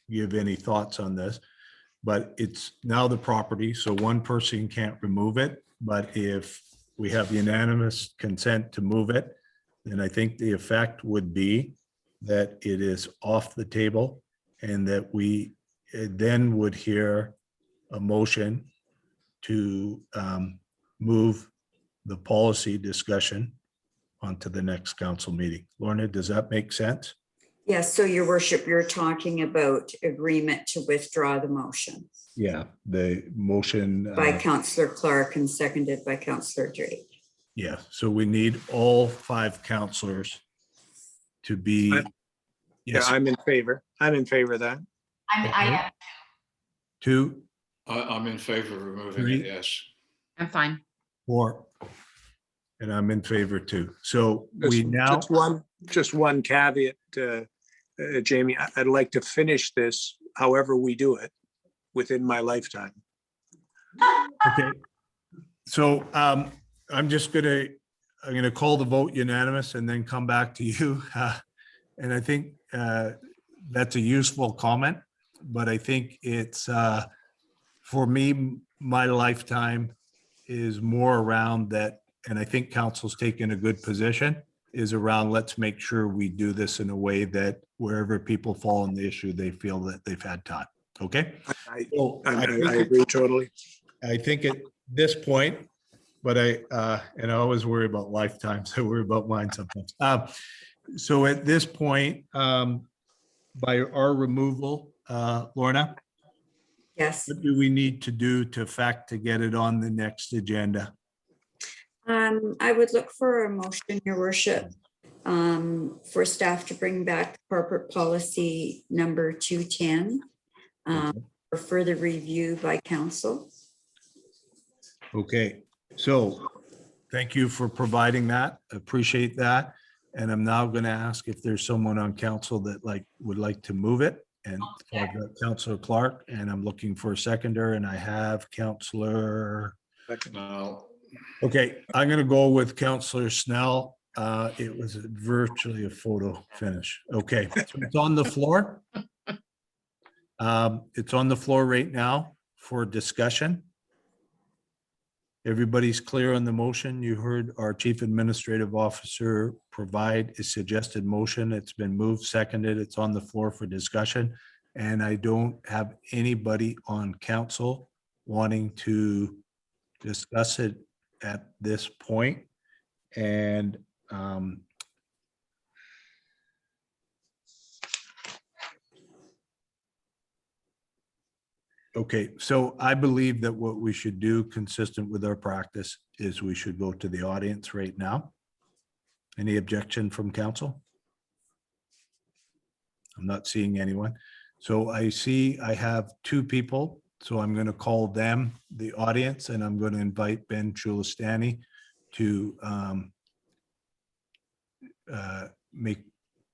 give any thoughts on this, but it's now the property, so one person can't remove it. But if we have unanimous consent to move it, then I think the effect would be that it is off the table, and that we then would hear a motion to move the policy discussion onto the next council meeting. Lorna, does that make sense? Yes, so your worship, you're talking about agreement to withdraw the motion. Yeah, the motion. By Councillor Clark and seconded by Councillor Drake. Yeah, so we need all 5 councillors to be. Yeah, I'm in favor. I'm in favor of that. I am. 2, I'm in favor of removing 3, it, yes. I'm fine. 4, and I'm in favor too. So we now, Just one caveat, Jamie, I'd like to finish this however we do it within my lifetime. okay. So I'm gonna call the vote unanimous and then come back to you. And I think that's a useful comment, but I think it's, for me, my lifetime is more around that, and I think council's taken a good position, is around, let's make sure we do this in a way that wherever people fall on the issue, they feel that they've had time. Okay? I I agree totally. I think at this point, but and I always worry about lifetimes. I worry about mine sometimes. So at this point, by our removal, Lorna, Yes. what do we need to do to get it on the next agenda? I would look for a motion, your worship, for staff to bring back corporate policy number 210 for further review by council. Okay, so thank you for providing that. Appreciate that. And I'm now going to ask if there's someone on council that would like to move it. And I've got Councillor Clark, and I'm looking for a seconder, and I have Councillor. No. Okay, I'm going to go with Councillor Snell. It was virtually a photo finish. Okay, so it's on the floor. It's on the floor right now for discussion. Everybody's clear on the motion. You heard our Chief Administrative Officer provide a suggested motion. It's been moved, seconded. It's on the floor for discussion. And I don't have anybody on council wanting to discuss it at this point. And okay, so I believe that what we should do, consistent with our practice, is we should go to the audience right now. Any objection from council? I'm not seeing anyone. So I see I have 2 people, so I'm going to call them the audience, and I'm going to invite Ben Chulistani to make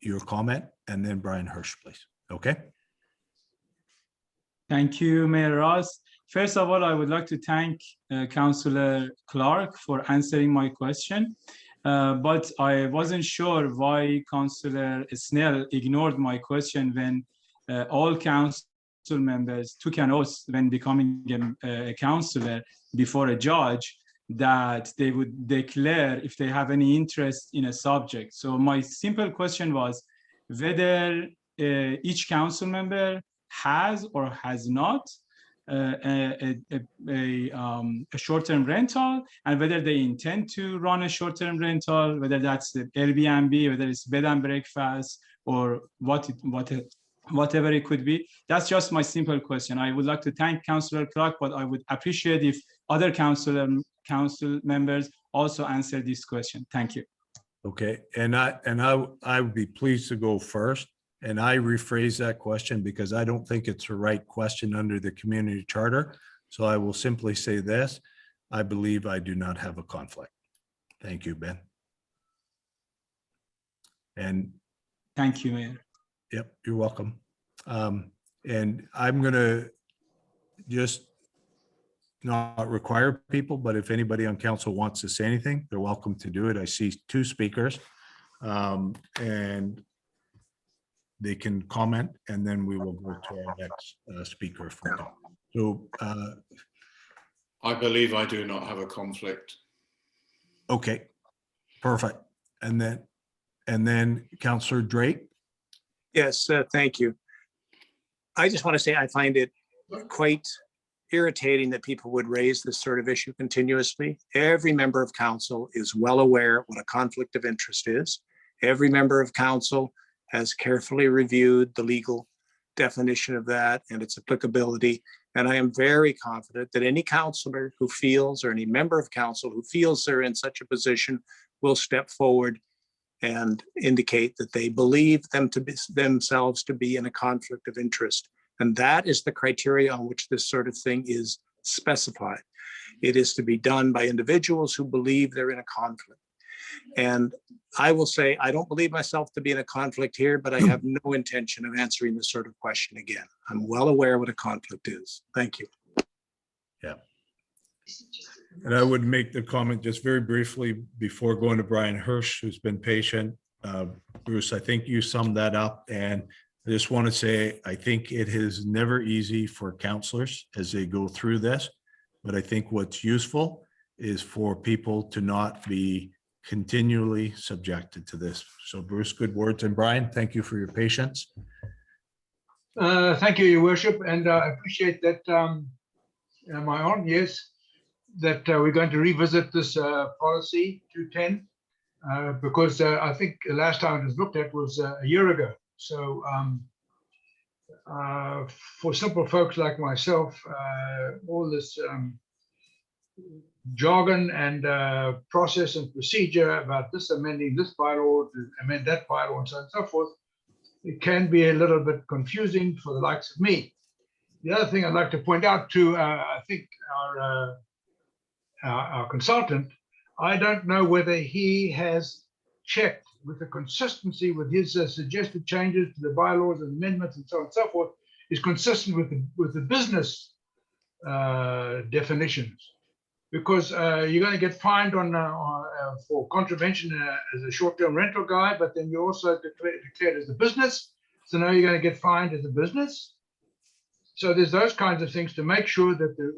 your comment, and then Brian Hirsch, please. Okay. Thank you, Mayor Ross. First of all, I would like to thank Councillor Clark for answering my question, but I wasn't sure why Councillor Snell ignored my question when all council members took an oath when becoming a councillor before a judge that they would declare if they have any interest in a subject. So my simple question was whether each council member has or has not a short-term rental, and whether they intend to run a short-term rental, whether that's the Airbnb, whether it's bed and breakfast, or whatever it could be. That's just my simple question. I would like to thank Councillor Clark, but I would appreciate if other council members also answer this question. Thank you. Okay, and I would be pleased to go first. And I rephrase that question because I don't think it's the right question under the community charter. So I will simply say this: I believe I do not have a conflict. Thank you, Ben. And thank you, Mayor. Yep, you're welcome. And I'm gonna just not require people, but if anybody on council wants to say anything, they're welcome to do it. I see 2 speakers, and they can comment, and then we will go to our next speaker. So I believe I do not have a conflict. Okay, perfect. And then Councillor Drake. Yes, thank you. I just want to say I find it quite irritating that people would raise this sort of issue continuously. Every member of council is well aware what a conflict of interest is. Every member of council has carefully reviewed the legal definition of that and its applicability. And I am very confident that any councillor who feels, or any member of council who feels they're in such a position, will step forward and indicate that they believe themselves to be in a conflict of interest. And that is the criteria on which this sort of thing is specified. It is to be done by individuals who believe they're in a conflict. And I will say, I don't believe myself to be in a conflict here, but I have no intention of answering this sort of question again. I'm well aware what a conflict is. Thank you. Yeah. And I would make the comment just very briefly before going to Brian Hirsch, who's been patient. Bruce, I think you summed that up. And I just want to say, I think it is never easy for counselors as they go through this. But I think what's useful is for people to not be continually subjected to this. So Bruce, good words. And Brian, thank you for your patience. Thank you, Your Worship, and I appreciate that. Am I on? Yes, that we're going to revisit this policy 210 because I think the last time it was looked at was a year ago. So for simple folks like myself, all this jargon and process and procedure about this amending this bylaw to amend that bylaw and so on and so forth, it can be a little bit confusing for the likes of me. The other thing I'd like to point out to, I think our consultant, I don't know whether he has checked with the consistency with his suggested changes to the bylaws and amendments and so on and so forth is consistent with the business definitions. Because you're going to get fined for contravention as a short-term rental guy, but then you're also declared as a business. So now you're going to get fined as a business. So there's those kinds of things to make sure that the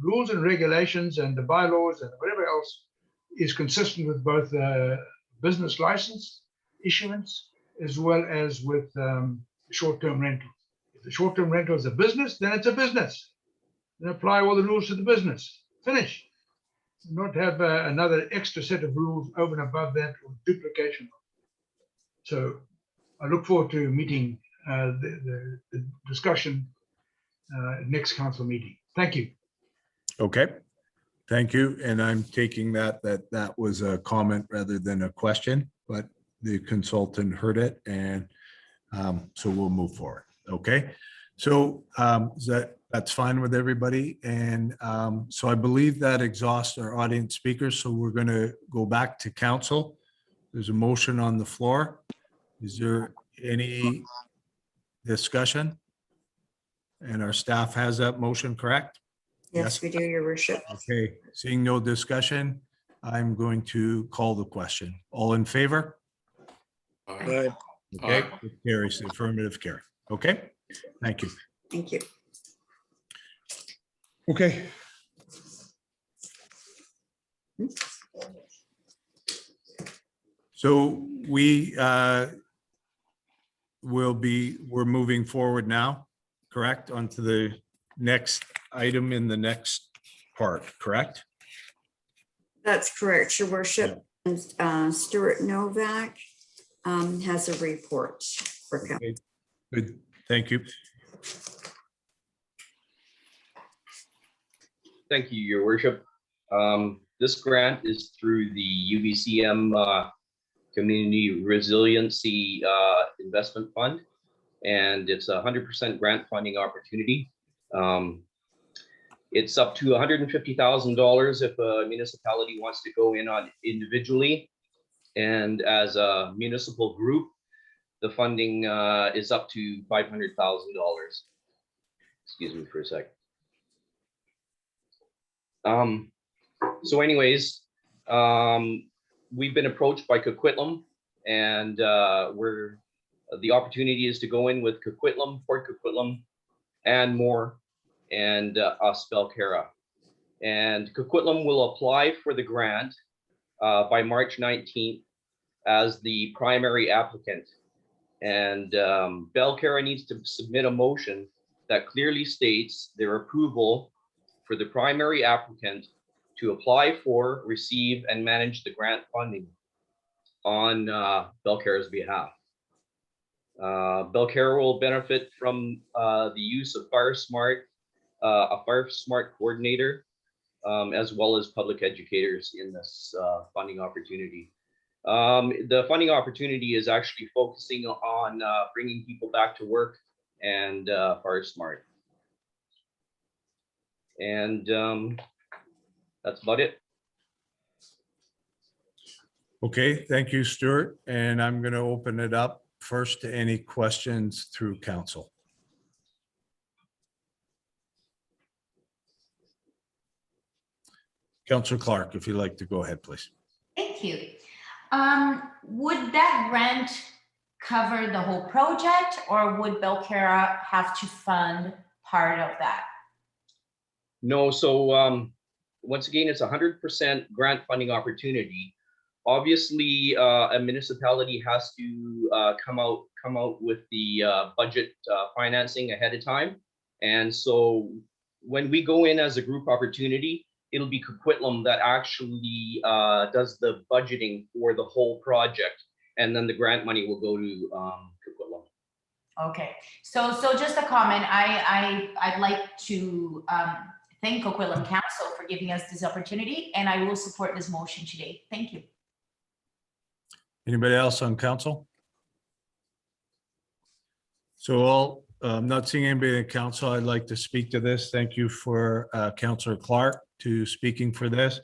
rules and regulations and the bylaws and whatever else is consistent with both business license issuance as well as with short-term rental. If the short-term rental is a business, then it's a business. Then apply all the rules to the business. Finish. Not have another extra set of rules over and above that or duplication. So I look forward to meeting the discussion next council meeting. Thank you. Okay. Thank you. And I'm taking that was a comment rather than a question, but the consultant heard it. And so we'll move forward. Okay. So that's fine with everybody. And so I believe that exhausts our audience speakers. So we're going to go back to council. There's a motion on the floor. Is there any discussion? And our staff has that motion, correct? Yes, we do, Your Worship. Okay, seeing no discussion, I'm going to call the question. All in favor? Aye. Okay, it carries, the affirmative carry. Okay, thank you. Thank you. Okay. So we're moving forward now, correct? Onto the next item in the next part, correct? That's correct, Your Worship. And Stuart Novak has a report for council. Okay, good, thank you. Thank you, Your Worship. This grant is through the UBCM Community Resiliency Investment Fund, and it's a 100% grant funding opportunity. It's up to $150,000 if a municipality wants to go in on individually, and as a municipal group, the funding is up to $500,000. Excuse me for a sec. So anyways, we've been approached by Coquitlam, and the opportunity is to go in with Coquitlam, Port Coquitlam, and more, and us, Belcarra. And Coquitlam will apply for the grant by March 19th as the primary applicant. And Belcarra needs to submit a motion that clearly states their approval for the primary applicant to apply for, receive, and manage the grant funding on Belcarra's behalf. Belcarra will benefit from the use of FireSmart, a FireSmart coordinator, as well as public educators in this funding opportunity. The funding opportunity is actually focusing on bringing people back to work and Fire Smart. And that's about it. Okay, thank you, Stuart. And I'm going to open it up first to any questions through council. Councillor Clark, if you'd like to go ahead, please. Thank you. Would that grant cover the whole project, or would Belcarra have to fund part of that? No, so once again, it's 100% grant funding opportunity. Obviously, a municipality has to come out with the budget financing ahead of time. And so when we go in as a group opportunity, it'll be Coquitlam that actually does the budgeting for the whole project. And then the grant money will go to Coquitlam. Okay, so just a comment. I'd like to thank Coquitlam Council for giving us this opportunity, and I will support this motion today. Thank you. Anybody else on council? So I'm not seeing anybody in council. I'd like to speak to this. Thank you for Councillor Clark to speaking for this.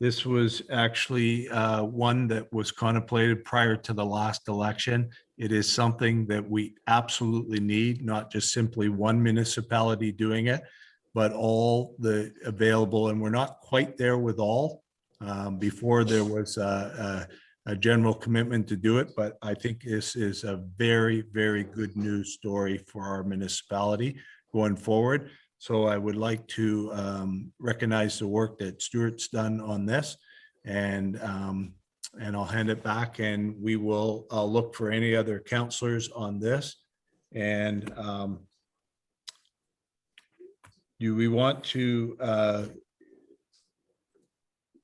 This was actually one that was contemplated prior to the last election. It is something that we absolutely need, not just simply one municipality doing it, but all the available, and we're not quite there with all. Before there was a general commitment to do it, but I think this is a very, very good news story for our municipality going forward. So I would like to recognize the work that Stuart's done on this, and I'll hand it back, and I'll look for any other councillors on this. And do we want to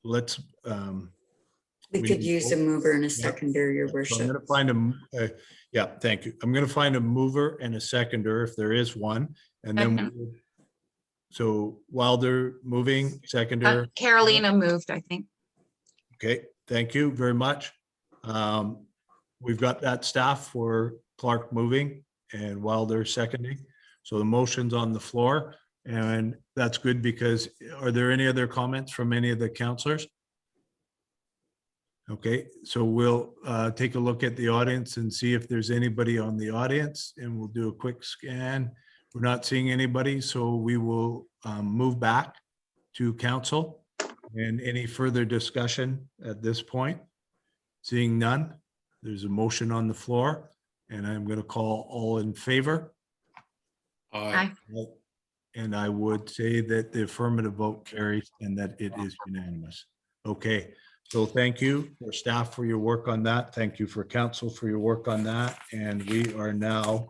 let's we could use a mover and a seconder, your worship. So I'm going to find yeah, thank you. I'm going to find a mover and a seconder if there is one, and then so while they're moving, seconder. Carolina moved, I think. Okay, thank you very much. We've got that staff for Clark moving and Wilder seconding. So the motion's on the floor, and that's good because are there any other comments from any of the councillors? Okay, so we'll take a look at the audience and see if there's anybody on the audience, and we'll do a quick scan. We're not seeing anybody, so we will move back to council. And any further discussion at this point? Seeing none, there's a motion on the floor, and I'm going to call all in favor. Aye. And I would say that the affirmative vote carries and that it is unanimous. Okay, so thank you for staff for your work on that. Thank you for council for your work on that. And we are now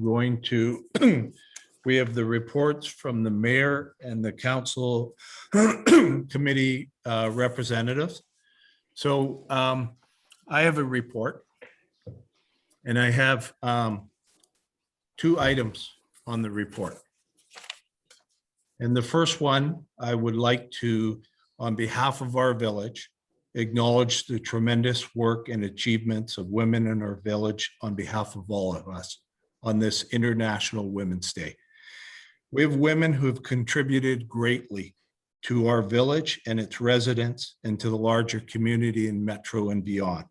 going to, we have the reports from the mayor and the council committee representatives. So I have a report, and I have 2 items on the report. And the first one, I would like to, on behalf of our village, acknowledge the tremendous work and achievements of women in our village on behalf of all of us on this International Women's Day. We have women who have contributed greatly to our village and its residents and to the larger community in Metro and beyond.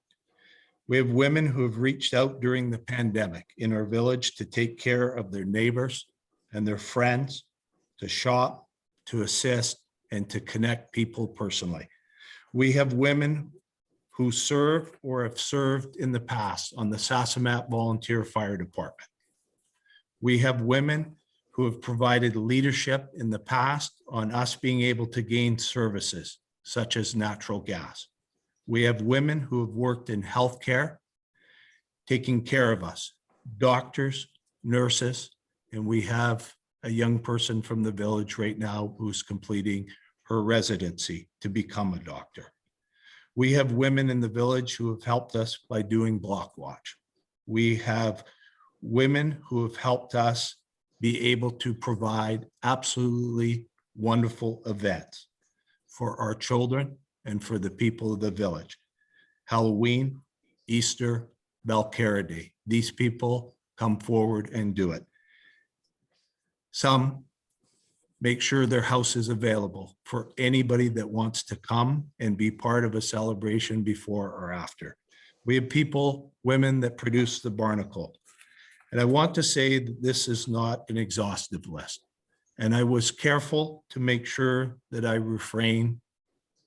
We have women who have reached out during the pandemic in our village to take care of their neighbors and their friends, to shop, to assist, and to connect people personally. We have women who served or have served in the past on the Sassamat Volunteer Fire Department. We have women who have provided leadership in the past on us being able to gain services such as natural gas. We have women who have worked in healthcare, taking care of us, doctors, nurses, and we have a young person from the village right now who's completing her residency to become a doctor. We have women in the village who have helped us by doing block watch. We have women who have helped us be able to provide absolutely wonderful events for our children and for the people of the village. Halloween, Easter, Belcarra Day. These people come forward and do it. Some make sure their house is available for anybody that wants to come and be part of a celebration before or after. We have people, women that produce the barnacle. And I want to say that this is not an exhaustive list. And I was careful to make sure that I refrain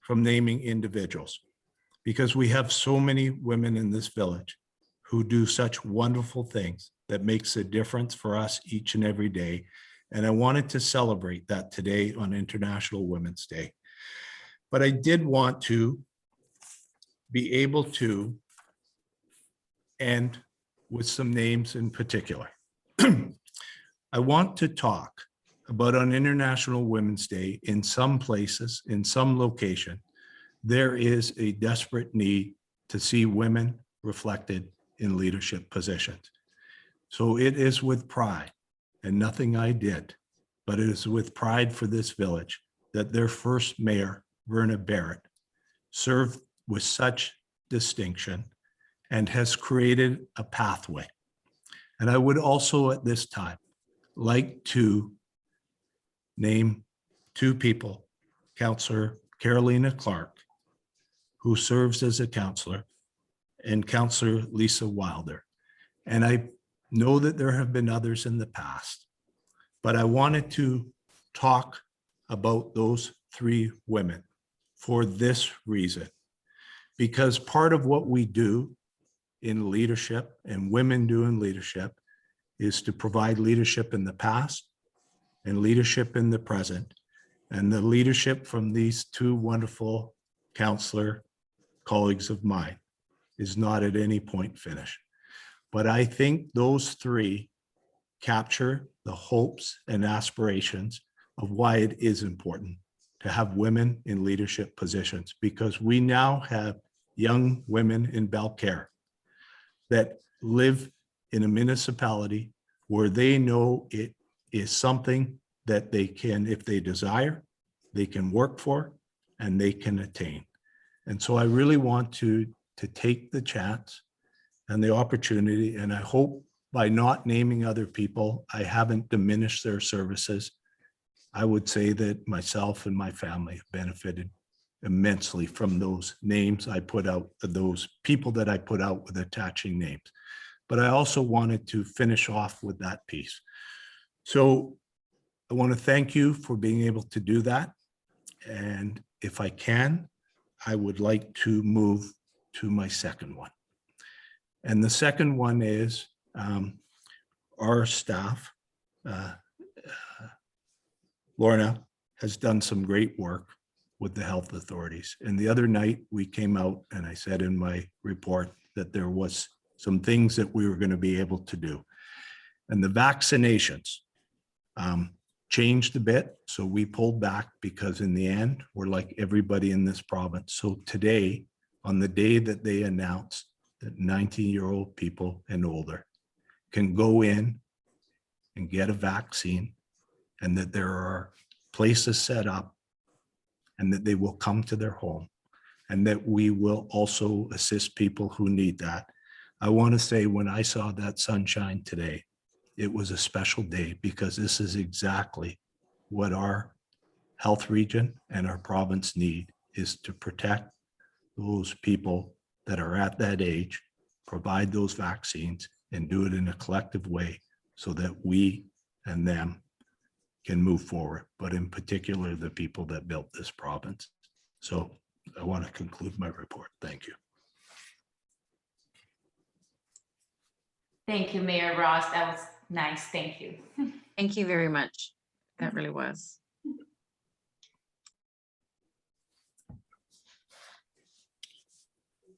from naming individuals, because we have so many women in this village who do such wonderful things that makes a difference for us each and every day. And I wanted to celebrate that today on International Women's Day. But I did want to be able to end with some names in particular. I want to talk about on International Women's Day, in some places, in some location, there is a desperate need to see women reflected in leadership positions. So it is with pride, and nothing I did, but it is with pride for this village that their first mayor, Verna Barrett, served with such distinction and has created a pathway. And I would also at this time like to name two people, Councillor Carolina Clark, who serves as a councillor, and Councillor Lisa Wilder. And I know that there have been others in the past, but I wanted to talk about those three women for this reason, because part of what we do in leadership and women do in leadership is to provide leadership in the past and leadership in the present. And the leadership from these two wonderful counselor colleagues of mine is not at any point finished. But I think those three capture the hopes and aspirations of why it is important to have women in leadership positions, because we now have young women in Belcarra that live in a municipality where they know it is something that they can, if they desire, they can work for and they can attain. And so I really want to take the chance and the opportunity, and I hope by not naming other people, I haven't diminished their services. I would say that myself and my family have benefited immensely from those names I put out, those people that I put out with attaching names. But I also wanted to finish off with that piece. So I want to thank you for being able to do that. And if I can, I would like to move to my second one. And the second one is our staff. Lorna has done some great work with the health authorities. And the other night we came out and I said in my report that there was some things that we were going to be able to do. And the vaccinations changed a bit. So we pulled back because in the end, we're like everybody in this province. So today, on the day that they announced that 19-year-old people and older can go in and get a vaccine, and that there are places set up and that they will come to their home, and that we will also assist people who need that. I want to say when I saw that sunshine today, it was a special day, because this is exactly what our health region and our province need, is to protect those people that are at that age, provide those vaccines, and do it in a collective way so that we and them can move forward, but in particular, the people that built this province. So I want to conclude my report. Thank you. Thank you, Mayor Ross. That was nice. Thank you. Thank you very much. That really was.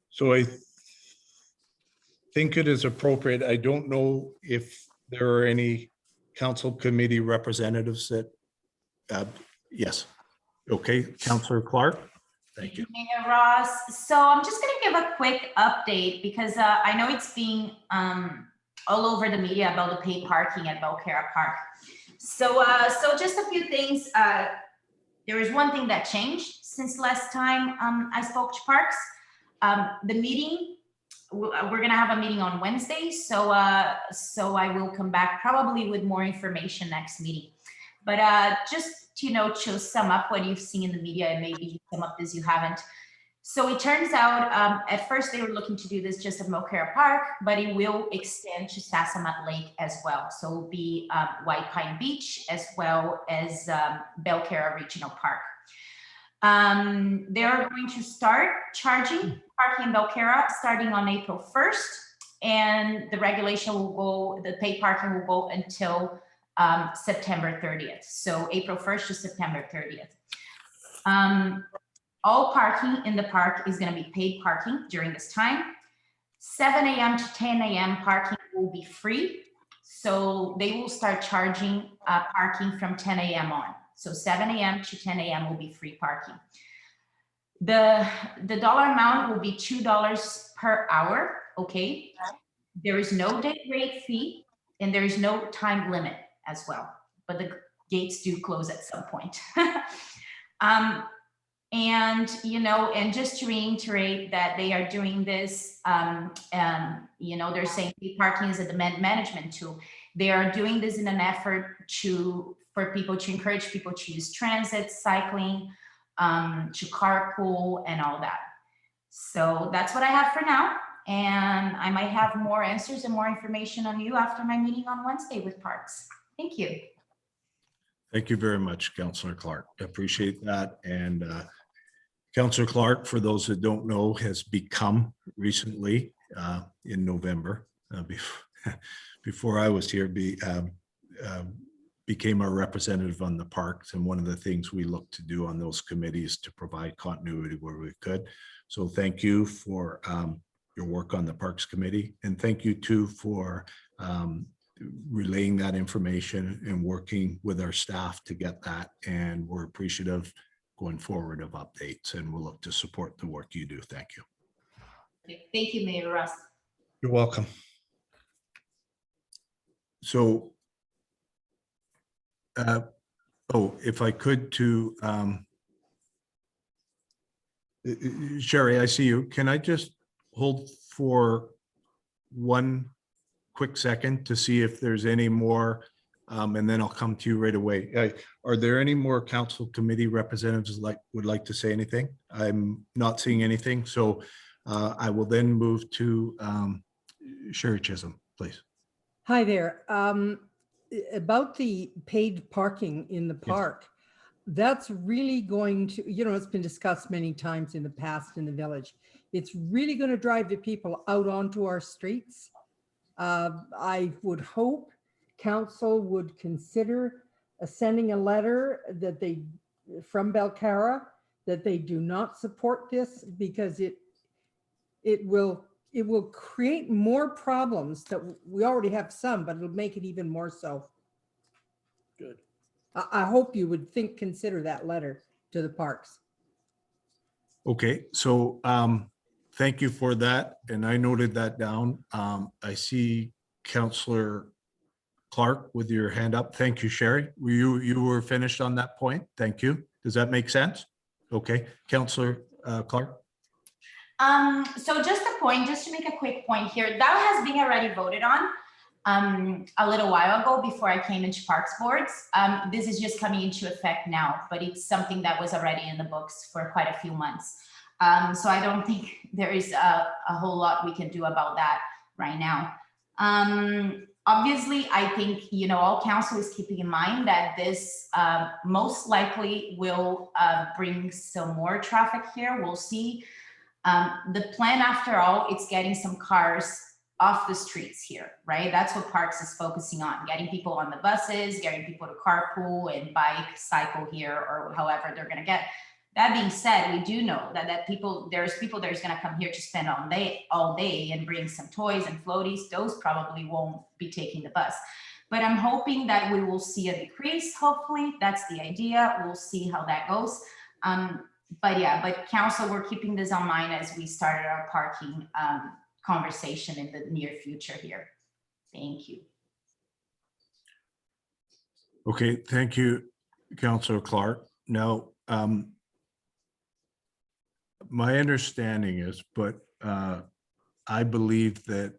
So I think it is appropriate. I don't know if there are any council committee representatives that, yes. Okay, Councillor Clark. Thank you. Mayor Ross. So I'm just going to give a quick update, because I know it's being all over the media about the paid parking at Belcarra Park. So just a few things. There is one thing that changed since last time I spoke to Parks. The meeting, we're going to have a meeting on Wednesday, so I will come back probably with more information next meeting. But just to sum up what you've seen in the media, and maybe some of this you haven't. So it turns out at first they were looking to do this just at Mulcair Park, but it will extend to Sassamat Lake as well. So it will be White Pine Beach as well as Belcarra Regional Park. They are going to start charging parking in Belcarra starting on April 1st, and the regulation will go, the paid parking will go until September 30th. So April 1st to September 30th. All parking in the park is going to be paid parking during this time. 7 a.m. to 10 a.m. parking will be free. So they will start charging parking from 10 a.m. on. So 7 a.m. to 10 a.m. will be free parking. The dollar amount will be $2 per hour, okay? There is no day rate fee and there is no time limit as well, but the gates do close at some point. And just to reiterate that they are doing this, they're saying parking is a demand management tool. They are doing this in an effort for people to encourage people to use transit, cycling, to carpool and all that. So that's what I have for now. And I might have more answers and more information on you after my meeting on Wednesday with Parks. Thank you. Thank you very much, Councillor Clark. I appreciate that. And Councillor Clark, for those that don't know, has become recently in November, before I was here, became our representative on the parks. And one of the things we look to do on those committees to provide continuity where we could. So thank you for your work on the Parks Committee. And thank you too for relaying that information and working with our staff to get that. And we're appreciative going forward of updates, and we'll look to support the work you do. Thank you. Thank you, Mayor Russ. You're welcome. So, if I could to, Sherry, I see you. Can I just hold for one quick second to see if there's any more, and then I'll come to you right away. Are there any more council committee representatives would like to say anything? I'm not seeing anything, so I will then move to Sherry Chisholm, please. Hi there. About the paid parking in the park, that's really going to, it's been discussed many times in the past in the village. It's really going to drive the people out onto our streets. I would hope council would consider sending a letter that from Belcarra that they do not support this, because it will create more problems that we already have some, but it'll make it even more so. Good. I hope you would consider that letter to the parks. Okay, so thank you for that, and I noted that down. I see Councillor Clark with your hand up. Thank you, Sherry. You were finished on that point. Thank you. Does that make sense? Okay, Councillor Clark. So just to make a quick point here, that has been already voted on a little while ago before I came into Parks Boards. This is just coming into effect now, but it's something that was already in the books for quite a few months. So I don't think there is a whole lot we can do about that right now. Obviously, I think, all council is keeping in mind that this most likely will bring some more traffic here. We'll see. The plan, after all, it's getting some cars off the streets here, right? That's what Parks is focusing on, getting people on the buses, getting people to carpool and bike, cycle here, or however they're going to get. That being said, we do know that there's people that are going to come here to spend all day and bring some toys and floaties. Those probably won't be taking the bus. But I'm hoping that we will see a decrease, hopefully. That's the idea. We'll see how that goes. But council, we're keeping this on mind as we started our parking conversation in the near future here. Thank you. Okay, thank you, Councillor Clark. Now, my understanding is, but I believe that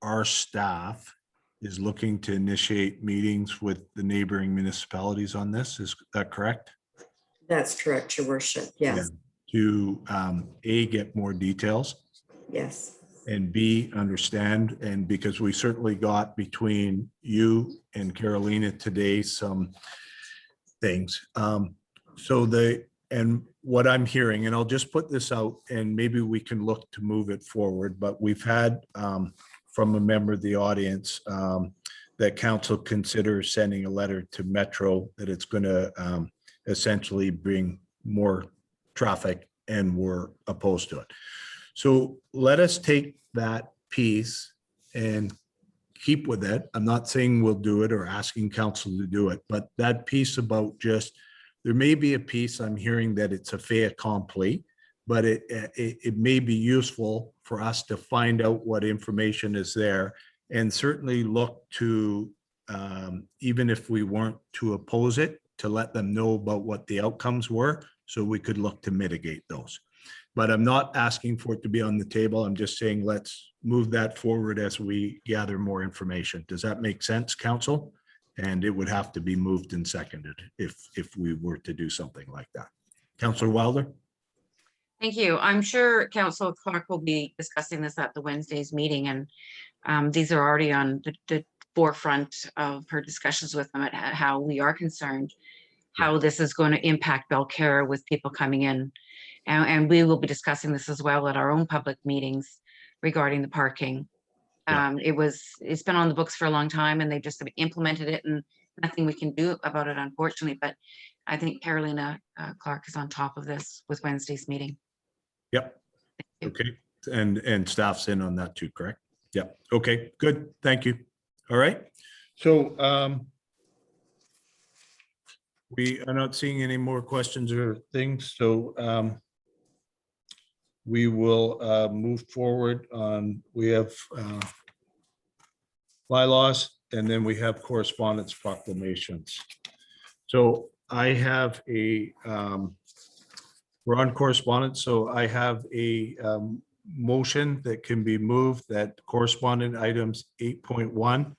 our staff is looking to initiate meetings with the neighboring municipalities on this. Is that correct? That's correct, your worship. Yes, To A, get more details, yes. and B, understand, and because we certainly got between you and Carolina today some things. And what I'm hearing, and I'll just put this out and maybe we can look to move it forward, but we've had from a member of the audience that council considers sending a letter to Metro that it's going to essentially bring more traffic, and we're opposed to it. So let us take that piece and keep with it. I'm not saying we'll do it or asking council to do it, but that piece about just, there may be a piece I'm hearing that it's a fait accompli, but it may be useful for us to find out what information is there, and certainly look to, even if we weren't to oppose it, to let them know about what the outcomes were, so we could look to mitigate those. But I'm not asking for it to be on the table. I'm just saying, let's move that forward as we gather more information. Does that make sense, council? And it would have to be moved and seconded if we were to do something like that. Councillor Wilder? Thank you. I'm sure Councillor Clark will be discussing this at the Wednesday's meeting, and these are already on the forefront of her discussions with them at how we are concerned, how this is going to impact Belcarra with people coming in. And we will be discussing this as well at our own public meetings regarding the parking. It's been on the books for a long time, and they just implemented it, and nothing we can do about it, unfortunately. But I think Carolina Clark is on top of this with Wednesday's meeting. Yep. Okay. And staff's in on that too, correct? Yep. Okay, good. Thank you. All right. So we are not seeing any more questions or things. So we will move forward on, we have bylaws, and then we have correspondence proclamations. So I have a, we're on correspondence. So I have a motion that can be moved that correspondent items 8.1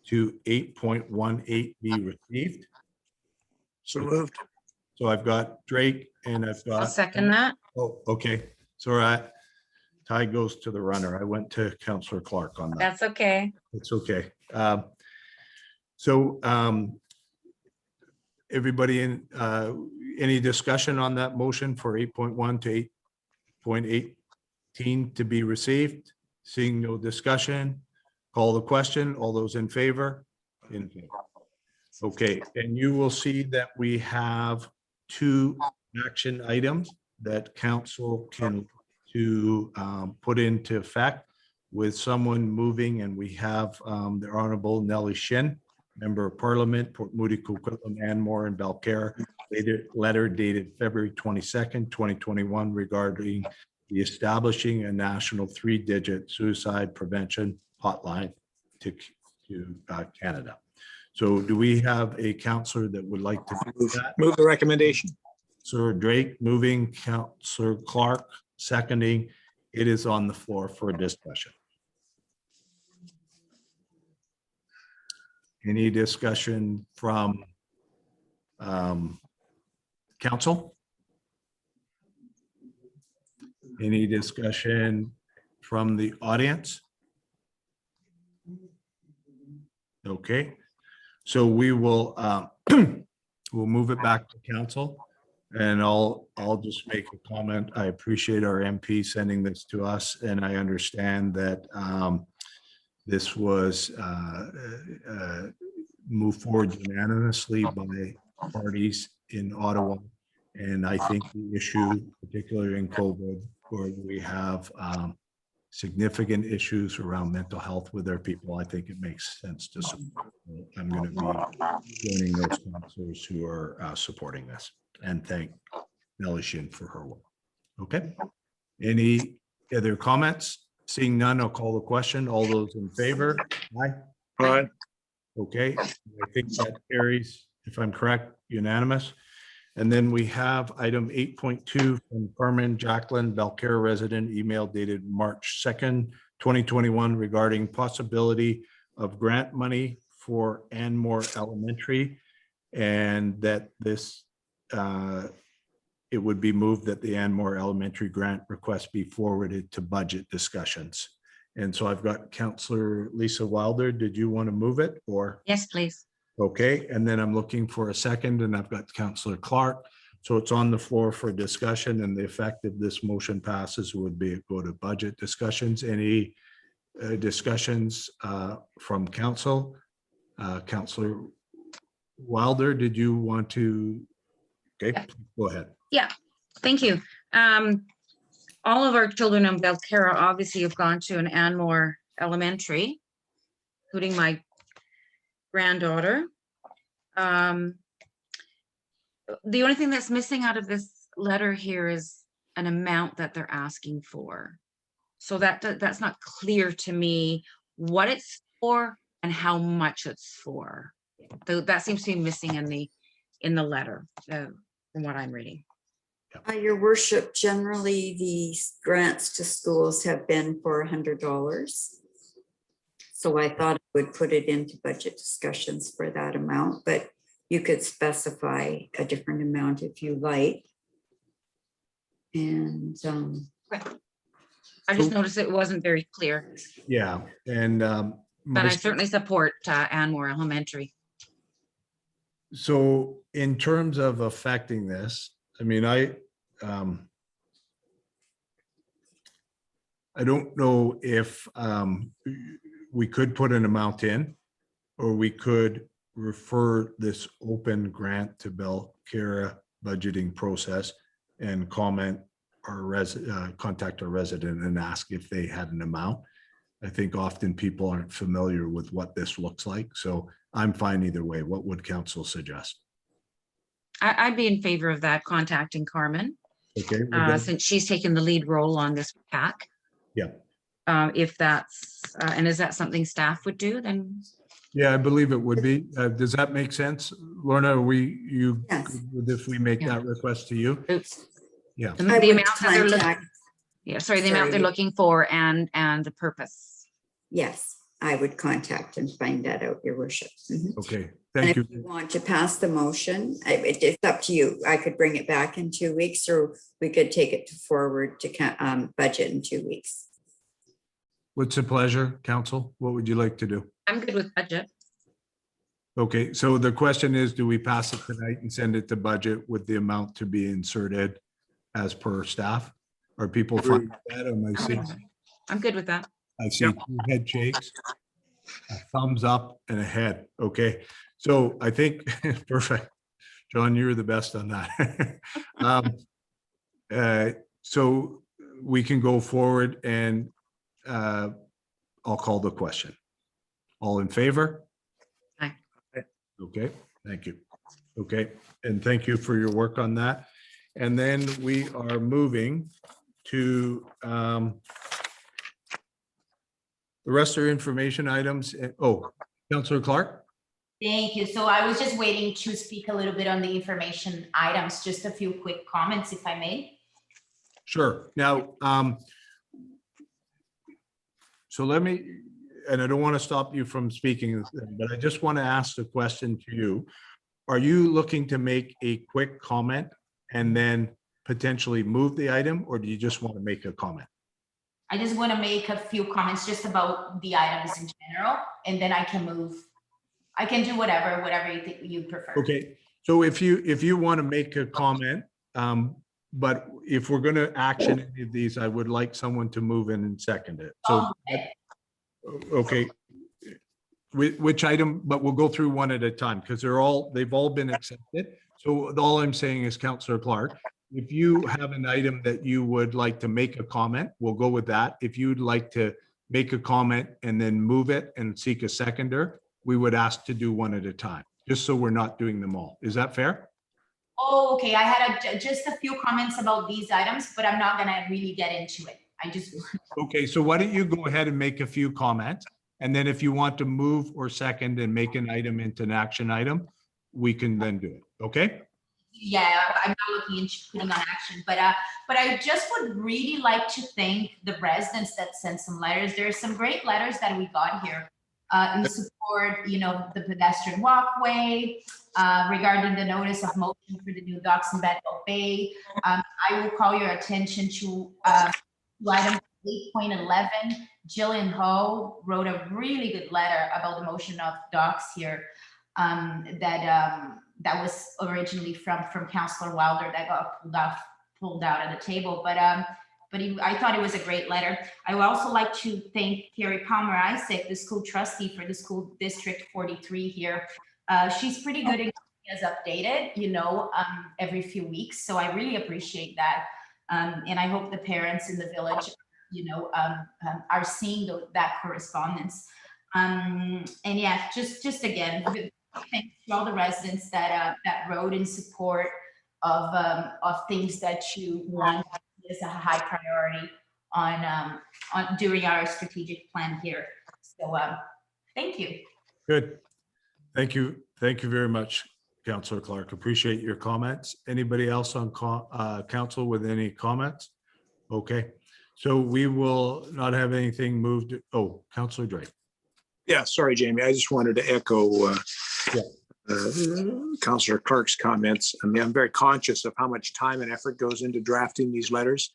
to 8.18 be received. So moved. So I've got Drake and I've got. I'll second that. Oh, okay. So that tie goes to the runner. I went to Councillor Clark on that. That's okay. It's okay. Everybody in, any discussion on that motion for 8.1 to 8.18 to be received? Seeing no discussion, call the question. All those in favor? In favor. Okay, and you will see that we have 2 action items that council can put into effect with someone moving, and we have the Honorable Nellie Shin, Member of Parliament, Port Moody, Coquitlam, Anmore, and Belcarra, letter dated February 22nd, 2021, regarding the establishing a national 3-digit suicide prevention hotline to Canada. So do we have a councillor that would like to move that? Move the recommendation. Sir Drake moving, Councillor Clark seconding. It is on the floor for a discussion. Any discussion from council? Any discussion from the audience? Okay, so we will we'll move it back to council, and I'll just make a comment. I appreciate our MP sending this to us, and I understand that this was moved forward unanimously by parties in Ottawa. And I think the issue, particularly in COVID, where we have significant issues around mental health with our people, I think it makes sense to support. I'm going to be joining those councillors who are supporting this, and thank Nellie Shin for her work. Okay. Any other comments? Seeing none, I'll call the question. All those in favor? Aye. Aye. Okay, I think that carries, if I'm correct, unanimous. And then we have item 8.2 from Carmen Jacqueline, Belcarra resident, email dated March 2nd, 2021 regarding possibility of grant money for Anmore Elementary, and that this it would be moved that the Anmore Elementary grant request be forwarded to budget discussions. And so I've got Councillor Lisa Wilder. Did you want to move it or? Yes, please. Okay, and then I'm looking for a second, and I've got Councillor Clark. So it's on the floor for discussion, and the effect of this motion passes would be go to budget discussions. Any discussions from council? Councillor Wilder, did you want to? Okay, go ahead. Yeah, thank you. All of our children in Belcarra obviously have gone to an Anmore Elementary, including my granddaughter. The only thing that's missing out of this letter here is an amount that they're asking for. So that's not clear to me what it's for and how much it's for. That seems to be missing in the letter from what I'm reading. Your worship, generally these grants to schools have been for $100. So I thought I would put it into budget discussions for that amount, but you could specify a different amount if you like. And I just noticed it wasn't very clear, Yeah, and but I certainly support Anmore Elementary. so in terms of affecting this, I mean, I don't know if we could put an amount in, or we could refer this open grant to Belcarra budgeting process and contact our resident and ask if they had an amount. I think often people aren't familiar with what this looks like, so I'm fine either way. What would council suggest? I'd be in favor of that, contacting Carmen, Okay. well then- since she's taken the lead role on this pack. Yeah. If that's, and is that something staff would do then? Yeah, I believe it would be. Does that make sense? Lorna, Yes. if we make Yeah. that request to you? Yeah. The I the would amount that they're looking, contact, the amount they're Sorry. looking for and the purpose. yes, I would contact and find that out, your worship. Mhm. Okay, And thank if you. you want to pass the motion, it's up to you. I could bring it back in 2 weeks, or we could take it forward to budget in 2 weeks. What's the pleasure, council? What would you like to do? I'm good with budget. Okay, so the question is, do we pass it tonight and send it to budget with the amount to be inserted as per staff? Are people fine with that? Am I seeing? I'm good with that. I see 2 head shakes, a thumbs up and a head. Okay, so I think, perfect. John, you're the best on that. So we can go forward and I'll call the question. All in favor? Aye. Okay, thank you. Okay, and thank you for your work on that. And then we are moving to the rest are information items. Oh, Councillor Clark? Thank you. So I was just waiting to speak a little bit on the information items, just a few quick comments, if I may. Sure. Now, so let me, and I don't want to stop you from speaking, but I just want to ask the question to you. Are you looking to make a quick comment and then potentially move the item, or do you just want to make a comment? I just want to make a few comments just about the items in general, and then I can move. I can do whatever you think you prefer. Okay, so if you want to make a comment, but if we're going to action any of these, I would like someone to move in and second it. So, okay. Which item, but we'll go through one at a time because they've all been accepted. So all I'm saying is, Councillor Clark, if you have an item that you would like to make a comment, we'll go with that. If you'd like to make a comment and then move it and seek a seconder, we would ask to do one at a time, just so we're not doing them all. Is that fair? Oh, okay. I had just a few comments about these items, but I'm not gonna really get into it. I just. Okay, so why don't you go ahead and make a few comments? And then if you want to move or second and make an item into an action item, we can then do it, okay? Yeah, I'm not looking into putting on action, but I just would really like to thank the residents that sent some letters. There are some great letters that we got here in support, the pedestrian walkway, regarding the notice of motion for the new docks in Bethel Bay. I will call your attention to item 8.11. Jillian Ho wrote a really good letter about the motion of docks here. That was originally from Councillor Wilder that got pulled out of the table, but I thought it was a great letter. I would also like to thank Carrie Palmer Isaac, the school trustee for the school district 43 here. She's pretty good at keeping us updated, every few weeks. So I really appreciate that, and I hope the parents in the village, are seeing that correspondence. And yeah, just again. Thanks to all the residents that wrote in support of things that you want as a high priority on during our strategic plan here. So thank you. Good. Thank you. Thank you very much, Councillor Clark. Appreciate your comments. Anybody else on council with any comments? Okay. So we will not have anything moved. Oh, Councillor Drake. Yeah, sorry, Jamie. I just wanted to echo Councillor Clark's comments. I mean, I'm very conscious of how much time and effort goes into drafting these letters.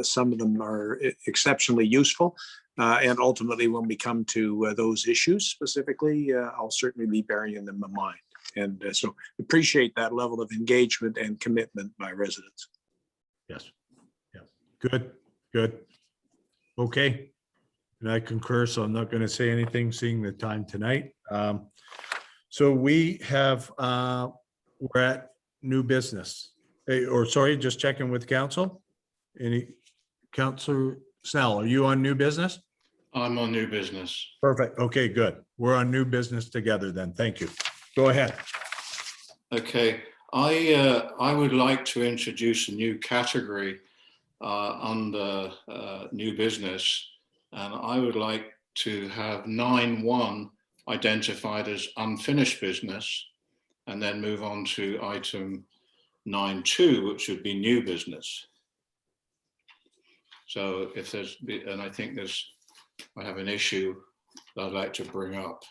Some of them are exceptionally useful. And ultimately, when we come to those issues specifically, I'll certainly be bearing them in mind. And so appreciate that level of engagement and commitment by residents. Yes. Yeah. Good. Good. Okay. And I concur, so I'm not going to say anything, seeing the time tonight. So we have, we're at new business. Or sorry, just checking with council. Any, Councillor Snell, are you on new business? I'm on new business. Perfect. Okay, good. We're on new business together then. Thank you. Go ahead. Okay, I would like to introduce a new category under new business. And I would like to have 9.1 identified as unfinished business, and then move on to item 9.2, which would be new business. So if there's, and I think I have an issue that I'd like to bring up,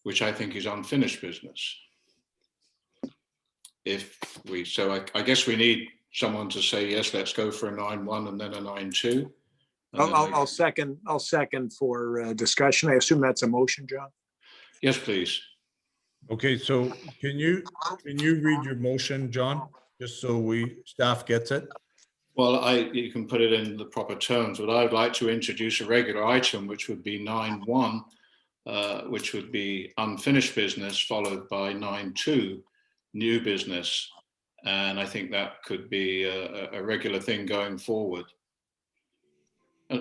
which I think is unfinished business. I guess we need someone to say, yes, let's go for a 9.1 and then a 9.2. I'll second for discussion. I assume that's a motion, John? Yes, please. Okay, so can you read your motion, John, just so staff gets it? Well, you can put it in the proper terms, but I'd like to introduce a regular item, which would be 9.1, which would be unfinished business, followed by 9.2, new business. And I think that could be a regular thing going forward.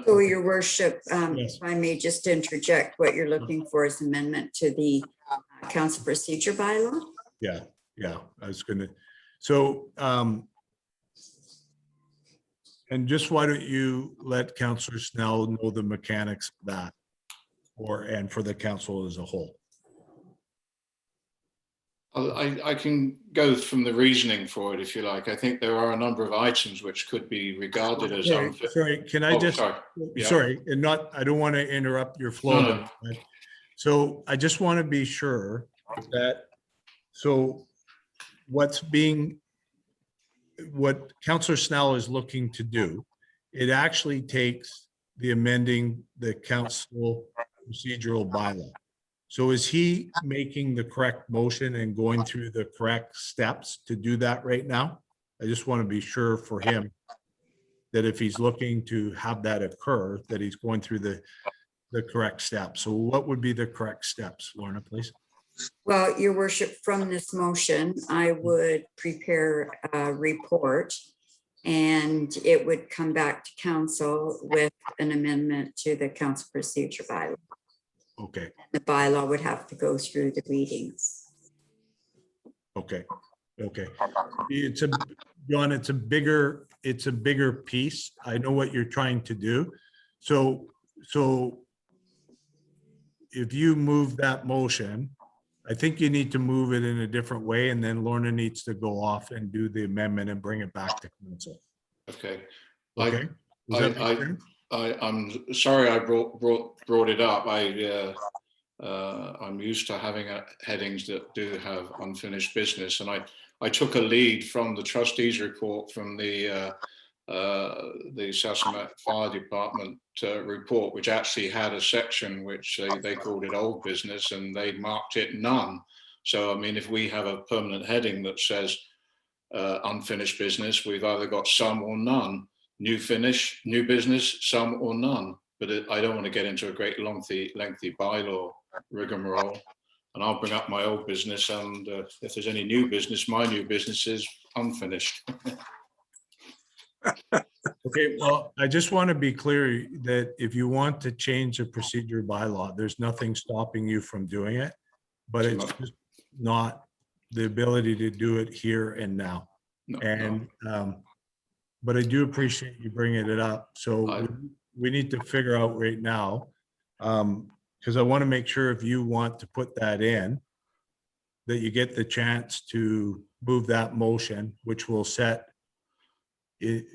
So, Your Worship, Yes. if I may just interject, what you're looking for is amendment to the council procedure bylaw? Yeah, I was gonna, so, and just why don't you let Councillor Snell know the mechanics of that, and for the council as a whole? I can go from the reasoning for it, if you like. I think there are a number of items which could be regarded as unfit. Sorry, can I just, sorry. Yeah. sorry, and I don't want to interrupt your flow. No. So I just want to be sure that, so what Councillor Snell is looking to do, it actually takes the amending the council procedural bylaw. So is he making the correct motion and going through the correct steps to do that right now? I just want to be sure for him that if he's looking to have that occur, that he's going through the correct steps. So what would be the correct steps, Lorna, please? Well, Your Worship, from this motion, I would prepare a report and it would come back to council with an amendment to the council procedure bylaw. Okay. The bylaw would have to go through the readings. Okay. John, it's a bigger piece. I know what you're trying to do. So if you move that motion, I think you need to move it in a different way, and then Lorna needs to go off and do the amendment and bring it back to council. Okay. Okay? Does that make sense? I'm sorry I brought it up. I'm used to having headings that do have unfinished business, and I took a lead from the trustees report from the Sassamat Fire Department report, which actually had a section which they called it old business, and they marked it none. So I mean, if we have a permanent heading that says unfinished business, we've either got some or none. New business, some or none. But I don't want to get into a great lengthy bylaw rigmarole. And I'll bring up my old business, and if there's any new business, my new business is unfinished. Okay, well, I just want to be clear that if you want to change the procedure bylaw, there's nothing stopping you from doing it, but it's just not the ability to do it here and now. But I do appreciate you bringing it up. So we need to figure out right now, because I want to make sure if you want to put that in, that you get the chance to move that motion, which will set it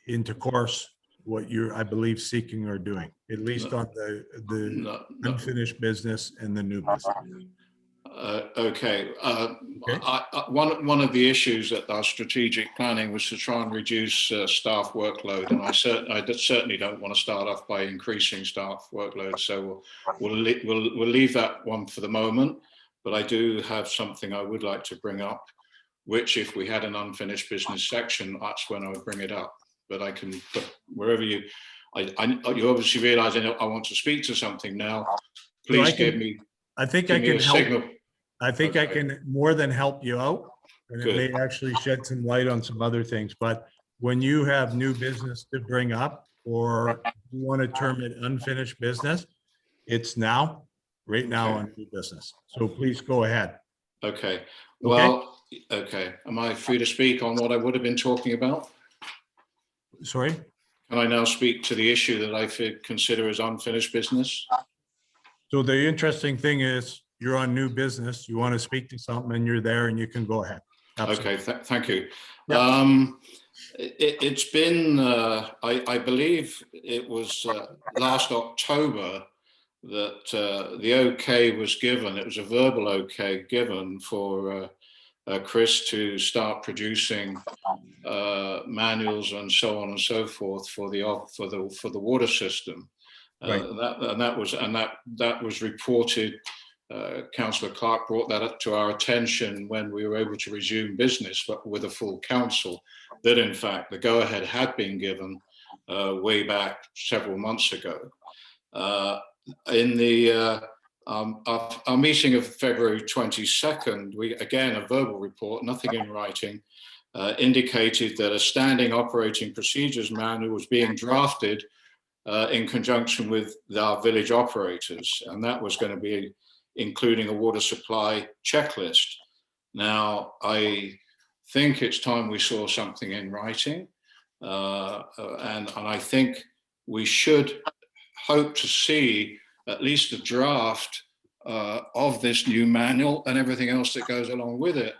into course what you're, I believe, seeking or doing, at least on the unfinished business and the new business. Okay. One of the issues at our strategic planning was to try and reduce staff workload, and I certainly don't want to start off by increasing staff workload. So we'll leave that one for the moment. But I do have something I would like to bring up, which, if we had an unfinished business section, that's when I would bring it up. But I can put wherever you obviously realize I want to speak to something now. Please give me. I think I can help. Signal. I think I can more than help you out, and it may actually shed some light on some other things. But when you have new business to bring up, or you want to term it unfinished business, it's now, right now, on new business. So please go ahead. Okay. Well, okay. Am I free to speak on what I would have been talking about? Sorry? Can I now speak to the issue that I consider as unfinished business? So the interesting thing is, you're on new business, you want to speak to something, and you're there, and you can go ahead. Absolutely. Okay, thank you. Yep. It's been, I believe it was last October that the okay was given. It was a verbal okay given for Chris to start producing manuals and so on and so forth for the water system. Right. That was reported. Councillor Clark brought that up to our attention when we were able to resume business, but with a full council, that in fact the go-ahead had been given way back several months ago. In our meeting of February 22nd, we, again, a verbal report, nothing in writing, indicated that a standing operating procedures manual was being drafted in conjunction with our village operators, and that was going to be including a water supply checklist. Now, I think it's time we saw something in writing, and I think we should hope to see at least a draft of this new manual and everything else that goes along with it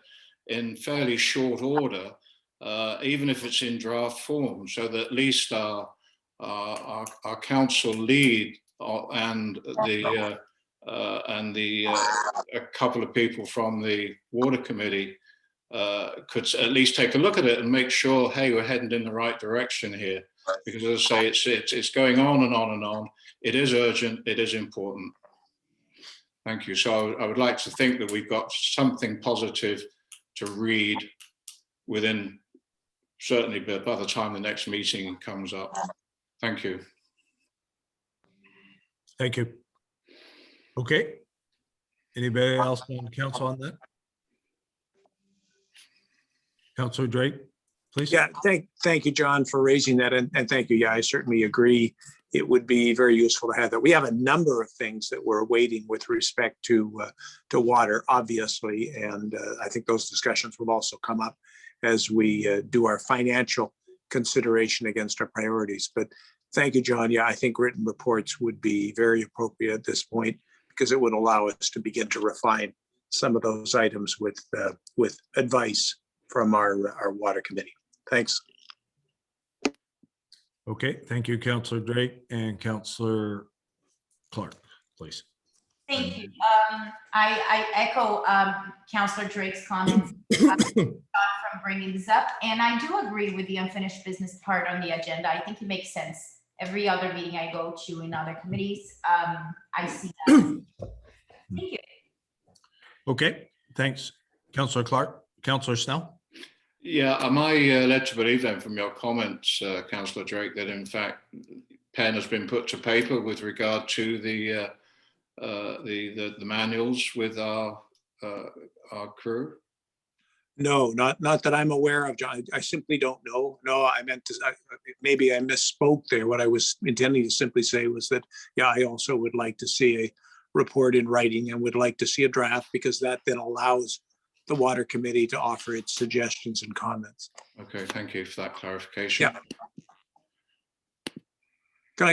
in fairly short order, even if it's in draft form, so that at least our council lead and a couple of people from the water committee could at least take a look at it and make sure, hey, we're heading in the right direction here. Because as I say, it's going on and on and on. It is urgent. It is important. Thank you. So I would like to think that we've got something positive to read within, certainly by the time the next meeting comes up. Thank you. Thank you. Okay. Anybody else on council on that? Councilor Drake, please. Yeah, thank you, John, for raising that, and thank you. Yeah, I certainly agree. It would be very useful to have that. We have a number of things that we're awaiting with respect to water, obviously, and I think those discussions will also come up as we do our financial consideration against our priorities. But thank you, John. Yeah, I think written reports would be very appropriate at this point, because it would allow us to begin to refine some of those items with advice from our water committee. Thanks. Okay, thank you, Councillor Drake, and Councillor Clark, please. Thank you. I echo Councillor Drake's comments from bringing this up, and I do agree with the unfinished business part on the agenda. I think it makes sense. Every other meeting I go to in other committees, I see that. Thank you. Okay, thanks, Councillor Clark. Councillor Snell? Yeah, am I led to believe then from your comments, Councillor Drake, that in fact pen has been put to paper with regard to the manuals with our crew? No, not that I'm aware of, John. I simply don't know. No, I meant to, maybe I misspoke there. What I was intending to simply say was that, yeah, I also would like to see a report in writing and would like to see a draft, because that then allows the water committee to offer its suggestions and comments. Okay, thank you for that clarification. Yeah. Can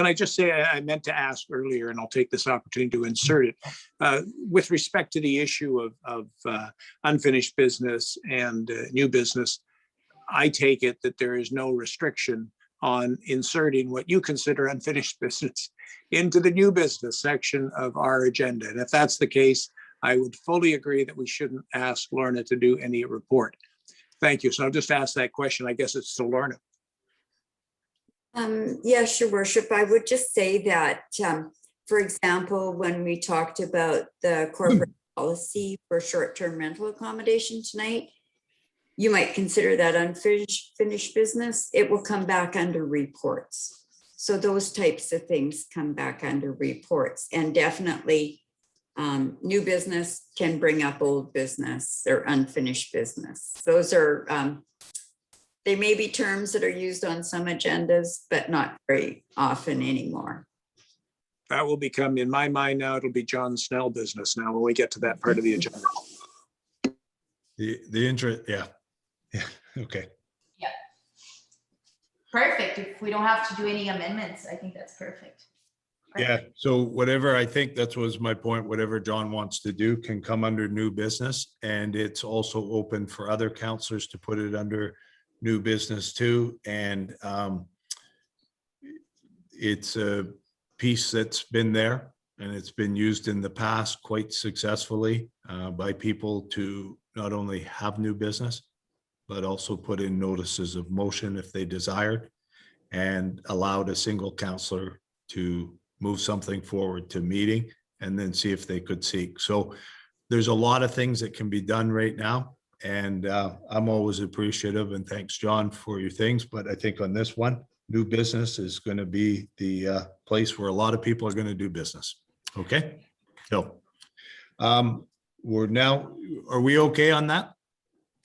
I just say, I meant to ask earlier, and I'll take this opportunity to insert it, with respect to the issue of unfinished business and new business. I take it that there is no restriction on inserting what you consider unfinished business into the new business section of our agenda. And if that's the case, I would fully agree that we shouldn't ask Lorna to do any report. Thank you. So I'll just ask that question. I guess it's to Lorna. Yes, Your Worship. I would just say that, for example, when we talked about the corporate policy for short-term rental accommodation tonight, you might consider that unfinished business. It will come back under reports. So those types of things come back under reports, and definitely new business can bring up old business or unfinished business. Those are, they may be terms that are used on some agendas, but not very often anymore. That will become, in my mind now, it'll be John Snell business now when we get to that part of the agenda. The interest, yeah. Yeah, okay. Yeah. Perfect. If we don't have to do any amendments, I think that's perfect. Yeah, so whatever, I think that was my point, whatever John wants to do can come under new business, and it's also open for other councillors to put it under new business too. And it's a piece that's been there and it's been used in the past quite successfully by people to not only have new business, but also put in notices of motion if they desired, and allowed a single councillor to move something forward to meeting and then see if they could seek. So there's a lot of things that can be done right now. And I'm always appreciative, and thanks, John, for your things. But I think on this one, new business is going to be the place where a lot of people are going to do business. Okay. So we're now, are we okay on that?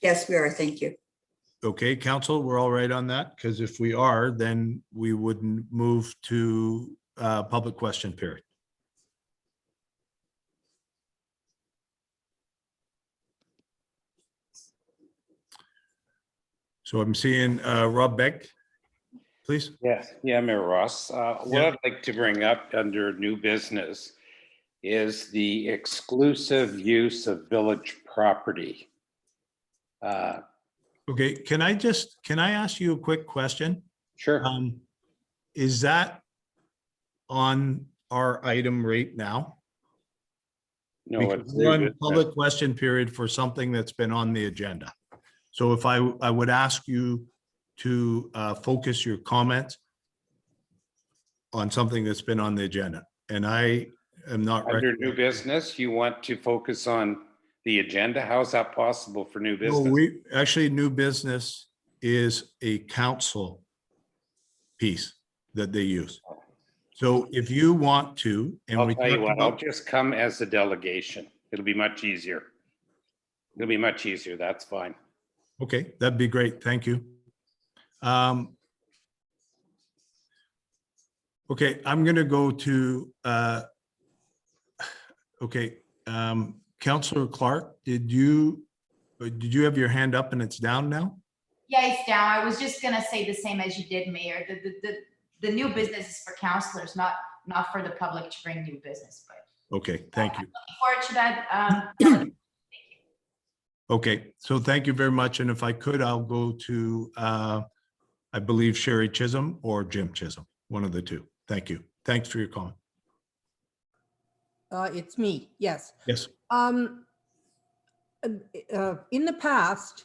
Yes, we are. Thank you. Okay, council, we're all right on that, because if we are, then we wouldn't move to public question period. So I'm seeing Rob Beck, please. Yes, yeah, Mayor Ross. What I'd like to bring up under new business is the exclusive use of village property. Okay, can I ask you a quick question? Sure. Is that on our item right now? No, Because it's we're on public question period for something that's been on the agenda. So if I would ask you to focus your comments on something that's been on the agenda, and I am not under new business. You want to focus on the agenda? How is that possible for new business? No, we actually, new business is a council piece that they use. So if you want to, and I'll tell you what, I'll just come as a delegation. It'll be much easier. It'll be much easier. That's fine. Okay, that'd be great. Thank you. Okay, I'm going to go to, Councillor Clark, did you have your hand up and it's down now? Yeah, it's down. I was just gonna say the same as you did, Mayor. The new business is for councillors, not for the public to bring new business, but Okay, thank you. Looking forward to that. Okay, so thank you very much. And if I could, I'll go to, I believe Sherry Chisholm or Jim Chisholm, one of the two. Thank you. Thanks for your comment. It's me, yes. Yes. In the past,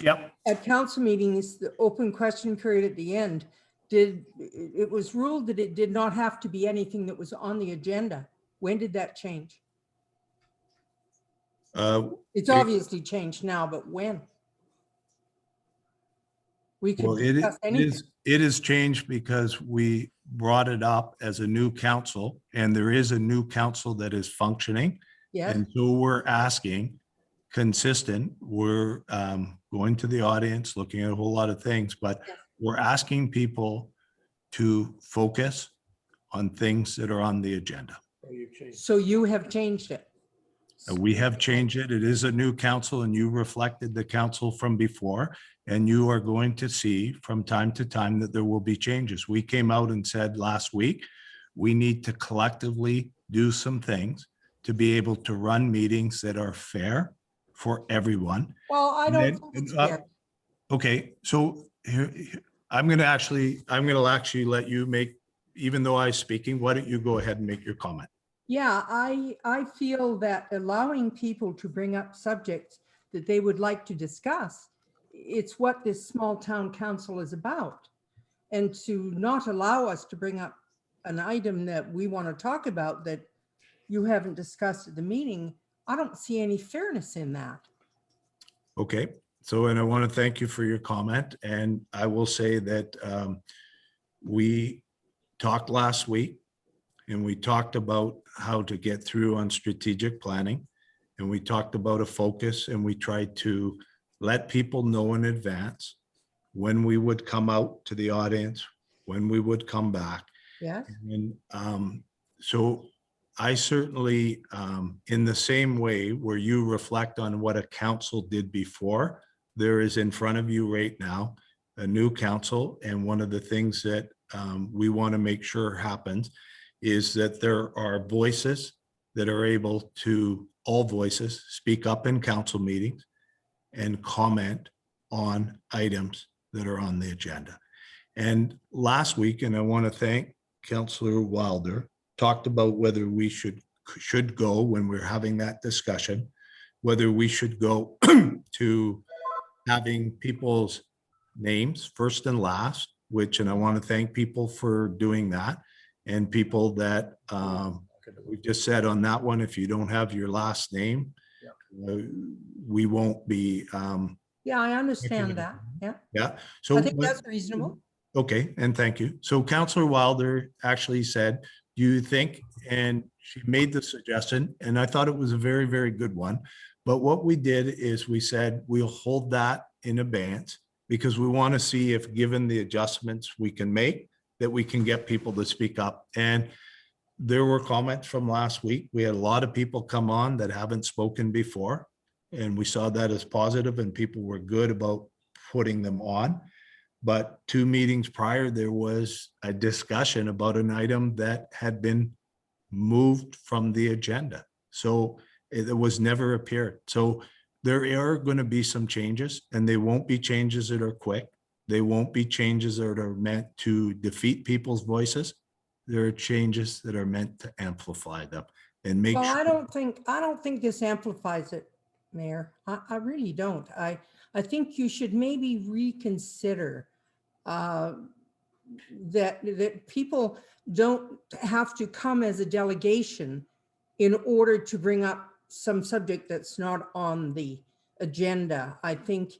Yep. at council meetings, the open question period at the end, it was ruled that it did not have to be anything that was on the agenda. When did that change? It's obviously changed now, but when? We could Well, discuss anything. it is changed because we brought it up as a new council, and there is a new council that is functioning. Yes. And so we're asking, consistent, we're going to the audience, looking at a whole lot of things, but we're asking people to focus on things that are on the agenda. So you have changed it. We have changed it. It is a new council, and you reflected the council from before, and you are going to see from time to time that there will be changes. We came out and said last week, we need to collectively do some things to be able to run meetings that are fair for everyone. Well, I don't think it's fair. Okay, so here, I'm going to actually let you make, even though I'm speaking, why don't you go ahead and make your comment? Yeah, I feel that allowing people to bring up subjects that they would like to discuss, it's what this small town council is about. And to not allow us to bring up an item that we want to talk about that you haven't discussed at the meeting, I don't see any fairness in that. Okay, so, and I want to thank you for your comment. And I will say that we talked last week, and we talked about how to get through on strategic planning. And we talked about a focus, and we tried to let people know in advance when we would come out to the audience, when we would come back. Yes. And so I certainly, in the same way where you reflect on what a council did before, there is in front of you right now a new council. And one of the things that we want to make sure happens is that there are voices that are able to, all voices, speak up in council meetings and comment on items that are on the agenda. And last week, and I want to thank Councillor Wilder, talked about whether we should go, when we're having that discussion, whether we should go to having people's names first and last, which, and I want to thank people for doing that. And people that we just said on that one, if you don't have your last name, we won't be. Yeah, I understand that. Yeah. Yeah. So I think that's reasonable. Okay, and thank you. So Councillor Wilder actually said, do you think, and she made the suggestion, and I thought it was a very, very good one. But what we did is we said, we'll hold that in abeyance because we want to see if, given the adjustments we can make, that we can get people to speak up. And there were comments from last week. We had a lot of people come on that haven't spoken before, and we saw that as positive, and people were good about putting them on. But 2 meetings prior, there was a discussion about an item that had been moved from the agenda. So it was never appeared. So there are going to be some changes, and they won't be changes that are quick. They won't be changes that are meant to defeat people's voices. There are changes that are meant to amplify them and make Well, sure. I don't think this amplifies it, Mayor. I really don't. I think you should maybe reconsider that people don't have to come as a delegation in order to bring up some subject that's not on the agenda. I think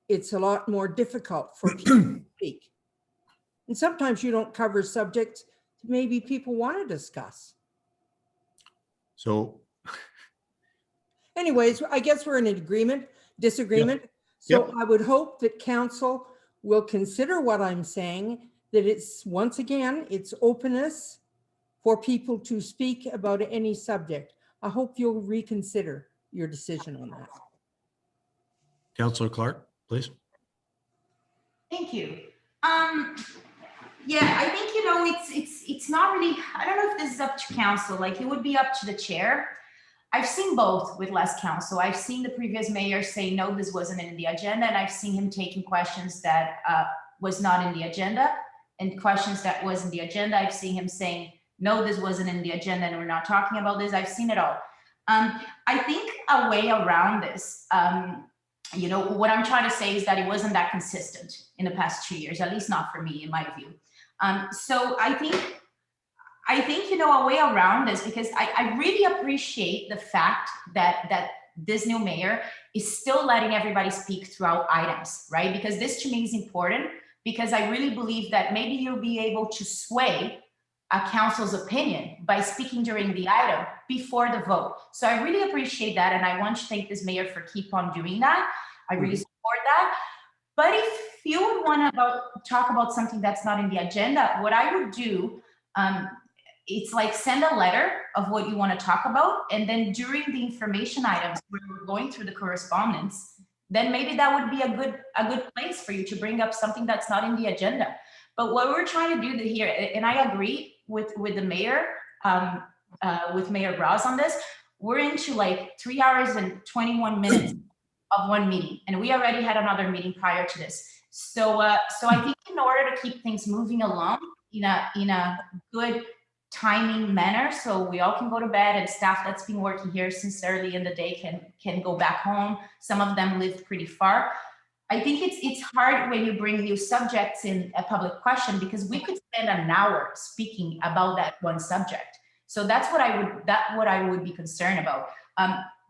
it's a lot more difficult for people to speak. And sometimes you don't cover subjects maybe people want to discuss. So anyways, I guess we're in an disagreement. Yep. So Yep. I would hope that council will consider what I'm saying, that it's, once again, it's openness for people to speak about any subject. I hope you'll reconsider your decision on that. Councillor Clark, please. Thank you. Yeah, I think, you know, it's not really, I don't know if this is up to council, like it would be up to the chair. I've seen both with less council. I've seen the previous mayor say, no, this wasn't in the agenda. And I've seen him taking questions that was not in the agenda and questions that was in the agenda. I've seen him saying, no, this wasn't in the agenda and we're not talking about this. I've seen it all. I think a way around this, you know, what I'm trying to say is that it wasn't that consistent in the past 2 years, at least not for me, in my view. So I think, you know, a way around this, because I really appreciate the fact that this new mayor is still letting everybody speak throughout items, right? Because this to me is important, because I really believe that maybe you'll be able to sway a council's opinion by speaking during the item before the vote. So I really appreciate that. And I want to thank this mayor for keep on doing that. I really support that. But if you would want to talk about something that's not in the agenda, what I would do, it's like send a letter of what you want to talk about. And then during the information items, where we're going through the correspondence, then maybe that would be a good place for you to bring up something that's not in the agenda. But what we're trying to do here, and I agree with the mayor, with Mayor Ross on this, we're into like 3 hours and 21 minutes of one meeting. And we already had another meeting prior to this. So I think in order to keep things moving along in a good timing manner, so we all can go to bed and staff that's been working here since early in the day can go back home. Some of them lived pretty far. I think it's hard when you bring new subjects in a public question, because we could spend an hour speaking about that one subject. So that's what I would be concerned about.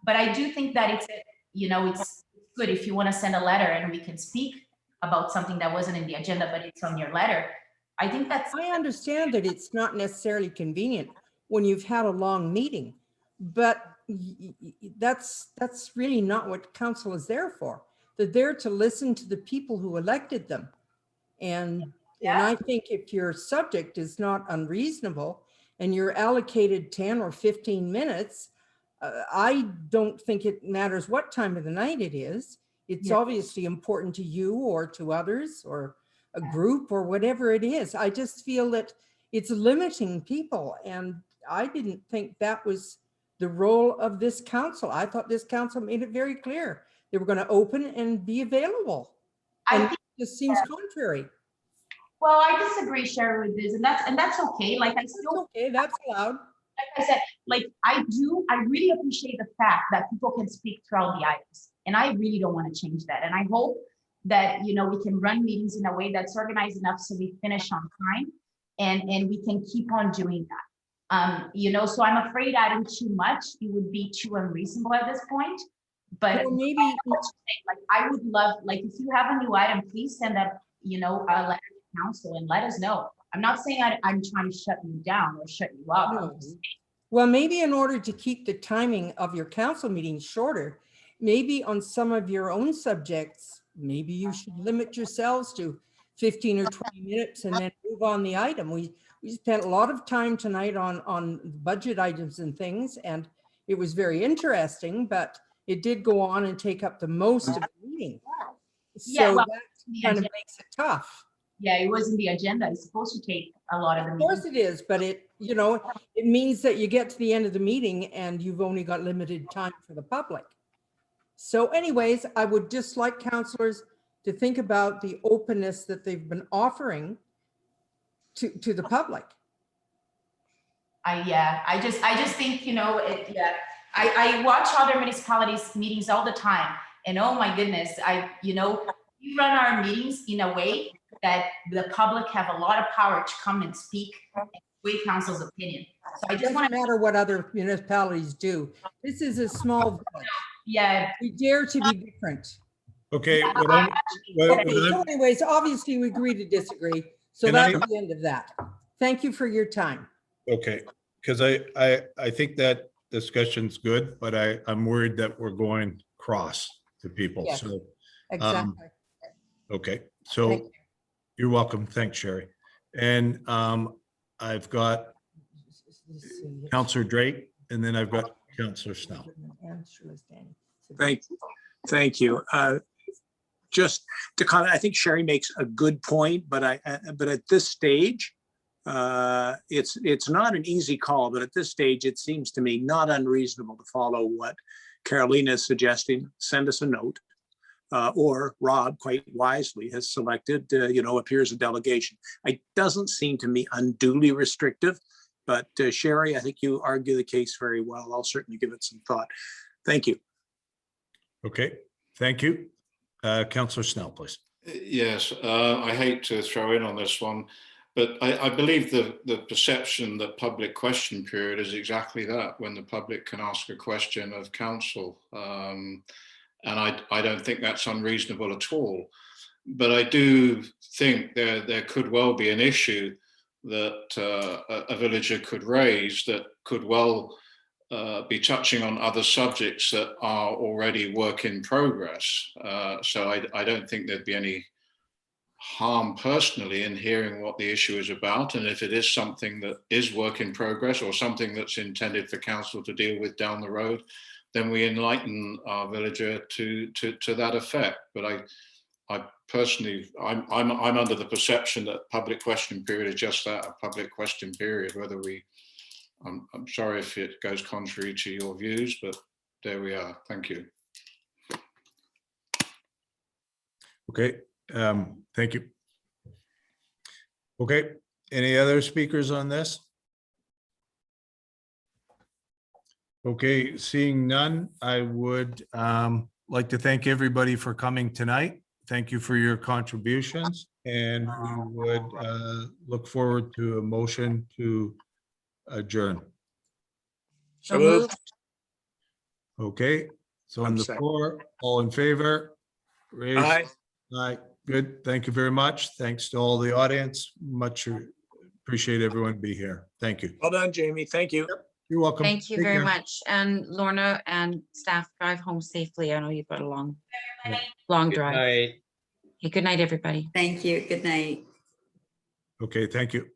But I do think that it's good if you want to send a letter and we can speak about something that wasn't in the agenda, but it's on your letter. I think I understand that it's not necessarily convenient when you've had a long meeting, but that's really not what council is there for. They're there to listen to the people who elected them. And I think if your subject is not unreasonable and you're allocated 10 or 15 minutes, I don't think it matters what time of the night it is. It's obviously important to you or to others or a group or whatever it is. I just feel that it's limiting people. And I didn't think that was the role of this council. I thought this council made it very clear they were going to open and be available. And this seems contrary. Well, I disagree, Sherry, with this, and that's okay. Like I still okay, that's allowed. Like I said, like I really appreciate the fact that people can speak throughout the items, and I really don't want to change that. And I hope that we can run meetings in a way that's organized enough so we finish on time, and we can keep on doing that. So I'm afraid adding too much, it would be too unreasonable at this point. But well, maybe like I would love, like if you have a new item, please send up, a letter to council and let us know. I'm not saying I'm trying to shut you down or shut you up. No. Well, maybe in order to keep the timing of your council meetings shorter, maybe on some of your own subjects, maybe you should limit yourselves to 15 or 20 minutes and then move on the item. We spent a lot of time tonight on budget items and things, and it was very interesting, but it did go on and take up the most of the meeting. So that kind of makes it tough. Yeah, it was in the agenda. It's supposed to take a lot of the meeting. Of course it is, but it means that you get to the end of the meeting and you've only got limited time for the public. So anyways, I would just like councillors to think about the openness that they've been offering to the public. I just think, I watch other municipalities meetings all the time, and oh my goodness, we run our meetings in a way that the public have a lot of power to come and speak and sway council's opinion. So I just want to matter what other municipalities do. This is a small village. Yeah. We dare to be different. Okay. So anyways, obviously we agree to disagree. So that's the end of that. Thank you for your time. Okay. Because I think that discussion's good, but I'm worried that we're going cross to people. Yes, so exactly. Okay. So you're welcome. Thanks, Sherry. And I've got Councillor Drake, and then I've got Councillor Snell. Thank you. just to comment, I think Sherry makes a good point, but at this stage, it's not an easy call, but at this stage, it seems to me not unreasonable to follow what Carolina is suggesting. Send us a note, or Rob quite wisely has selected, appears a delegation. It doesn't seem to me unduly restrictive, but Sherry, I think you argue the case very well. I'll certainly give it some thought. Thank you. Okay, thank you. Councillor Snell, please. Yes, I hate to throw in on this one, but I believe the perception that public question period is exactly that, when the public can ask a question of council. And I don't think that's unreasonable at all. But I do think there could well be an issue that a villager could raise that could well be touching on other subjects that are already work in progress. So I don't think there'd be any harm personally in hearing what the issue is about. And if it is something that is work in progress or something that's intended for council to deal with down the road, then we enlighten our villager to that effect. But I personally, I'm under the perception that public question period is just that, a public question period. Whether I'm sorry if it goes contrary to your views, but there we are. Thank you. Okay, thank you. Okay, any other speakers on this? Okay, seeing none, I would like to thank everybody for coming tonight. Thank you for your contributions, and we would look forward to a motion to adjourn. So moved. Okay, so on the floor, all in favor? Raise. Aye. Aye, good. Thank you very much. Thanks to all the audience. Much appreciate everyone be here. Thank you. Well done, Jamie. Thank you. Yep, you're welcome. Thank you Take very care. much. And Lorna and staff, drive home safely. I know you've got a long Good drive. night. Okay, good night, everybody. Thank you. Good night. Okay, thank you.